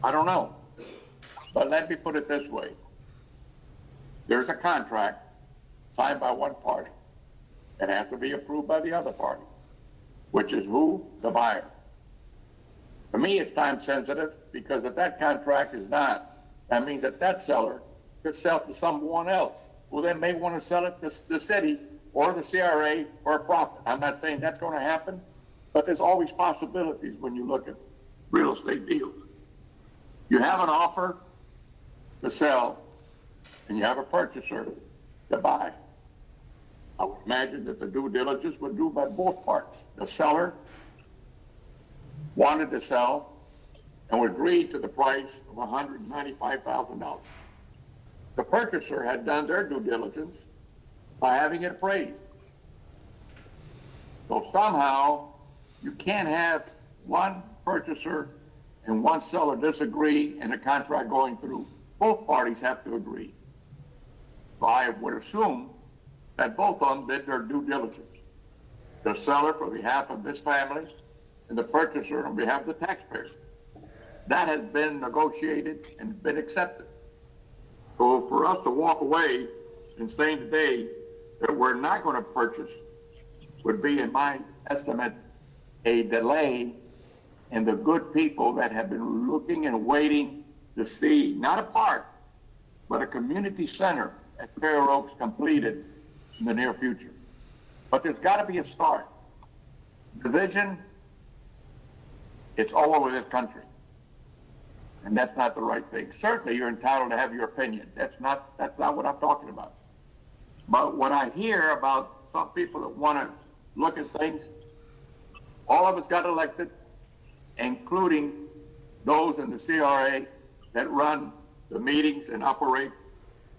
I don't know. But let me put it this way. There's a contract signed by one party that has to be approved by the other party, which is who? The buyer. For me, it's time sensitive because if that contract is not, that means that that seller could sell to someone else who then may want to sell it to the city or the CRA for a profit. I'm not saying that's going to happen, but there's always possibilities when you look at real estate deals. You have an offer, to sell and you have a purchaser to buy, I would imagine that the due diligence would do by both parts. The seller wanted to sell and agreed to the price of $195,000. The purchaser had done their due diligence by having it appraised. So somehow you can't have one purchaser and one seller disagree and a contract going through. Both parties have to agree. So I would assume that both of them did their due diligence. The seller for behalf of this family and the purchaser on behalf of the taxpayers. That has been negotiated and been accepted. So for us to walk away and saying today that we're not going to purchase would be, in my estimate, a delay in the good people that have been looking and waiting to see, not a park, but a community center at Fair Oaks completed in the near future. But there's got to be a start. Division, it's all over this country. And that's not the right thing. Certainly you're entitled to have your opinion. That's not what I'm talking about. But when I hear about some people that want to look at things, all of us got elected, including those in the CRA that run the meetings and operate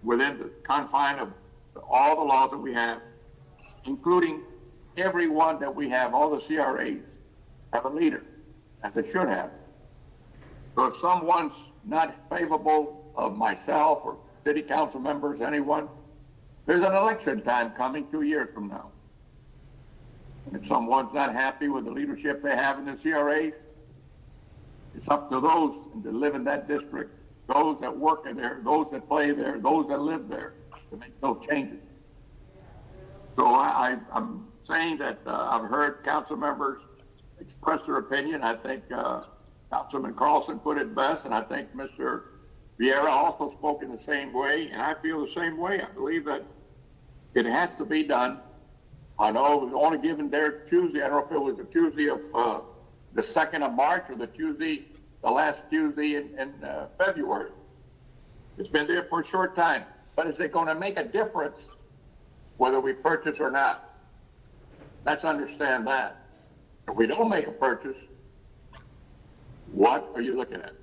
within the confine of all the laws that we have, including everyone that we have, all the CRAs have a leader, as they should have. So if someone's not favorable of myself or city council members, anyone, there's an election time coming 2 years from now. And if someone's not happy with the leadership they have in the CRAs, it's up to those that live in that district, those that work in there, those that play there, those that live there, to make those changes. So I'm saying that I've heard council members express their opinion. I think Councilman Carlson put it best, and I think Mr. Vieira also spoke in the same way, and I feel the same way. I believe that it has to be done. I know it was only given there Tuesday. I don't know if it was the Tuesday of the 2nd of March or the last Tuesday in February. It's been there for a short time. But is it going to make a difference whether we purchase or not? Let's understand that. If we don't make a purchase, what are you looking at?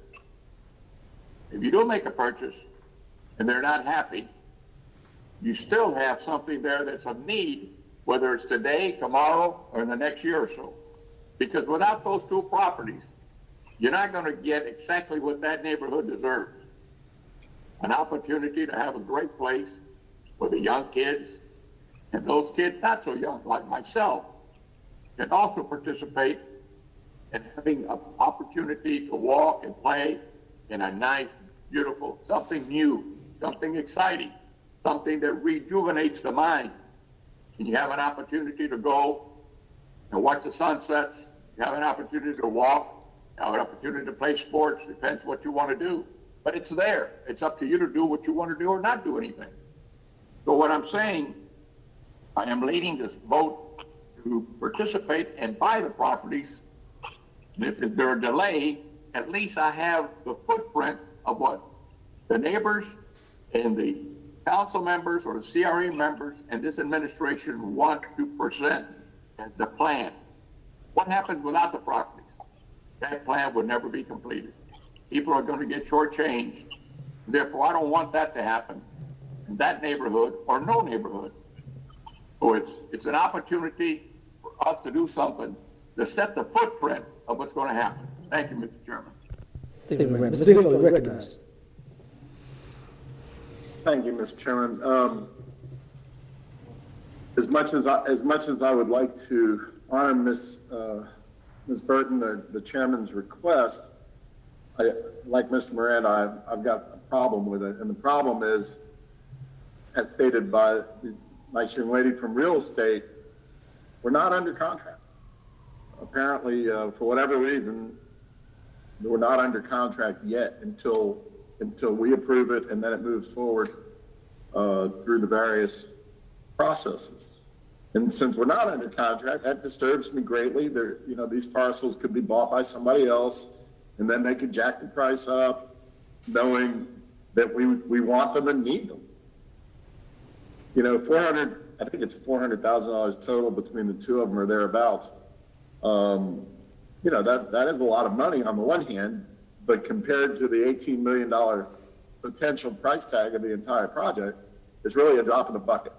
If you don't make a purchase and they're not happy, you still have something there that's of need, whether it's today, tomorrow, or in the next year or so. Because without those two properties, you're not going to get exactly what that neighborhood deserves. An opportunity to have a great place for the young kids, and those kids not so young like myself can also participate in having an opportunity to walk and play in a nice, beautiful, something new, something exciting, something that rejuvenates the mind. And you have an opportunity to go and watch the sunsets. You have an opportunity to walk. You have an opportunity to play sports. Depends what you want to do. But it's there. It's up to you to do what you want to do or not do anything. So what I'm saying, I am leading this vote to participate and buy the properties. And if there's a delay, at least I have the footprint of what the neighbors and the council members or the CRA members and this administration want to present as the plan. What happens without the properties? That plan would never be completed. People are going to get shortchanged. Therefore, I don't want that to happen in that neighborhood or no neighborhood. So it's an opportunity for us to do something to set the footprint of what's going to happen. Thank you, Mr. Chairman. Thank you, Mr. Dingfellow, recognized. Thank you, Mr. Chairman. As much as I would like to honor Ms. Burton, the chairman's request, like Mr. Miranda, I've got a problem with it, and the problem is, as stated by the nice young lady from real estate, we're not under contract. Apparently, for whatever reason, we're not under contract yet until we approve it, and then it moves forward through the various processes. And since we're not under contract, that disturbs me greatly. These parcels could be bought by somebody else, and then they could jack the price up, knowing that we want them and need them. You know, I think it's $400,000 total between the two of them or thereabouts. You know, that is a lot of money on the one hand, but compared to the $18 million potential price tag of the entire project, it's really a drop in the bucket.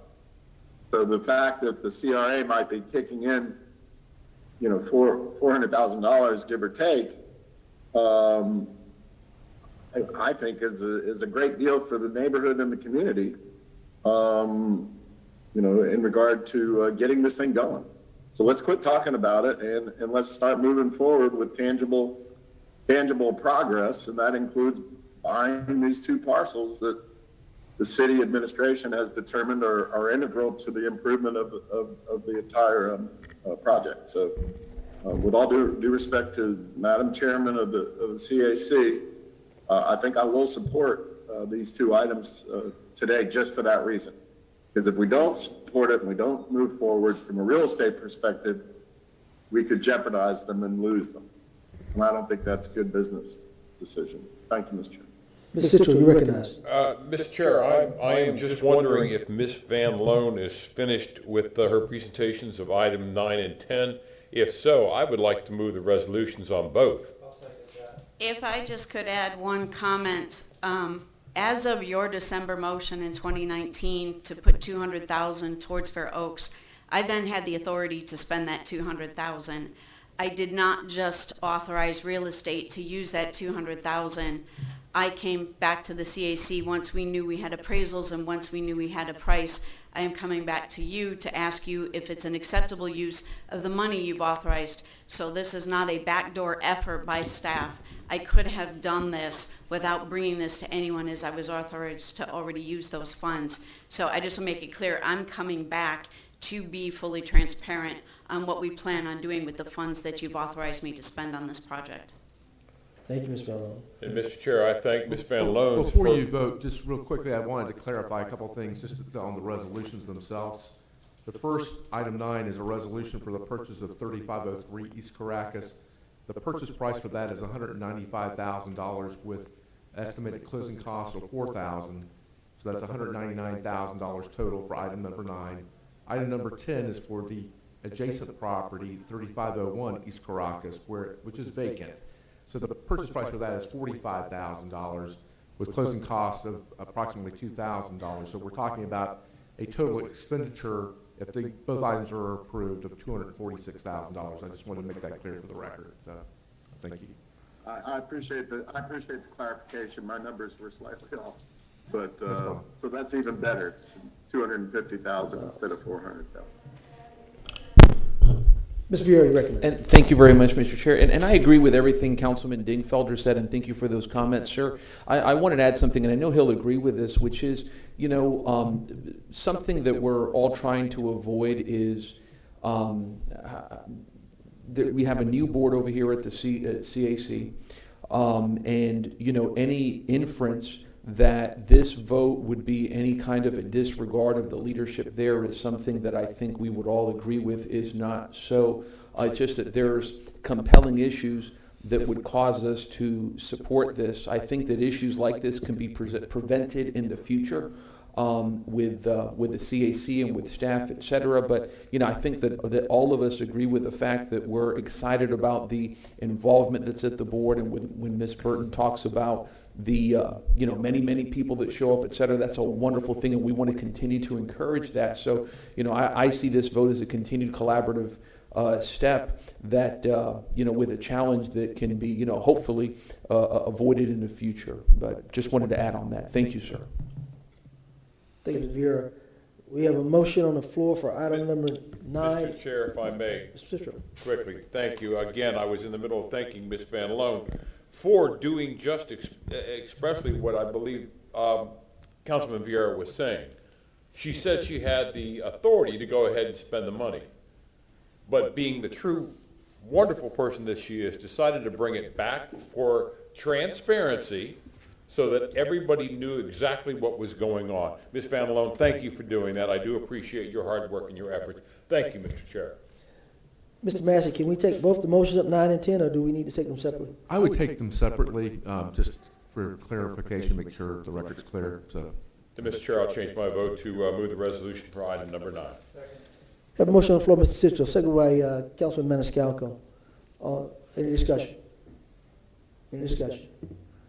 So the fact that the CRA might be kicking in, you know, $400,000, give or take, I think is a great deal for the neighborhood and the community, you know, in regard to getting this thing going. So let's quit talking about it and let's start moving forward with tangible progress, and that includes buying these two parcels that the city administration has determined are integral to the improvement of the entire project. So with all due respect to Madam Chairman of the CAC, I think I will support these two items today just for that reason. Because if we don't support it and we don't move forward from a real estate perspective, we could jeopardize them and lose them. And I don't think that's a good business decision. Thank you, Mr. Chair. Mr. Citro, you recognize. Mr. Chair, I am just wondering if Ms. Van Loan is finished with her presentations of item 9 and 10. If so, I would like to move the resolutions on both. If I just could add one comment, as of your December motion in 2019 to put $200,000 towards Fair Oaks, I then had the authority to spend that $200,000. I did not just authorize real estate to use that $200,000. I came back to the CAC once we knew we had appraisals and once we knew we had a price. I am coming back to you to ask you if it's an acceptable use of the money you've authorized. So this is not a backdoor effort by staff. I could have done this without bringing this to anyone, as I was authorized to already use those funds. So I just want to make it clear, I'm coming back to be fully transparent on what we plan on doing with the funds that you've authorized me to spend on this project. Thank you, Ms. Van Loan. And Mr. Chair, I thank Ms. Van Loan. Before you vote, just real quickly, I wanted to clarify a couple of things just on the resolutions themselves. The first, item 9, is a resolution for the purchase of 3503 East Caracas. The purchase price for that is $195,000 with estimated closing costs of $4,000. So that's $199,000 total for item number 9. Item number 10 is for the adjacent property, 3501 East Caracas, which is vacant. So the purchase price for that is $45,000 with closing costs of approximately $2,000. So we're talking about a total expenditure, if both items are approved, of $246,000. I just wanted to make that clear for the record. So, thank you. I appreciate the clarification. My numbers were slightly off, but so that's even better. 250,000 instead of 400,000. Ms. Vieira, you recognize. And thank you very much, Mr. Chair. And I agree with everything Councilman Dingfelder said, and thank you for those comments, sir. I wanted to add something, and I know he'll agree with this, which is, you know, something that we're all trying to avoid is we have a new board over here at the CAC, and, you know, any inference that this vote would be any kind of a disregard of the leadership there is something that I think we would all agree with is not so. It's just that there's compelling issues that would cause us to support this. I think that issues like this can be prevented in the future with the CAC and with staff, et cetera. But, you know, I think that all of us agree with the fact that we're excited about the involvement that's at the board, and when Ms. Burton talks about the you know, many people that show up, et cetera, that's a wonderful thing, and we want to continue to encourage that. So, you know, I see this vote as a continued collaborative step that you know, with a challenge that can be, you know, hopefully avoided in the future. But just wanted to add on that. Thank you, sir. Thank you, Ms. Vieira. We have a motion on the floor for item number 9. Mr. Chair, if I may, quickly, thank you. Again, I was in the middle of thanking Ms. Van Loan for doing just expressly what I believe Councilman Vieira was saying. She said she had the authority to go ahead and spend the money, but being the true wonderful person that she is, decided to bring it back for transparency so that everybody knew exactly what was going on. Ms. Van Loan, thank you for doing that. I do appreciate your hard work and your efforts. Thank you, Mr. Chair. Mr. Massey, can we take both the motions up 9 and 10, or do we need to take them separately? I would take them separately, just for clarification, make sure the record's clear. So, Mr. Chair, I'll change my vote to move the resolution for item number 9. Have a motion on the floor, Mr. Citro, second by Councilman Maniscalco. Any discussion? Any discussion?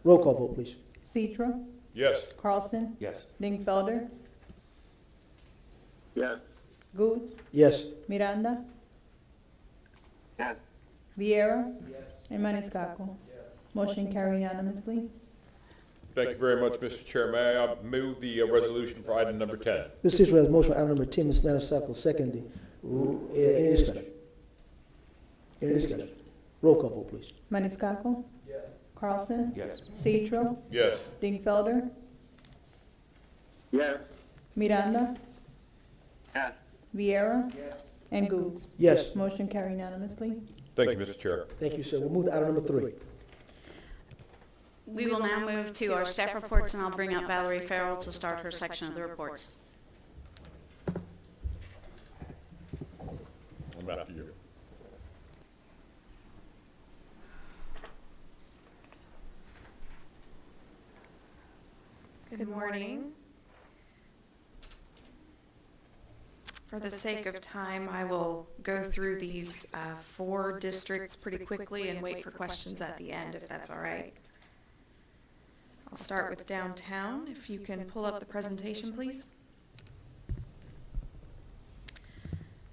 Roll call vote, please. Citro, Yes. Carlson, Yes. Dingfelder, Yes. Goods, Yes. Miranda, Yes. Vieira, and Maniscalco. Motion carried unanimously. Thank you very much, Mr. Chair. May I move the resolution for item number 10? Mr. Citro has a motion for item number 10, Ms. Maniscalco, seconded. Any discussion? Any discussion? Roll call vote, please. Maniscalco, Carlson, Yes. Citro, Yes. Dingfelder, Yes. Miranda, Yes. Vieira, and Goods. Yes. Motion carried unanimously. Thank you, Mr. Chair. Thank you, sir. We'll move to item number 3. We will now move to our staff reports, and I'll bring up Valerie Farrell to start her section of the reports. I'm after you. Good morning. For the sake of time, I will go through these 4 districts pretty quickly and wait for questions at the end, if that's all right. I'll start with downtown. If you can pull up the presentation, please.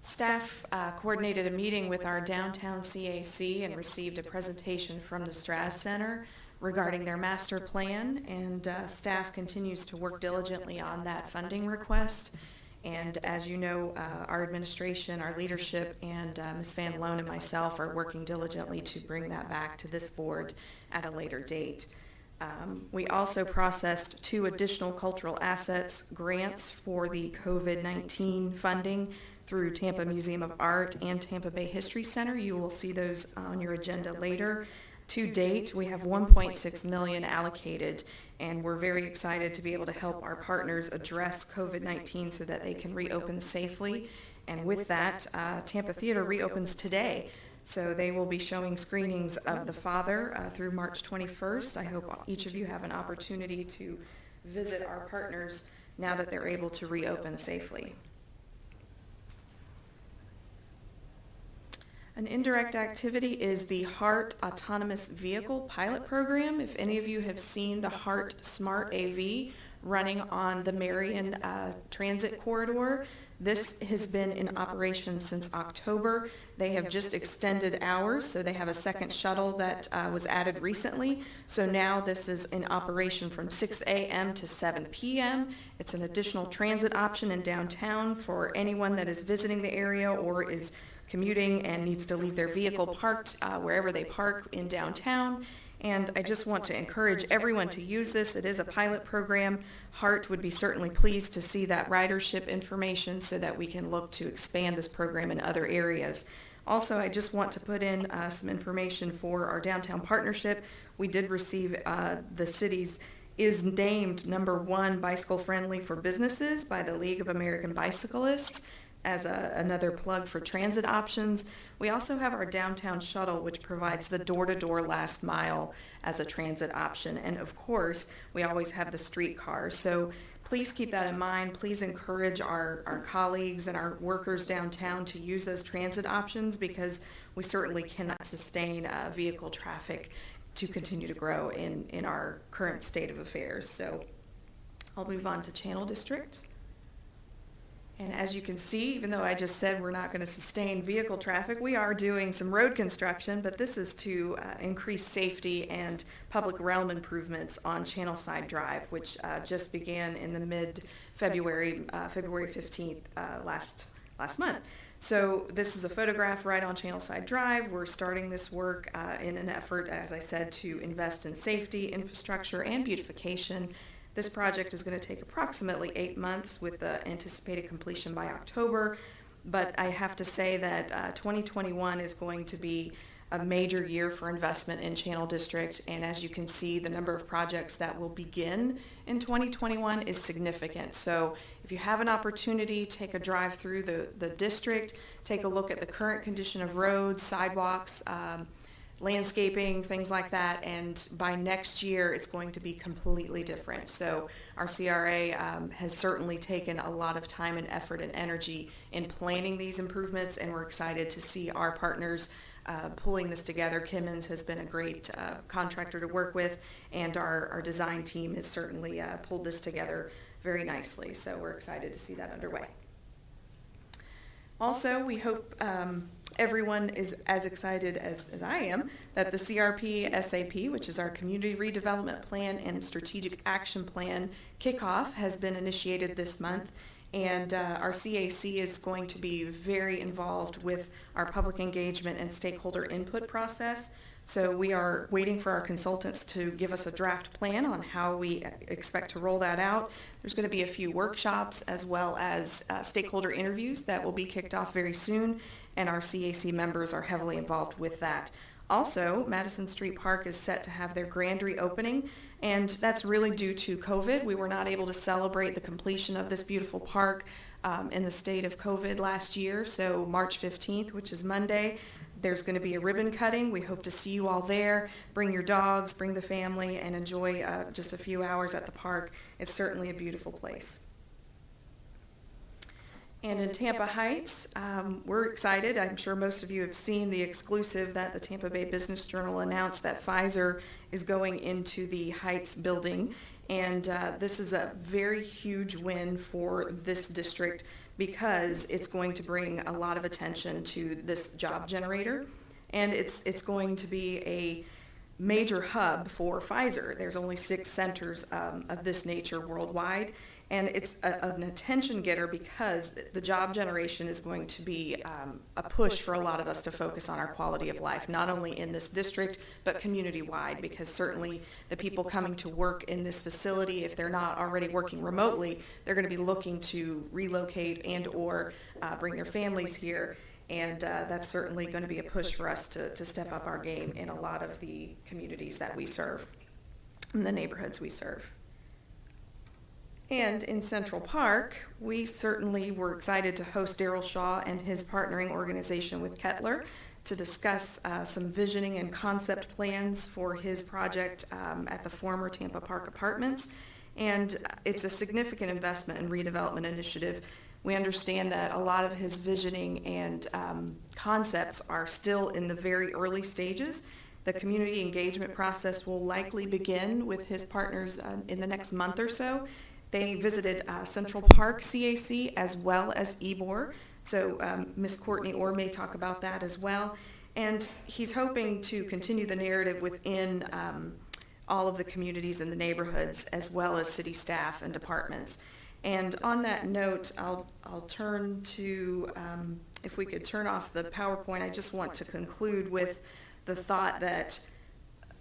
Staff coordinated a meeting with our downtown CAC and received a presentation from the Strass Center regarding their master plan, and staff continues to work diligently on that funding request. And as you know, our administration, our leadership, and Ms. Van Loan and myself are working diligently to bring that back to this board at a later date. We also processed 2 additional cultural assets grants for the COVID-19 funding through Tampa Museum of Art and Tampa Bay History Center. You will see those on your agenda later. To date, we have $1.6 million allocated, and we're very excited to be able to help our partners address COVID-19 so that they can reopen safely. And with that, Tampa Theater reopens today. So they will be showing screenings of The Father through March 21st. I hope each of you have an opportunity to visit our partners now that they're able to reopen safely. An indirect activity is the HART Autonomous Vehicle Pilot Program. If any of you have seen the HART Smart AV running on the Marion Transit Corridor, this has been in operation since October. They have just extended hours, so they have a second shuttle that was added recently. So now this is in operation from 6 a.m. to 7 p.m. It's an additional transit option in downtown for anyone that is visiting the area or is commuting and needs to leave their vehicle parked wherever they park in downtown. And I just want to encourage everyone to use this. It is a pilot program. HART would be certainly pleased to see that ridership information so that we can look to expand this program in other areas. Also, I just want to put in some information for our downtown partnership. We did receive the city's is named #1 bicycle friendly for businesses by the League of American Bicyclists as another plug for transit options. We also have our downtown shuttle, which provides the door-to-door last mile as a transit option. And of course, we always have the streetcar. So please keep that in mind. Please encourage our colleagues and our workers downtown to use those transit options, because we certainly cannot sustain vehicle traffic to continue to grow in our current state of affairs. So I'll move on to Channel District. And as you can see, even though I just said we're not going to sustain vehicle traffic, we are doing some road construction, but this is to increase safety and public realm improvements on Channelside Drive, which just began in the mid-February, February 15th last month. So this is a photograph right on Channelside Drive. We're starting this work in an effort, as I said, to invest in safety, infrastructure, and beautification. This project is going to take approximately 8 months with the anticipated completion by October, but I have to say that 2021 is going to be a major year for investment in Channel District, and as you can see, the number of projects that will begin in 2021 is significant. So if you have an opportunity, take a drive through the district, take a look at the current condition of roads, sidewalks, landscaping, things like that, and by next year it's going to be completely different. So our CRA has certainly taken a lot of time and effort and energy in planning these improvements, and we're excited to see our partners pulling this together. Kimmons has been a great contractor to work with, and our design team has certainly pulled this together very nicely, so we're excited to see that underway. Also, we hope everyone is as excited as I am that the CRP SAP, which is our Community Redevelopment Plan and Strategic Action Plan kickoff, has been initiated this month. And our CAC is going to be very involved with our public engagement and stakeholder input process. So we are waiting for our consultants to give us a draft plan on how we expect to roll that out. There's going to be a few workshops as well as stakeholder interviews that will be kicked off very soon, and our CAC members are heavily involved with that. Also, Madison Street Park is set to have their grand reopening, and that's really due to COVID. We were not able to celebrate the completion of this beautiful park in the state of COVID last year. So March 15th, which is Monday, there's going to be a ribbon cutting. We hope to see you all there. Bring your dogs, bring the family, and enjoy just a few hours at the park. It's certainly a beautiful place. And in Tampa Heights, we're excited. I'm sure most of you have seen the exclusive that the Tampa Bay Business Journal announced that Pfizer is going into the Heights building. And this is a very huge win for this district because it's going to bring a lot of attention to this job generator. And it's going to be a major hub for Pfizer. There's only 6 centers of this nature worldwide. And it's an attention getter because the job generation is going to be a push for a lot of us to focus on our quality of life, not only in this district, but community-wide, because certainly the people coming to work in this facility, if they're not already working remotely, they're going to be looking to relocate and or bring their families here. And that's certainly going to be a push for us to step up our game in a lot of the communities that we serve, in the neighborhoods we serve. And in Central Park, we certainly were excited to host Daryl Shaw and his partnering organization with Kettler to discuss some visioning and concept plans for his project at the former Tampa Park Apartments. And it's a significant investment and redevelopment initiative. We understand that a lot of his visioning and concepts are still in the very early stages. The community engagement process will likely begin with his partners in the next month or so. They visited Central Park CAC as well as Ybor, so Ms. Courtney Orr may talk about that as well. And he's hoping to continue the narrative within all of the communities in the neighborhoods as well as city staff and departments. And on that note, I'll turn to, if we could turn off the PowerPoint, I just want to conclude with the thought that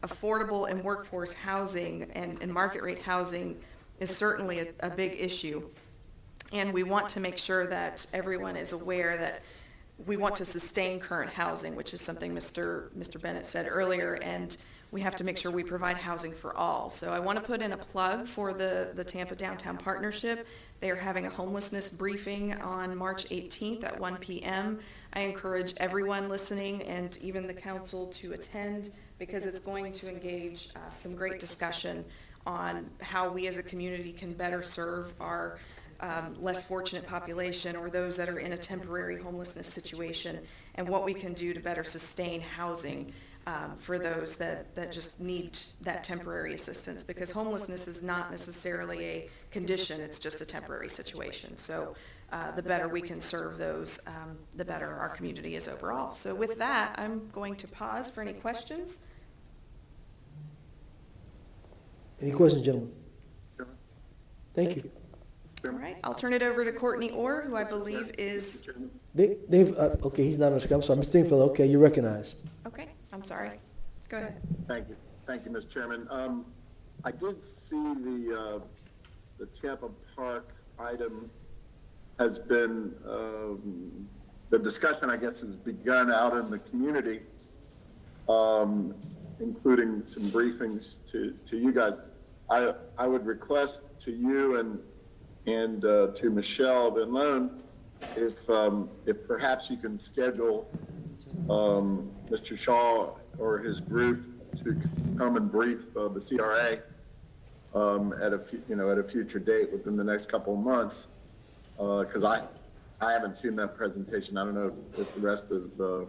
affordable and workforce housing and market rate housing is certainly a big issue. And we want to make sure that everyone is aware that we want to sustain current housing, which is something Mr. Bennett said earlier, and we have to make sure we provide housing for all. So I want to put in a plug for the Tampa Downtown Partnership. They are having a homelessness briefing on March 18th at 1 p.m. I encourage everyone listening and even the council to attend because it's going to engage some great discussion on how we as a community can better serve our less fortunate population or those that are in a temporary homelessness situation, and what we can do to better sustain housing for those that just need that temporary assistance, because homelessness is not necessarily a condition, it's just a temporary situation. So the better we can serve those, the better our community is overall. So with that, I'm going to pause for any questions. Any questions, gentlemen? Thank you. All right, I'll turn it over to Courtney Orr, who I believe is... Dave, okay, he's not on the screen. I'm sorry, Mr. Dingfellow, okay, you're recognized. Okay, I'm sorry. Go ahead. Thank you. Thank you, Mr. Chairman. I did see the Tampa Park item has been, the discussion, I guess, has begun out in the community, including some briefings to you guys. I would request to you and to Michelle Van Loan, if perhaps you can schedule Mr. Shaw or his group to come and brief the CRA at a future date within the next couple of months, because I haven't seen that presentation. I don't know if the rest of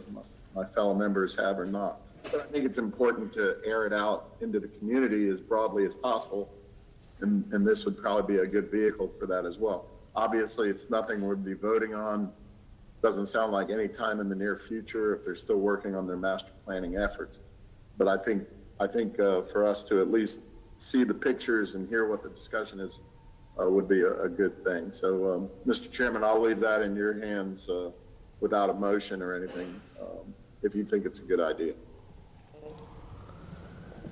my fellow members have or not. But I think it's important to air it out into the community as broadly as possible, and this would probably be a good vehicle for that as well. Obviously, it's nothing we'll be voting on. Doesn't sound like any time in the near future if they're still working on their master planning efforts. But I think for us to at least see the pictures and hear what the discussion is would be a good thing. So, Mr. Chairman, I'll leave that in your hands without a motion or anything, if you think it's a good idea.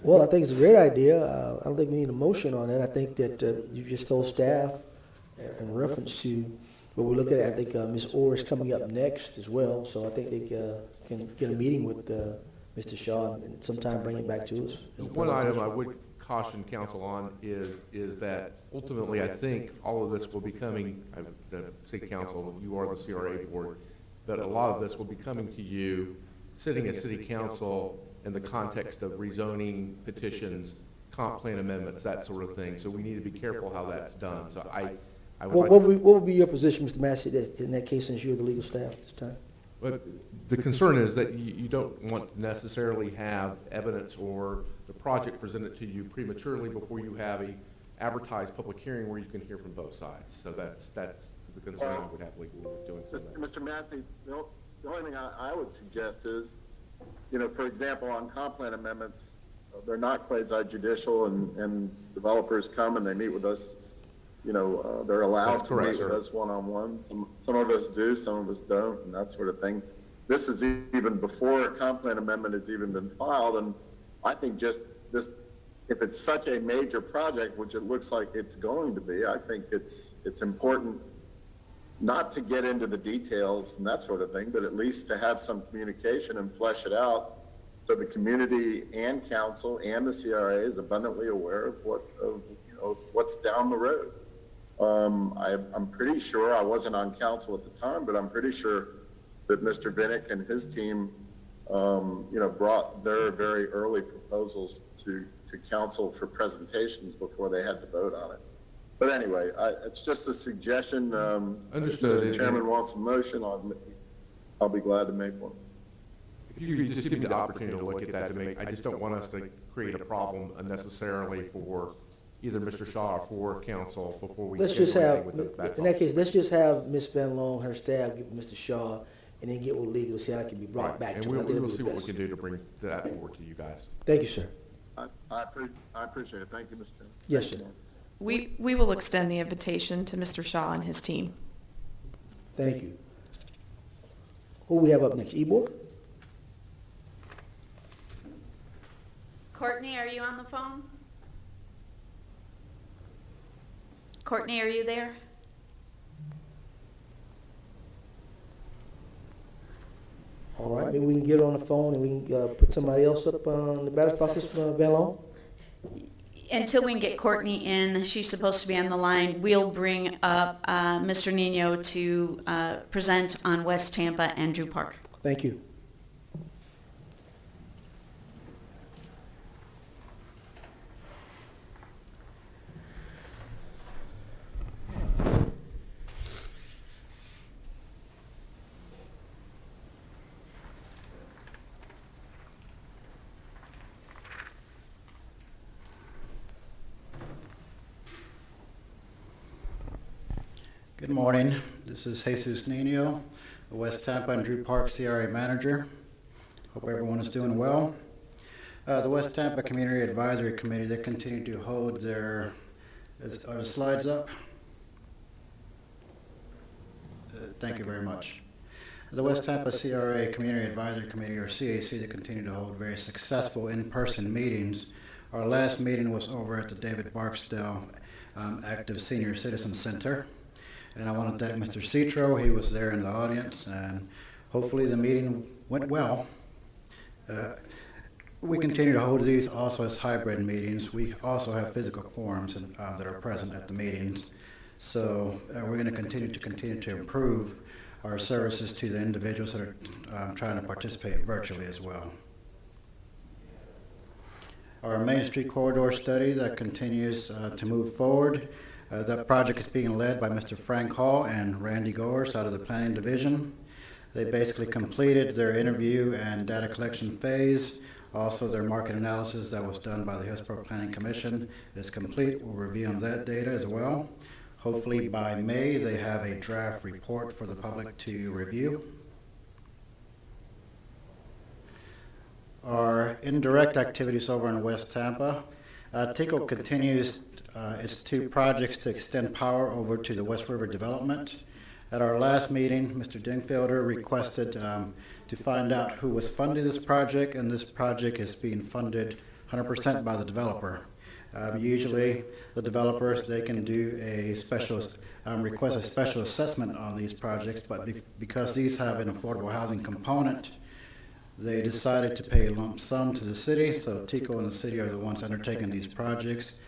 Well, I think it's a great idea. I don't think we need a motion on it. I think that you just told staff in reference to what we look at. I think Ms. Orr is coming up next as well, so I think they can get a meeting with Mr. Shaw and sometime bring it back to us. One item I would caution council on is that ultimately I think all of this will be coming, the city council, you are the CRA board, but a lot of this will be coming to you sitting as city council in the context of rezoning petitions, comp plan amendments, that sort of thing. So we need to be careful how that's done. So what would be your position, Mr. Massey, in that case, since you're the legal staff at this time? But the concern is that you don't want to necessarily have evidence or the project presented to you prematurely before you have a advertised public hearing where you can hear from both sides. So that's the concern I would have legally with doing so. Mr. Massey, the only thing I would suggest is, for example, on comp plan amendments, they're not quasi-judicial, and developers come and they meet with us. They're allowed to meet with us one-on-one. Some of us do, some of us don't, and that sort of thing. This is even before a comp plan amendment has even been filed, and I think just this, if it's such a major project, which it looks like it's going to be, I think it's important not to get into the details and that sort of thing, but at least to have some communication and flesh it out so the community and council and the CRA is abundantly aware of what's down the road. I'm pretty sure, I wasn't on council at the time, but I'm pretty sure that Mr. Vinnick and his team, brought their very early proposals to council for presentations before they had to vote on it. But anyway, it's just a suggestion. Understood. If the chairman wants a motion, I'll be glad to make one. If you could just give me the opportunity to look at that I just don't want us to create a problem unnecessarily for either Mr. Shaw or for council before we. In that case, let's just have Ms. Van Loan, her staff, give Mr. Shaw, and then get with legal, see how it can be brought back to us. And we'll see what we can do to bring that forward to you guys. Thank you, sir. I appreciate it. Thank you, Mr. Chairman. Yes, sir. We will extend the invitation to Mr. Shaw and his team. Thank you. Who we have up next? Ebor? Courtney, are you on the phone? Courtney, are you there? All right, maybe we can get her on the phone and we can put somebody else up on the batter's box, Van Loan? Until we can get Courtney in, she's supposed to be on the line. We'll bring up Mr. Nino to present on West Tampa and Drew Park. Thank you. Good morning. This is Jesus Nino, the West Tampa and Drew Park CRA manager. Hope everyone is doing well. The West Tampa Community Advisory Committee, they continue to hold their, are the slides up? Thank you very much. The West Tampa CRA Community Advisory Committee, or CAC, they continue to hold very successful in-person meetings. Our last meeting was over at the David Barksdale Active Senior Citizen Center. And I want to thank Mr. Citro. He was there in the audience, and hopefully the meeting went well. We continue to hold these also as hybrid meetings. We also have physical quorums that are present at the meetings. So we're going to continue to improve our services to the individuals that are trying to participate virtually as well. our Main Street Corridor study that continues to move forward. That project is being led by Mr. Frank Hall and Randy Goers out of the Planning Division. They basically completed their interview and data collection phase. Also, their market analysis that was done by the Hillsborough Planning Commission is complete. We'll review on that data as well. Hopefully by May, they have a draft report for the public to review. Our indirect activities over in West Tampa. TICO continues its 2 projects to extend power over to the West River Development. At our last meeting, Mr. Dingfelder requested to find out who was funding this project, and this project is being funded 100% by the developer. Usually, the developers, they can do a special, request a special assessment on these projects, but because these have an affordable housing component, they decided to pay a lump sum to the city, so TICO and the city are the ones undertaking these projects,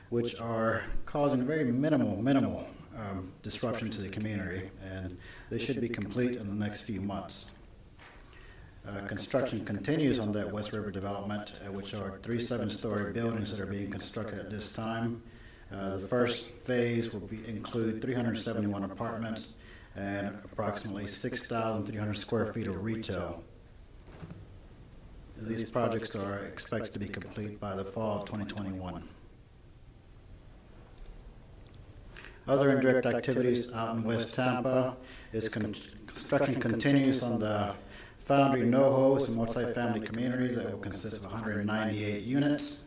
which are causing very minimal disruption to the community, and they should be complete in the next few months. Construction continues on that West River development, which are 3 7-story buildings that are being constructed at this time. The first phase will include 371 apartments and approximately 6,300 square feet of retail. These projects are expected to be complete by the fall of 2021. Other indirect activities out in West Tampa is construction continues on the Foundry NoHo, a multifamily community that will consist of 198 units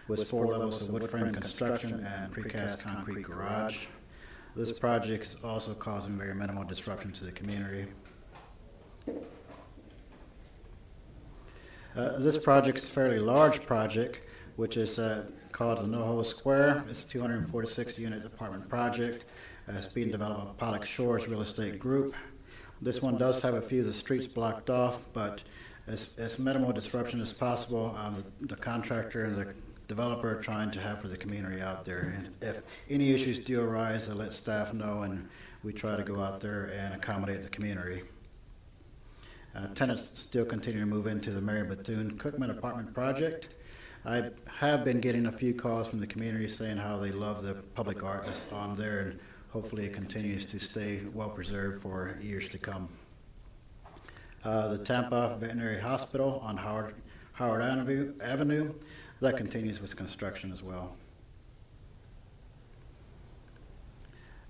with 4 levels of wood frame construction and precast concrete garage. This project is also causing very minimal disruption to the community. This project is a fairly large project, which is called the NoHo Square. It's a 246-unit apartment project. It's being developed by Pollock Shores Real Estate Group. This one does have a few of the streets blocked off, but as minimal disruption as possible. The contractor and the developer are trying to have for the community out there. And if any issues do arise, they let staff know, and we try to go out there and accommodate the community. Tenants still continue to move into the Mary Bethune-Cookman apartment project. I have been getting a few calls from the community saying how they love the public art that's on there, and hopefully it continues to stay well preserved for years to come. The Tampa Veterinary Hospital on Howard Avenue, that continues with construction as well.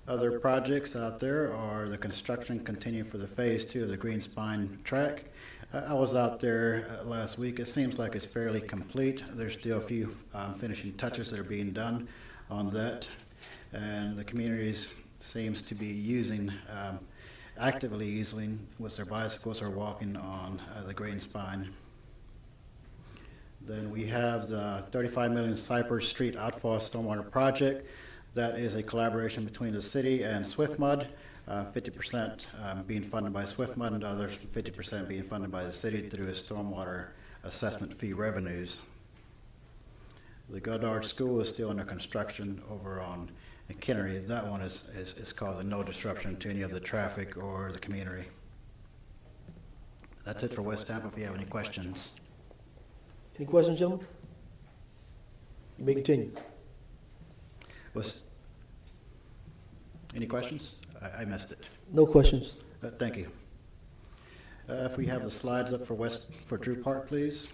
Other projects out there are the construction continue for the phase 2 of the Green Spine track. I was out there last week. It seems like it's fairly complete. There's still a few finishing touches that are being done on that, and the communities seems to be using, actively using with their bicycles or walking on the Green Spine. Then we have the 35 million Cypress Street Outfall Stormwater Project. That is a collaboration between the city and SwiftMud, 50% being funded by SwiftMud and the other 50% being funded by the city through a stormwater assessment fee revenues. The Goddard School is still under construction over on Kinnery. That one is causing no disruption to any of the traffic or the community. That's it for West Tampa. If you have any questions. Any questions, gentlemen? You may continue. Any questions? I missed it. No questions. Thank you. If we have the slides up for Drew Park, please.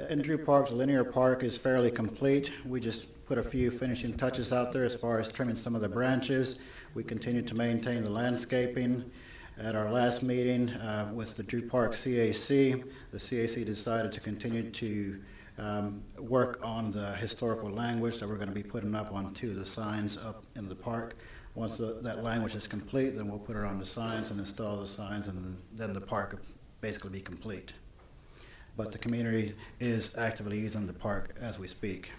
In Drew Park, the linear park is fairly complete. We just put a few finishing touches out there as far as trimming some of the branches. We continue to maintain the landscaping. At our last meeting with the Drew Park CAC, the CAC decided to continue to work on the historical language that we're going to be putting up on 2 of the signs up in the park. Once that language is complete, then we'll put it on the signs and install the signs, and then the park will basically be complete. But the community is actively using the park as we speak.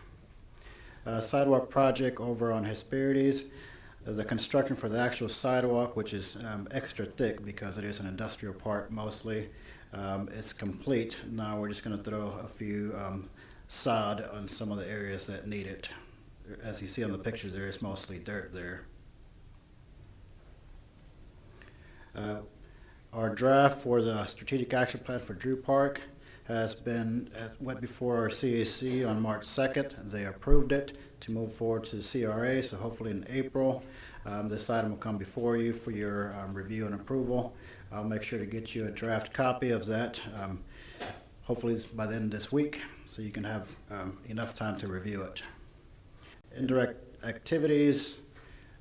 Sidewalk project over on Hesperides. The construction for the actual sidewalk, which is extra thick because it is an industrial park mostly, it's complete. Now we're just going to throw a few sod on some of the areas that need it. As you see on the pictures, there is mostly dirt there. Our draft for the strategic action plan for Drew Park went before our CAC on March 2nd. They approved it to move forward to the CRA, so hopefully in April, this item will come before you for your review and approval. I'll make sure to get you a draft copy of that, hopefully by the end of this week, so you can have enough time to review it. Indirect activities,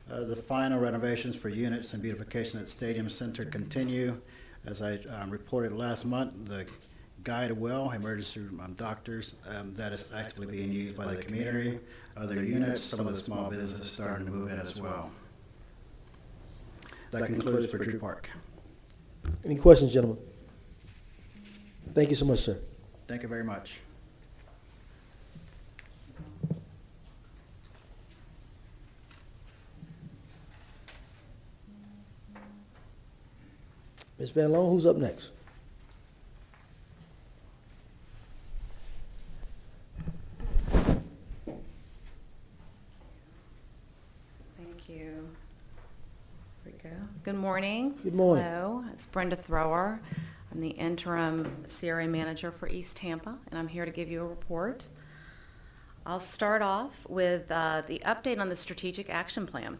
the final renovations for units and beautification at Stadium Center continue. As I reported last month, the guided well, emergency room doctors, that is actively being used by the community. Other units, some of the small businesses starting to move in as well. That concludes for Drew Park. Any questions, gentlemen? Thank you so much, sir. Thank you very much. Ms. Van Loan, who's up next? Thank you. Here we go. Good morning. Good morning. Hello, it's Brenda Thrower. I'm the interim CRA manager for East Tampa, and I'm here to give you a report. I'll start off with the update on the strategic action plan.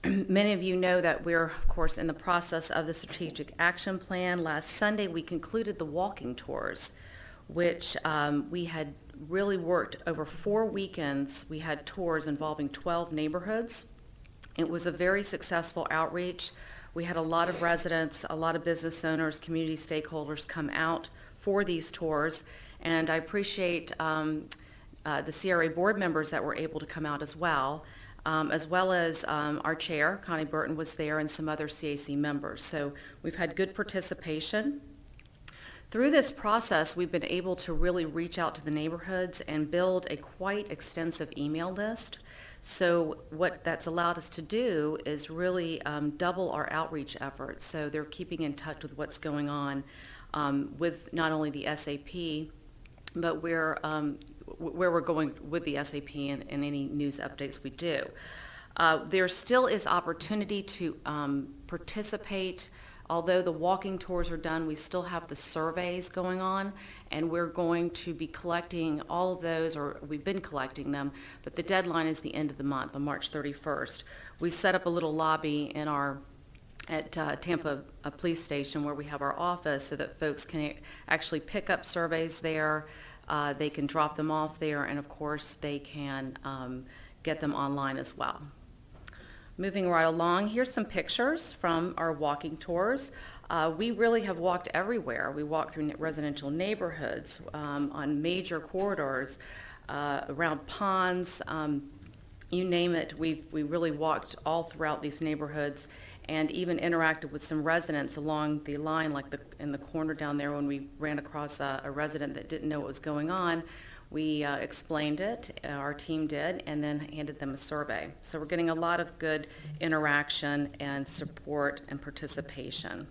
Many of you know that we're, of course, in the process of the strategic action plan. Last Sunday, we concluded the walking tours, which we had really worked over 4 weekends. We had tours involving 12 neighborhoods. It was a very successful outreach. We had a lot of residents, a lot of business owners, community stakeholders come out for these tours, and I appreciate the CRA board members that were able to come out as well as our chair, Connie Burton, was there, and some other CAC members. So we've had good participation. Through this process, we've been able to really reach out to the neighborhoods and build a quite extensive email list. So what that's allowed us to do is really double our outreach efforts. So they're keeping in touch with what's going on with not only the SAP, but where we're going with the SAP and any news updates we do. There still is opportunity to participate. Although the walking tours are done, we still have the surveys going on, and we're going to be collecting all of those, or we've been collecting them, but the deadline is the end of the month, on March 31st. We set up a little lobby at Tampa Police Station where we have our office so that folks can actually pick up surveys there. They can drop them off there, and of course they can get them online as well. Moving right along, here's some pictures from our walking tours. We really have walked everywhere. We walked through residential neighborhoods, on major corridors, around ponds, you name it. We really walked all throughout these neighborhoods and even interacted with some residents along the line, like in the corner down there when we ran across a resident that didn't know what was going on. We explained it, our team did, and then handed them a survey. So we're getting a lot of good interaction and support and participation.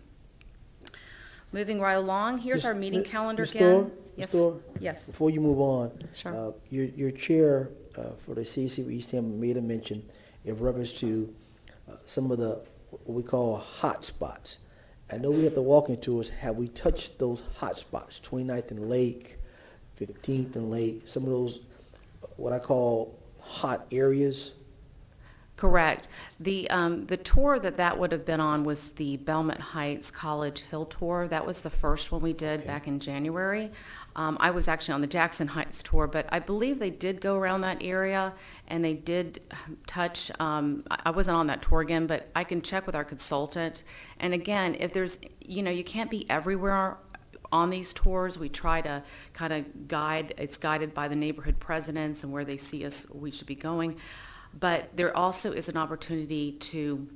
Moving right along, here's our meeting calendar again. Yes. Before you move on, sure. Your chair for the CAC East Tampa made a mention in reference to some of the what we call hot spots. I know we have the walking tours. Have we touched those hot spots? 29th and Lake, 15th and Lake, some of those what I call hot areas? Correct. The tour that would have been on was the Belmont Heights College Hill tour. That was the first one we did back in January. I was actually on the Jackson Heights tour, but I believe they did go around that area and they did touch, I wasn't on that tour again, but I can check with our consultant. And again, if there's, you can't be everywhere on these tours. We try to kind of guide, it's guided by the neighborhood presidents and where they see us, we should be going. But there also is an opportunity to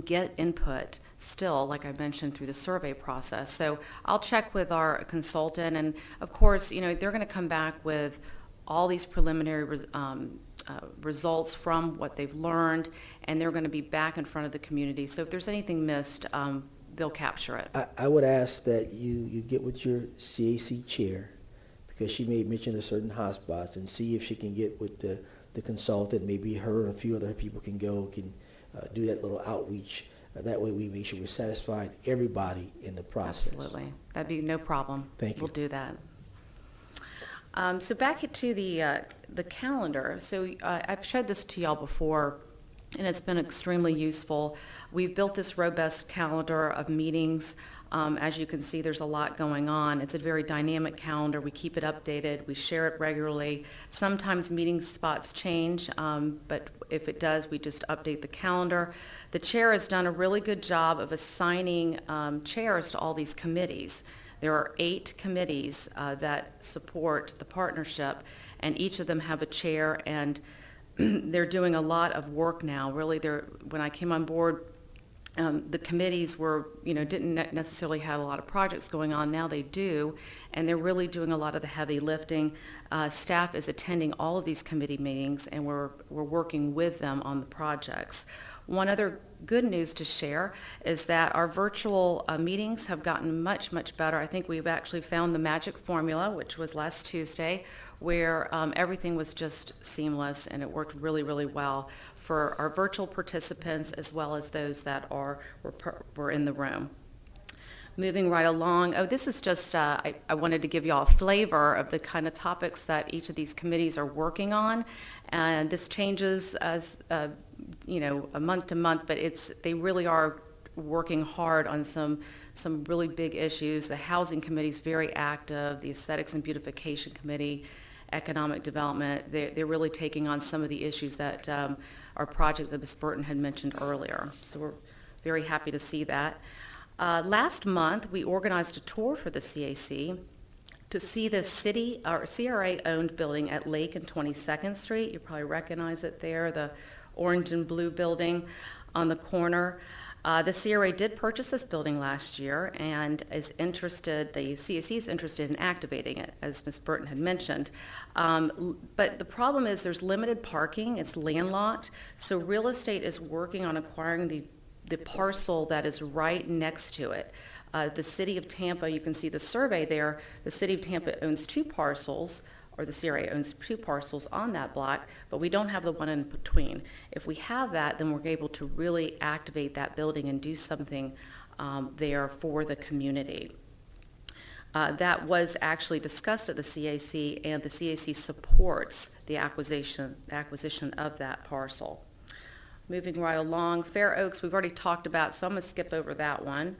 get input still, like I mentioned, through the survey process. So I'll check with our consultant, and of course, they're going to come back with all these preliminary results from what they've learned, and they're going to be back in front of the community. So if there's anything missed, they'll capture it. I would ask that you get with your CAC chair, because she may mention a certain hotspots, and see if she can get with the consultant. Maybe her and a few other people can do that little outreach That way we make sure we satisfied everybody in the process. Absolutely. That'd be no problem. Thank you. We'll do that. So back to the calendar. So I've showed this to y'all before, and it's been extremely useful. We've built this robust calendar of meetings. As you can see, there's a lot going on. It's a very dynamic calendar. We keep it updated. We share it regularly. Sometimes meeting spots change, but if it does, we just update the calendar. The chair has done a really good job of assigning chairs to all these committees. There are 8 committees that support the partnership, and each of them have a chair, and they're doing a lot of work now. Really, when I came on board, the committees didn't necessarily have a lot of projects going on. Now they do, and they're really doing a lot of the heavy lifting. Staff is attending all of these committee meetings, and we're working with them on the projects. One other good news to share is that our virtual meetings have gotten much, much better. I think we've actually found the magic formula, which was last Tuesday, where everything was just seamless, and it worked really, really well for our virtual participants as well as those that were in the room. Moving right along, this is just, I wanted to give you all a flavor of the kind of topics that each of these committees are working on. And this changes as, a month to month, but they really are working hard on some really big issues. The Housing Committee is very active, the Aesthetics and Beautification Committee, Economic Development. They're really taking on some of the issues that our project that Ms. Burton had mentioned earlier. So we're very happy to see that. Last month, we organized a tour for the CAC to see the city or CRA-owned building at Lake and 22nd Street. You probably recognize it there, the orange and blue building on the corner. The CRA did purchase this building last year and is interested, the CAC is interested in activating it, as Ms. Burton had mentioned. But the problem is there's limited parking, it's landlocked, so real estate is working on acquiring the parcel that is right next to it. The City of Tampa, you can see the survey there, the City of Tampa owns 2 parcels, or the CRA owns 2 parcels on that block, but we don't have the one in between. If we have that, then we're able to really activate that building and do something there for the community. That was actually discussed at the CAC, and the CAC supports the acquisition of that parcel. Moving right along, Fair Oaks, we've already talked about, so I'm going to skip over that one.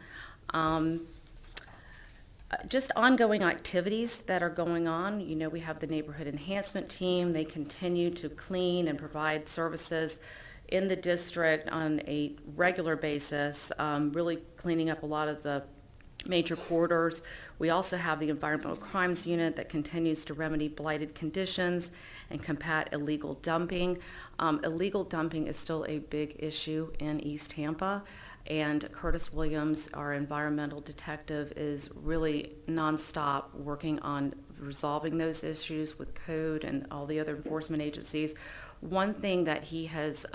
Just ongoing activities that are going on. We have the neighborhood enhancement team. They continue to clean and provide services in the district on a regular basis, really cleaning up a lot of the major corridors. We also have the environmental crimes unit that continues to remedy blighted conditions and combat illegal dumping. Illegal dumping is still a big issue in East Tampa, and Curtis Williams, our environmental detective, is really nonstop working on resolving those issues with code and all the other enforcement agencies. One thing that he has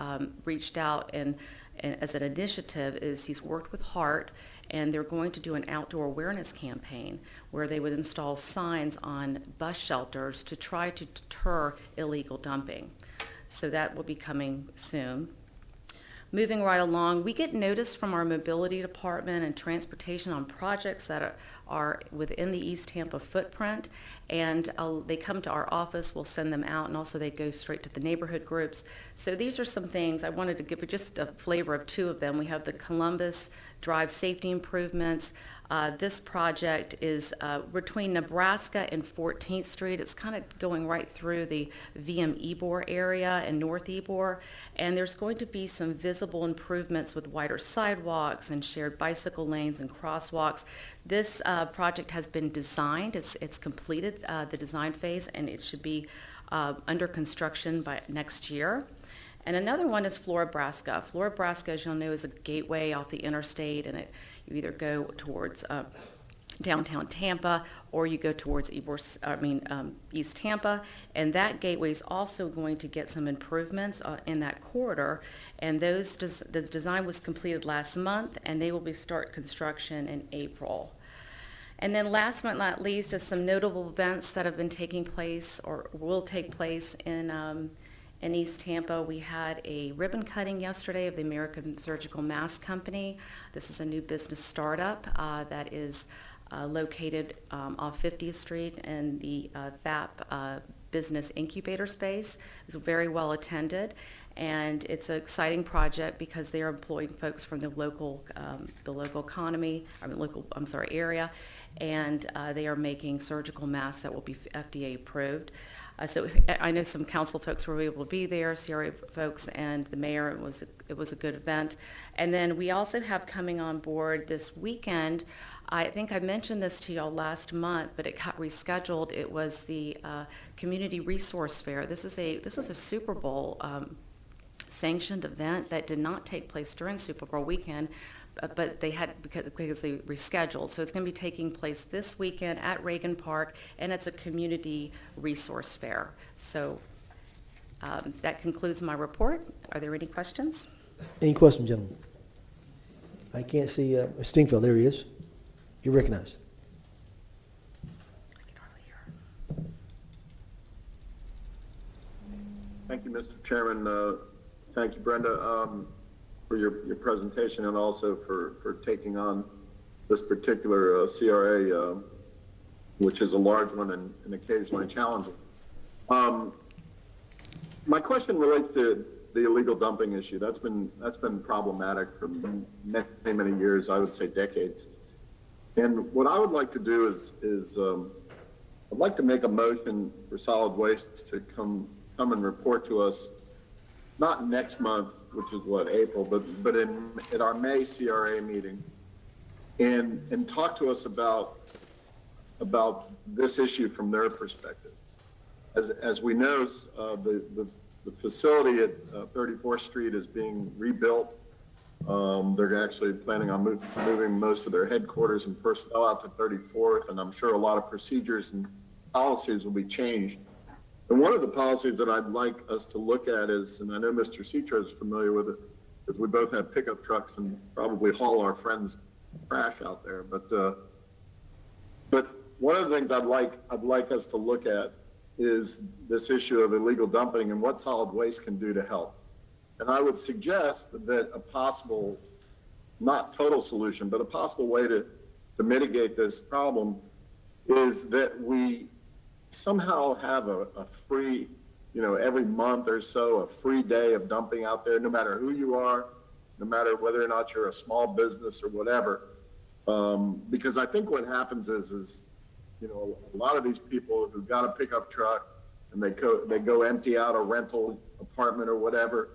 reached out and as an initiative is he's worked with HART, and they're going to do an outdoor awareness campaign where they would install signs on bus shelters to try to deter illegal dumping. So that will be coming soon. Moving right along, we get notice from our mobility department and transportation on projects that are within the East Tampa footprint, and they come to our office, we'll send them out, and also they go straight to the neighborhood groups. So these are some things I wanted to give just a flavor of 2 of them. We have the Columbus Drive safety improvements. This project is between Nebraska and 14th Street. It's kind of going right through the VM Ybor area and North Ybor, and there's going to be some visible improvements with wider sidewalks and shared bicycle lanes and crosswalks. This project has been designed. It's completed the design phase, and it should be under construction by next year. And another one is Florabraska. Florabraska, as you'll know, is a gateway off the interstate, and you either go towards downtown Tampa or you go towards East Tampa, and that gateway is also going to get some improvements in that corridor, and the design was completed last month, and they will start construction in April. And then last but not least is some notable events that have been taking place or will take place in in East Tampa. We had a ribbon cutting yesterday of the American Surgical Mask Company. This is a new business startup that is located off 50th Street in the FAP business incubator space. It's very well attended, and it's an exciting project because they are employing folks from the local economy, area, and they are making surgical masks that will be FDA approved. So I know some council folks were able to be there, CRA folks, and the mayor. It was a good event. And then we also have coming on board this weekend. I think I mentioned this to y'all last month, but it got rescheduled. It was the Community Resource Fair. This was a Super Bowl sanctioned event that did not take place during Super Bowl weekend, but they had because they rescheduled. So it's going to be taking place this weekend at Reagan Park, and it's a community resource fair. So that concludes my report. Are there any questions? Any questions, gentlemen? I can't see Mr. Dingfeld. There he is. You're recognized. Thank you, Mr. Chairman. Thank you, Brenda, for your presentation, and also for taking on this particular CRA, which is a large one and occasionally challenging. My question relates to the illegal dumping issue. That's been problematic for many years, I would say decades. And what I would like to do is I'd like to make a motion for solid waste to come and report to us, not next month, which is April, but at our May CRA meeting, and talk to us about this issue from their perspective. As we know, the facility at 34th Street is being rebuilt. They're actually planning on moving most of their headquarters and personnel out to 34th, and I'm sure a lot of procedures and policies will be changed. And one of the policies that I'd like us to look at is, and I know Mr. Citro is familiar with it, because we both have pickup trucks and probably haul our friends' trash out there. But one of the things I'd like us to look at is this issue of illegal dumping and what solid waste can do to help. And I would suggest that a possible, not total solution, but a possible way to mitigate this problem is that we somehow have a free, every month or so, a free day of dumping out there, no matter who you are, no matter whether or not you're a small business or whatever. Because I think what happens is a lot of these people who've got a pickup truck and they go empty out a rental apartment or whatever,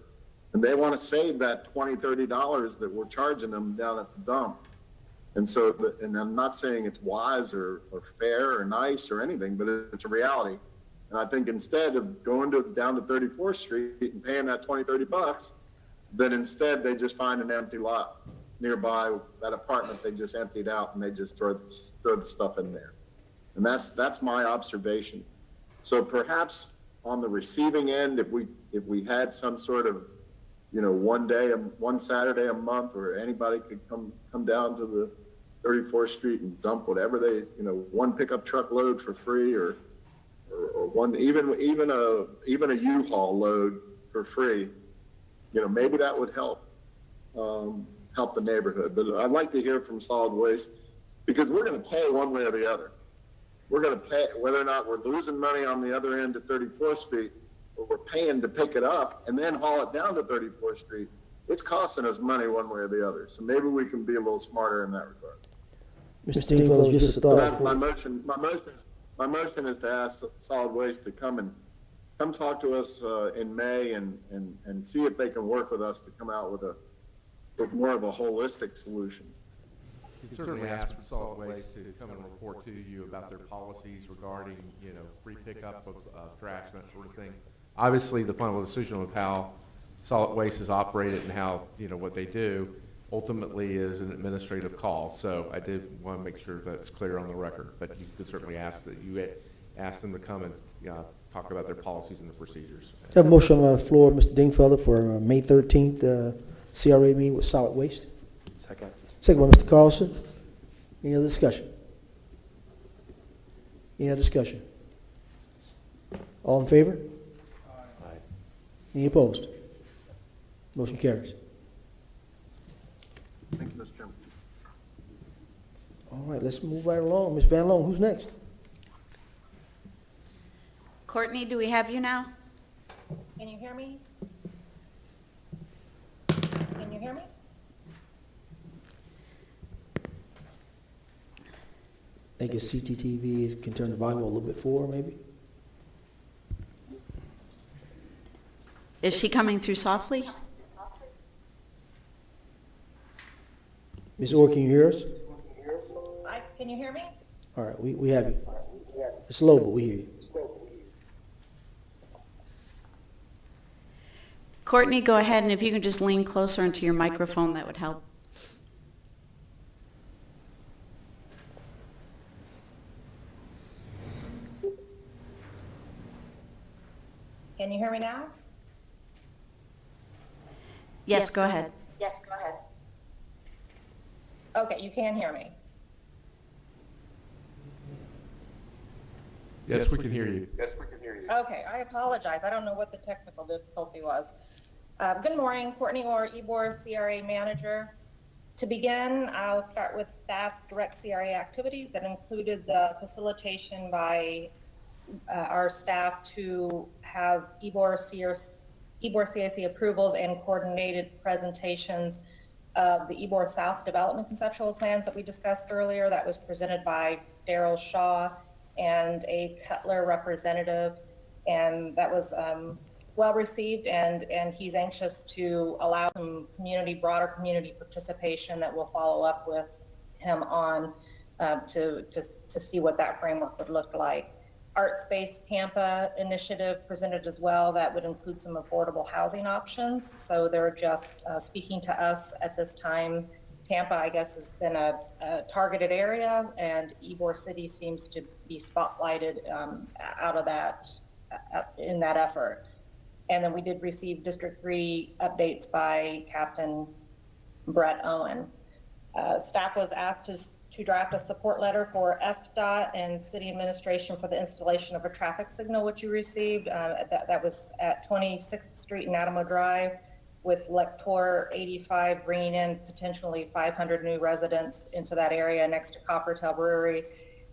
and they want to save that $20, $30 that we're charging them down at the dump. And so, and I'm not saying it's wise or fair or nice or anything, but it's a reality. And I think instead of going down to 34th Street and paying that $20, $30, that instead they just find an empty lot nearby that apartment they just emptied out, and they just throw the stuff in there. And that's my observation. So perhaps on the receiving end, if we had some sort of, one Saturday a month where anybody could come down to the 34th Street and dump whatever they, one pickup truck load for free, or one, even a U-Haul load for free, maybe that would help the neighborhood. But I'd like to hear from solid waste, because we're going to pay one way or the other. We're going to pay whether or not we're losing money on the other end at 34th Street, or we're paying to pick it up and then haul it down to 34th Street. It's costing us money one way or the other. So maybe we can be a little smarter in that regard. Mr. Dingfeld, just a thought. My motion is to ask solid waste to come talk to us in May and see if they can work with us to come out with more of a holistic solution. You can certainly ask for solid waste to come and report to you about their policies regarding, free pickup of trash and that sort of thing. Obviously, the final decision of how solid waste is operated and how, what they do ultimately is an administrative call. So I did want to make sure that's clear on the record, but you could certainly ask them to come and talk about their policies and the procedures. I have a motion on the floor, Mr. Dingfelder, for May 13th CRA meeting with solid waste. Second. Second by Mr. Carlson. Any other discussion? Any other discussion? All in favor? Aye. Any opposed? Motion carries. Thank you, Mr. Chairman. All right, let's move right along. Ms. Van Loan, who's next? Courtney, do we have you now? Can you hear me? Can you hear me? I think it's CCTV can turn the volume a little bit forward, maybe. Is she coming through softly? Ms. Orr, can you hear us? Can you hear me? All right, we have you. It's low, but we hear you. Courtney, go ahead, and if you can just lean closer into your microphone, that would help. Can you hear me now? Yes, go ahead. Yes, go ahead. Okay, you can hear me. Yes, we can hear you. Yes, we can hear you. Okay, I apologize. I don't know what the technical difficulty was. Good morning, Courtney Orr, EBOR CRA Manager. To begin, I'll start with staff's direct CRA activities that included the facilitation by our staff to have EBOR CAC approvals and coordinated presentations of the EBOR South Development Conceptual Plans that we discussed earlier. That was presented by Daryl Shaw and a Cutler representative, and that was well received, and he's anxious to allow some broader community participation that we'll follow up with him on to see what that framework would look like. Art Space Tampa initiative presented as well. That would include some affordable housing options. So they're just speaking to us at this time. Tampa, I guess, has been a targeted area, and Ybor City seems to be spotlighted out of that in that effort. And then we did receive District 3 updates by Captain Brett Owen. Staff was asked to draft a support letter for FDOT and City Administration for the installation of a traffic signal, which you received. That was at 26th Street and Adamo Drive, with Lector 85 bringing in potentially 500 new residents into that area next to Coppertail Brewery.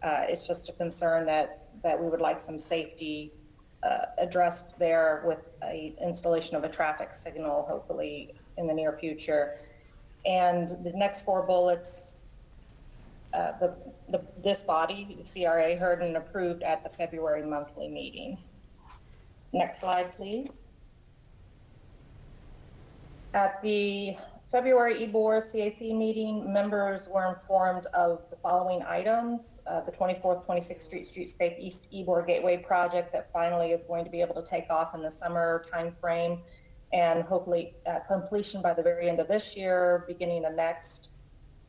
It's just a concern that we would like some safety addressed there with a installation of a traffic signal, hopefully in the near future. And the next four bullets, this body, the CRA, heard and approved at the February monthly meeting. Next slide, please. At the February EBOR CAC meeting, members were informed of the following items. The 24th, 26th Streetscape East EBOR Gateway project that finally is going to be able to take off in the summer timeframe, and hopefully completion by the very end of this year, beginning of next.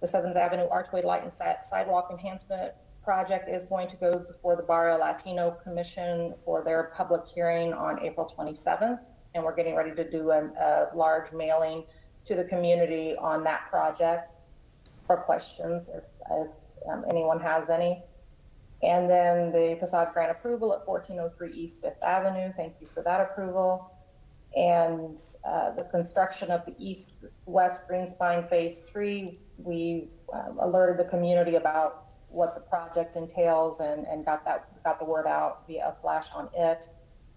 The 7th Avenue Archway Light and Sidewalk Enhancement project is going to go before the Barrio Latino Commission for their public hearing on April 27th, and we're getting ready to do a large mailing to the community on that project for questions if anyone has any. And then the facade grant approval at 1403 East 5th Avenue. Thank you for that approval. And the construction of the East-West Green Spine Phase 3, we alerted the community about what the project entails and got the word out via a flash on it.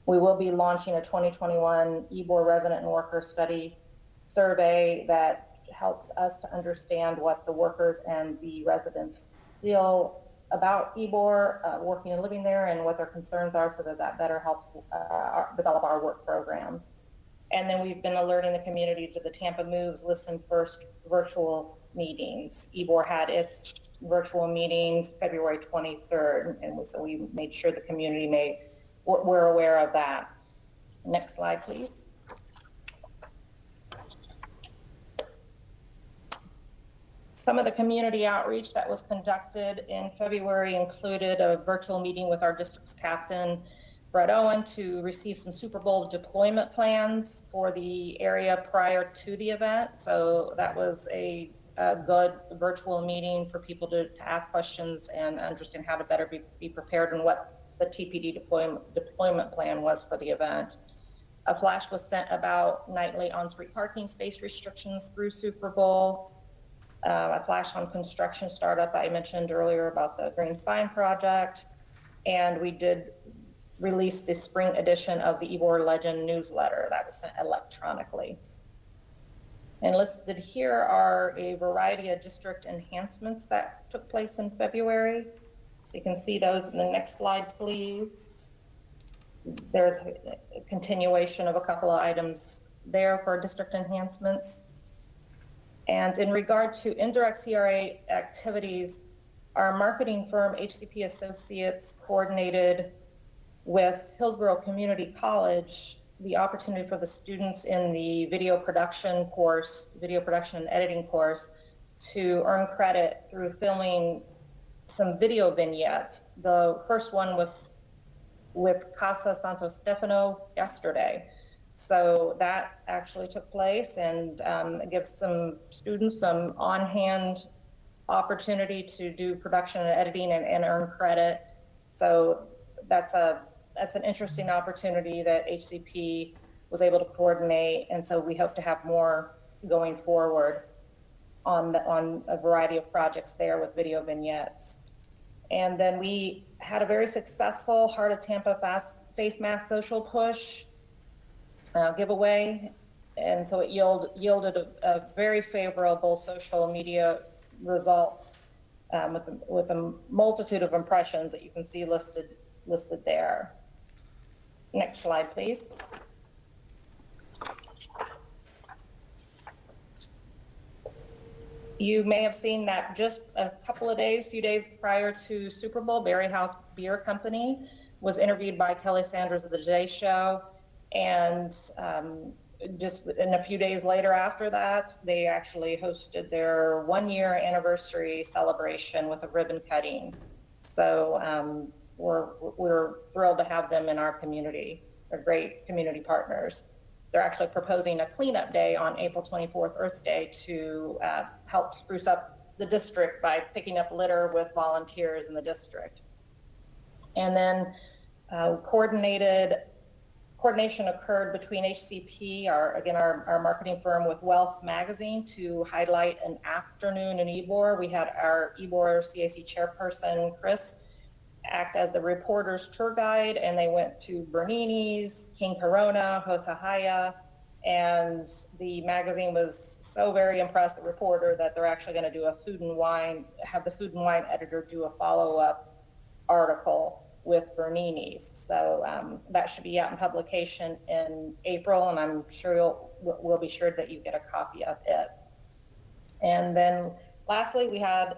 We will be launching a 2021 EBOR resident and worker study survey that helps us to understand what the workers and the residents feel about EBOR, working and living there, and what their concerns are, so that better helps develop our work program. And then we've been alerting the community to the Tampa Moves Listen First virtual meetings. EBOR had its virtual meetings February 23rd, and so we made sure the community we're aware of that. Next slide, please. Some of the community outreach that was conducted in February included a virtual meeting with our district's captain, Brett Owen, to receive some Super Bowl deployment plans for the area prior to the event. So that was a good virtual meeting for people to ask questions and understand how to better be prepared and what the TPD deployment plan was for the event. A flash was sent about nightly on-street parking space restrictions through Super Bowl. A flash on construction startup I mentioned earlier about the Green Spine project. And we did release the spring edition of the Ybor Legend newsletter that was sent electronically. And listed here are a variety of district enhancements that took place in February. So you can see those in the next slide, please. There's a continuation of a couple of items there for district enhancements. And in regard to indirect CRA activities, our marketing firm, HCP Associates, coordinated with Hillsborough Community College the opportunity for the students in the video production and editing course, to earn credit through filming some video vignettes. The first one was with Casa Santo Stefano yesterday. So that actually took place, and it gives some students some on-hand opportunity to do production and editing and earn credit. So that's an interesting opportunity that HCP was able to coordinate, and so we hope to have more going forward on a variety of projects there with video vignettes. And then we had a very successful Heart of Tampa face mask social push giveaway, and so it yielded a very favorable social media results with a multitude of impressions that you can see listed there. Next slide, please. You may have seen that just a few days prior to Super Bowl, Berry House Beer Company was interviewed by Kelly Sanders of the Today Show, and just in a few days later after that, they actually hosted their 1-year anniversary celebration with a ribbon cutting. So we're thrilled to have them in our community. They're great community partners. They're actually proposing a cleanup day on April 24th, Earth Day, to help spruce up the district by picking up litter with volunteers in the district. And then coordination occurred between HCP, our marketing firm, with Wealth Magazine to highlight an afternoon in Ybor. We had our Ybor CAC chairperson, Chris, act as the reporter's tour guide, and they went to Bernini's, King Corona, Hotahaya, and the magazine was so very impressed, the reporter, that they're actually going to do have the food and wine editor do a follow-up article with Bernini's. So that should be out in publication in April, and I'm sure we'll be sure that you get a copy of it. And then lastly, we had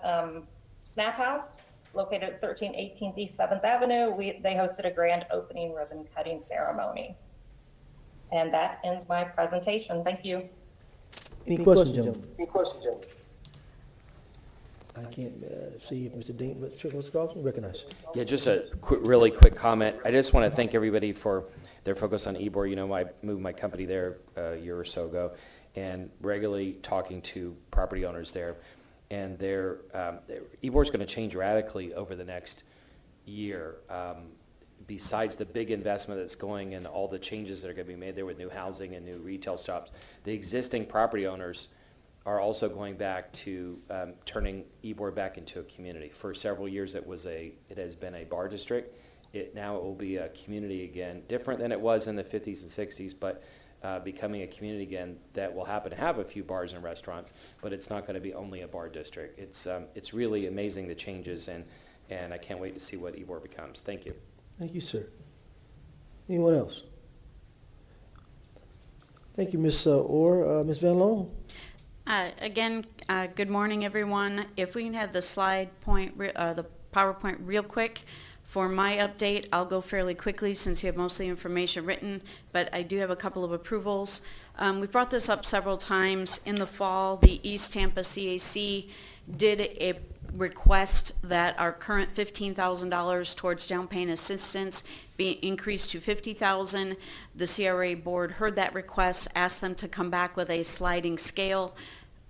Snap House, located at 1318 East 7th Avenue. They hosted a grand opening ribbon cutting ceremony. And that ends my presentation. Thank you. Any questions, gentlemen? I can't see if Mr. Dean, but Mr. Carlson, recognize. Yeah, just a really quick comment. I just want to thank everybody for their focus on Ybor. You know, I moved my company there a year or so ago, and regularly talking to property owners there. And Ybor is going to change radically over the next year. Besides the big investment that's going and all the changes that are going to be made there with new housing and new retail shops, the existing property owners are also going back to turning Ybor back into a community. For several years, it has been a bar district. Now it will be a community again, different than it was in the 50s and 60s, but becoming a community again that will happen to have a few bars and restaurants, but it's not going to be only a bar district. It's really amazing, the changes, and I can't wait to see what Ybor becomes. Thank you. Thank you, sir. Anyone else? Thank you, Ms. Orr. Ms. Van Loon? Again, good morning, everyone. If we can have the the PowerPoint real quick. For my update, I'll go fairly quickly since you have mostly information written, but I do have a couple of approvals. We brought this up several times. In the fall, the East Tampa CAC did a request that our current $15,000 towards down payment assistance be increased to $50,000. The CRA board heard that request, asked them to come back with a sliding scale.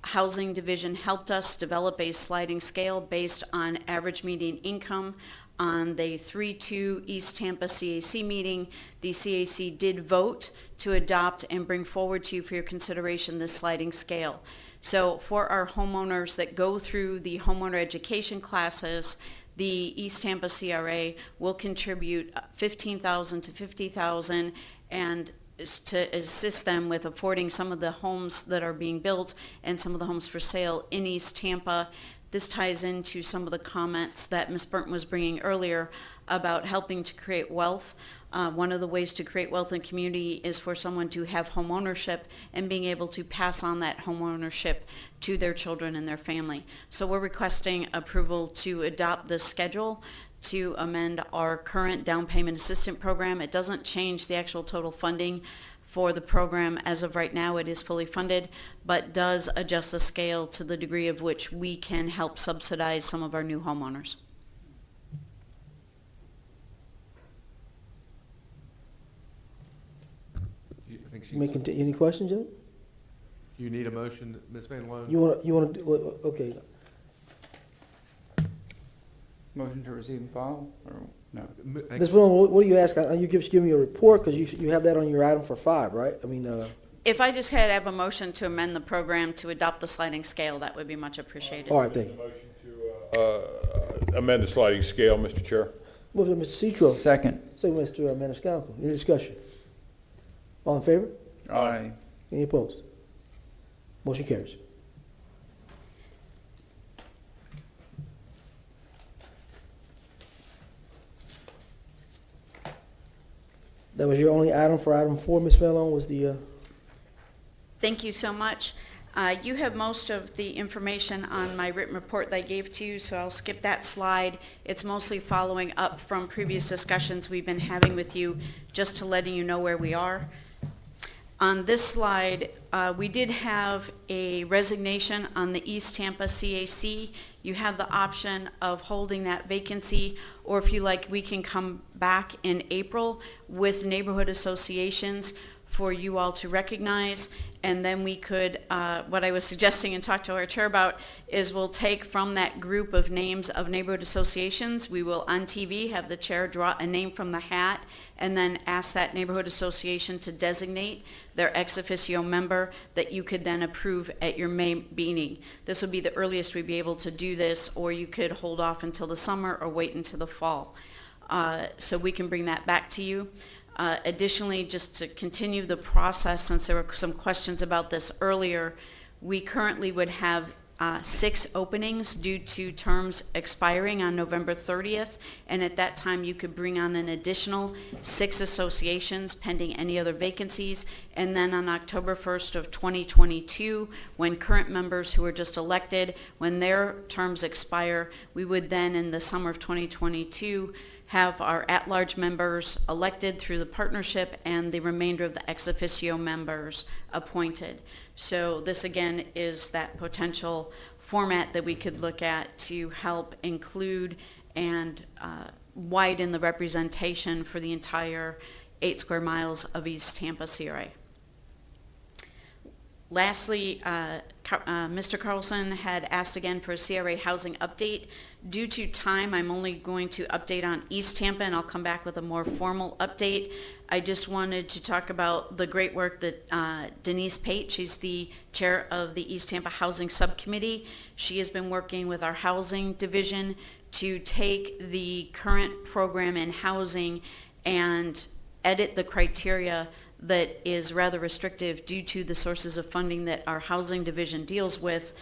Housing Division helped us develop a sliding scale based on average median income. On the 3-2 East Tampa CAC meeting, the CAC did vote to adopt and bring forward to you for your consideration this sliding scale. So for our homeowners that go through the homeowner education classes, the East Tampa CRA will contribute $15,000 to $50,000 and to assist them with affording some of the homes that are being built and some of the homes for sale in East Tampa. This ties into some of the comments that Ms. Burton was bringing earlier about helping to create wealth. One of the ways to create wealth in community is for someone to have home ownership and being able to pass on that home ownership to their children and their family. So we're requesting approval to adopt this schedule to amend our current down payment assistance program. It doesn't change the actual total funding for the program. As of right now, it is fully funded, but does adjust the scale to the degree of which we can help subsidize some of our new homeowners. Any questions, Joe? You need a motion, Ms. Van Loan? You want to, okay. Motion to receive and file, or no? Ms. Vaughn, what do you ask? You give me a report, because you have that on your item for 5, right? I mean, If I just had to have a motion to amend the program to adopt the sliding scale, that would be much appreciated. all right, thank you. Motion to amend the sliding scale, Mr. Chair. Move to Mr. Citro. Second. Second, Mr. Maniscalco. Any discussion? All in favor? Aye. Any opposed? Motion carries. That was your only item for item 4, Ms. Fallon, was the... Thank you so much. You have most of the information on my written report that I gave to you, so I'll skip that slide. It's mostly following up from previous discussions we've been having with you, just to letting you know where we are. On this slide, we did have a resignation on the East Tampa CAC. You have the option of holding that vacancy, or if you like, we can come back in April with neighborhood associations for you all to recognize, and then we could, what I was suggesting and talked to our chair about is we'll take from that group of names of neighborhood associations, we will on TV have the chair draw a name from the hat and then ask that neighborhood association to designate their ex officio member that you could then approve at your May meeting. This would be the earliest we'd be able to do this, or you could hold off until the summer or wait until the fall. So we can bring that back to you. Additionally, just to continue the process, since there were some questions about this earlier, we currently would have 6 openings due to terms expiring on November 30th, and at that time you could bring on an additional 6 associations pending any other vacancies, and then on October 1st of 2022, when current members who are just elected, when their terms expire, we would then in the summer of 2022 have our at-large members elected through the partnership and the remainder of the ex officio members appointed. So this again is that potential format that we could look at to help include and widen the representation for the entire 8 square miles of East Tampa CRA. Lastly, Mr. Carlson had asked again for a CRA housing update. Due to time, I'm only going to update on East Tampa, and I'll come back with a more formal update. I just wanted to talk about the great work that Denise Pate, she's the chair of the East Tampa Housing Subcommittee. She has been working with our housing division to take the current program in housing and edit the criteria that is rather restrictive due to the sources of funding that our housing division deals with,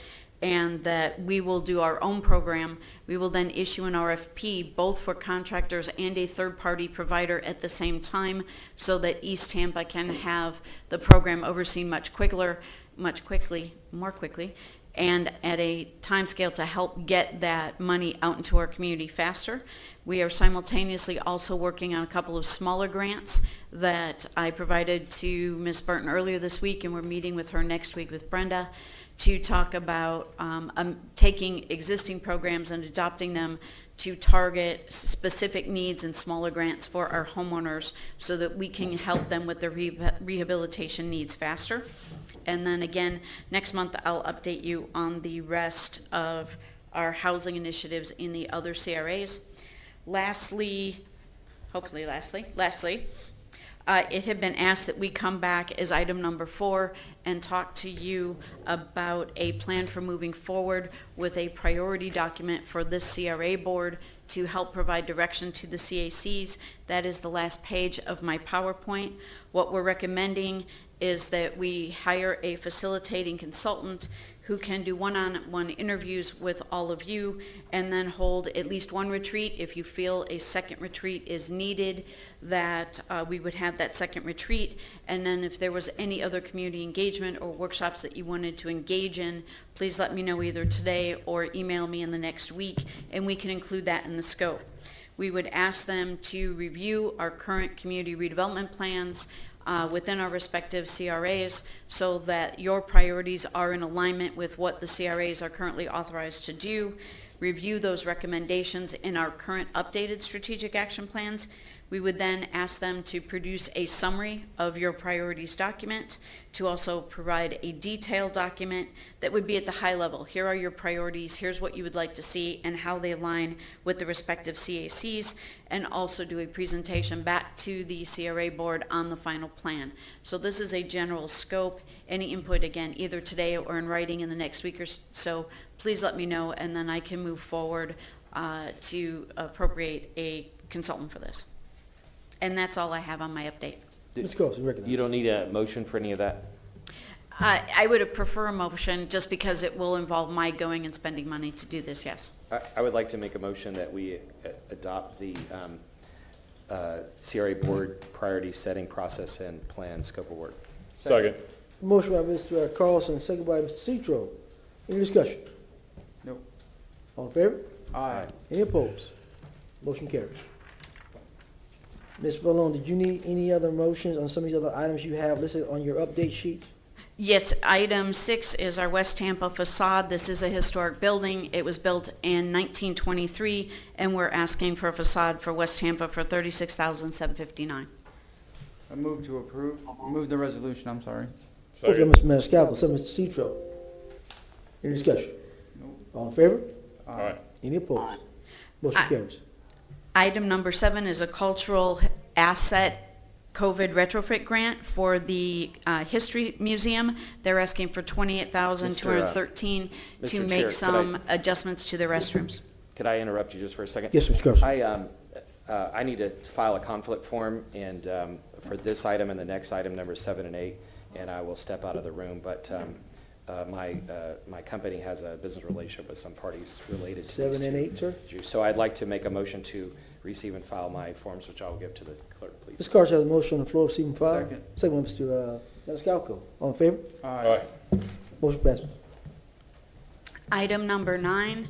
and that we will do our own program. We will then issue an RFP both for contractors and a third-party provider at the same time, so that East Tampa can have the program overseen more quickly, and at a time scale to help get that money out into our community faster. We are simultaneously also working on a couple of smaller grants that I provided to Ms. Burton earlier this week, and we're meeting with her next week with Brenda to talk about taking existing programs and adopting them to target specific needs and smaller grants for our homeowners so that we can help them with their rehabilitation needs faster. And then again, next month I'll update you on the rest of our housing initiatives in the other CRAs. Lastly, it had been asked that we come back as item number 4 and talk to you about a plan for moving forward with a priority document for this CRA board to help provide direction to the CACs. That is the last page of my PowerPoint. What we're recommending is that we hire a facilitating consultant who can do one-on-one interviews with all of you and then hold at least one retreat. If you feel a second retreat is needed, that we would have that second retreat. And then if there was any other community engagement or workshops that you wanted to engage in, please let me know either today or email me in the next week, and we can include that in the scope. We would ask them to review our current community redevelopment plans within our respective CRAs so that your priorities are in alignment with what the CRAs are currently authorized to do. Review those recommendations in our current updated strategic action plans. We would then ask them to produce a summary of your priorities document, to also provide a detailed document that would be at the high level. Here are your priorities, here's what you would like to see, and how they align with the respective CACs, and also do a presentation back to the CRA board on the final plan. So this is a general scope. Any input, again, either today or in writing in the next week or so, please let me know, and then I can move forward to appropriate a consultant for this. And that's all I have on my update. Ms. Coles, you recognize. You don't need a motion for any of that? I would prefer a motion just because it will involve my going and spending money to do this, yes. I would like to make a motion that we adopt the CRA board priority setting process and plan scope of work. Second. Motion by Mr. Carlson, second by Mr. Citro. Any discussion? No. All in favor? Aye. Any opposed? Motion carries. Ms. Valone, did you need any other motions on some of these other items you have listed on your update sheet? Yes, item 6 is our West Tampa facade. This is a historic building. It was built in 1923, and we're asking for a facade for West Tampa for $36,759. I move to approve. Move the resolution, I'm sorry. Motion by Mr. Maniscalco, second by Mr. Citro. Any discussion? No. All in favor? Aye. Any opposed? Motion carries. Item number 7 is a cultural asset COVID retrofit grant for the History Museum. They're asking for $28,213 to make some adjustments to their restrooms. Could I interrupt you just for a second? Yes, Mr. Carlson. I need to file a conflict form and for this item and the next item, number 7 and 8, and I will step out of the room. But my company has a business relationship with some parties related to 7 and 8, sir? So I'd like to make a motion to receive and file my forms, which I will give to the clerk, please. Ms. Carter has a motion on the floor, receive and file. Second. Second by Mr. Maniscalco. All in favor? Aye. Motion passes. Item number 9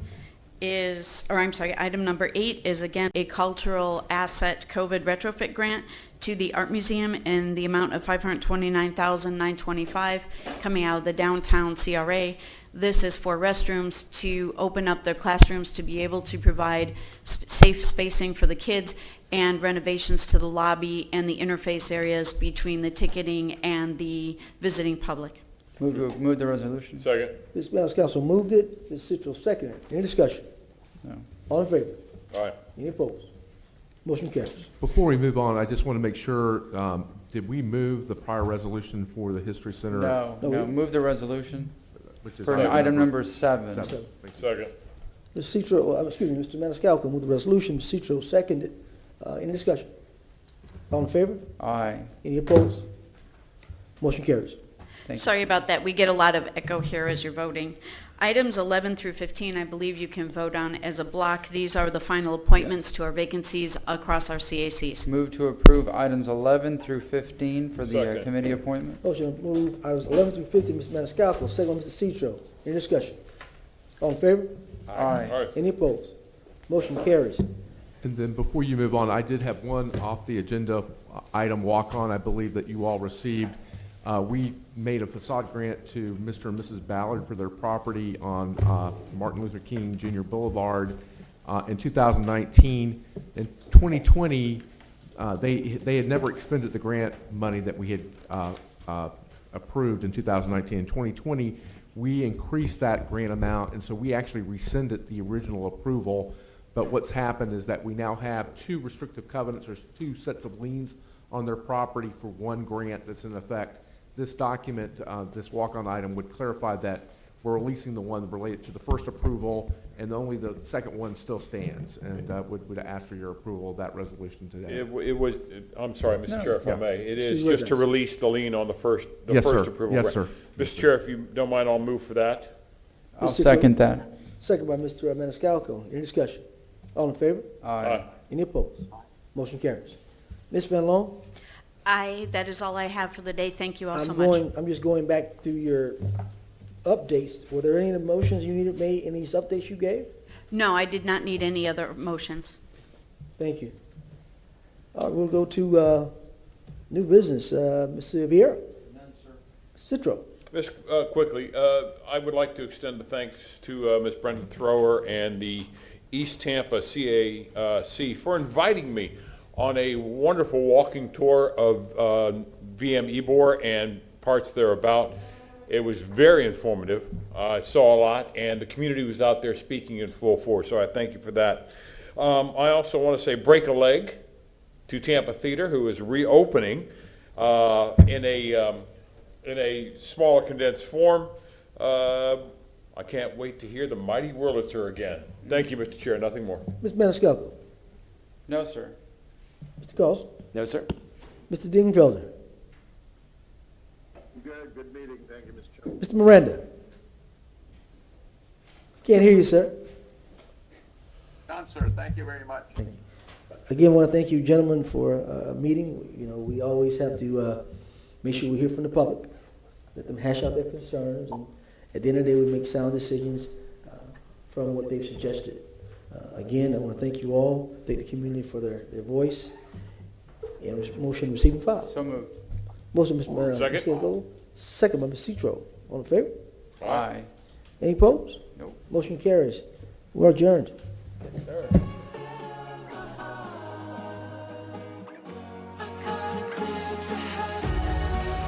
is, item number 8 is again a cultural asset COVID retrofit grant to the Art Museum in the amount of $529,925 coming out of the downtown CRA. This is for restrooms to open up their classrooms to be able to provide safe spacing for the kids, and renovations to the lobby and the interface areas between the ticketing and the visiting public. Move the resolution. Second. Ms. Maniscalco moved it. Ms. Citro seconded it. Any discussion? No. All in favor? Aye. Any opposed? Motion carries. Before we move on, I just want to make sure, did we move the prior resolution for the History Center? No, move the resolution Which is for item number 7. Second. Ms. Citro, Mr. Maniscalco moved the resolution. Ms. Citro seconded. Any discussion? All in favor? Aye. Any opposed? Motion carries. Sorry about that. We get a lot of echo here as you're voting. Items 11 through 15, I believe you can vote on as a block. These are the final appointments to our vacancies across our CACs. Move to approve items 11 through 15 for the Second. committee appointments. Motion to move items 11 through 15, Mr. Maniscalco, second by Mr. Citro. Any discussion? All in favor? Aye. Any opposed? Motion carries. And then before you move on, I did have one off the agenda item walk-on I believe that you all received. We made a facade grant to Mr. and Mrs. Ballard for their property on Martin Luther King Jr. Boulevard in 2019. In 2020, they had never expended the grant money that we had approved in 2019. In 2020, we increased that grant amount, and so we actually rescinded the original approval But what's happened is that we now have 2 restrictive covenants, there's 2 sets of liens on their property for 1 grant that's in effect. This document, this walk-on item would clarify that we're releasing the one related to the first approval, and only the second one still stands. And would ask for your approval of that resolution today. It was, I'm sorry, Mr. Chair, if I may. It is Excuse just to release the lien on the first Yes, sir. approval. Yes, sir. Mr. Chair, if you don't mind, I'll move for that. I'll Mr. second that. Second by Mr. Maniscalco. Any discussion? All in favor? Aye. Any opposed? Motion carries. Ms. Van Loan? That is all I have for the day. Thank you all so much. I'm just going back through your updates. Were there any motions you needed made in these updates you gave? No, I did not need any other motions. Thank you. All right, we'll go to new business. Mr. Vieira? None, sir. Citro? Quickly, I would like to extend the thanks to Ms. Brenda Thrower and the East Tampa CAC for inviting me on a wonderful walking tour of VM Ybor and parts thereabout. It was very informative. I saw a lot, and the community was out there speaking in full force, so I thank you for that. I also want to say break a leg to Tampa Theater, who is reopening in a smaller condensed form. I can't wait to hear the mighty Wurlitzer again. Thank you, Mr. Chair. Nothing more. Mr. Maniscalco? No, sir. Mr. Cost? No, sir. Mr. Dingfelder? Good meeting. Thank you, Mr. Chairman. Mr. Miranda? Can't hear you, sir. Done, sir. Thank you very much. Thank you. Again, I want to thank you, gentlemen, for a meeting. You know, we always have to make sure we hear from the public, let them hash out their concerns, and at the end of the day, we make sound decisions from what they've suggested. Again, I want to thank you all, thank the community for their voice, and motion received and filed. So moved. Motion, Mr. Second. Second by Mr. Citro. All in favor? Aye. Any opposed? Nope. Motion carries. We're adjourned. Yes, sir.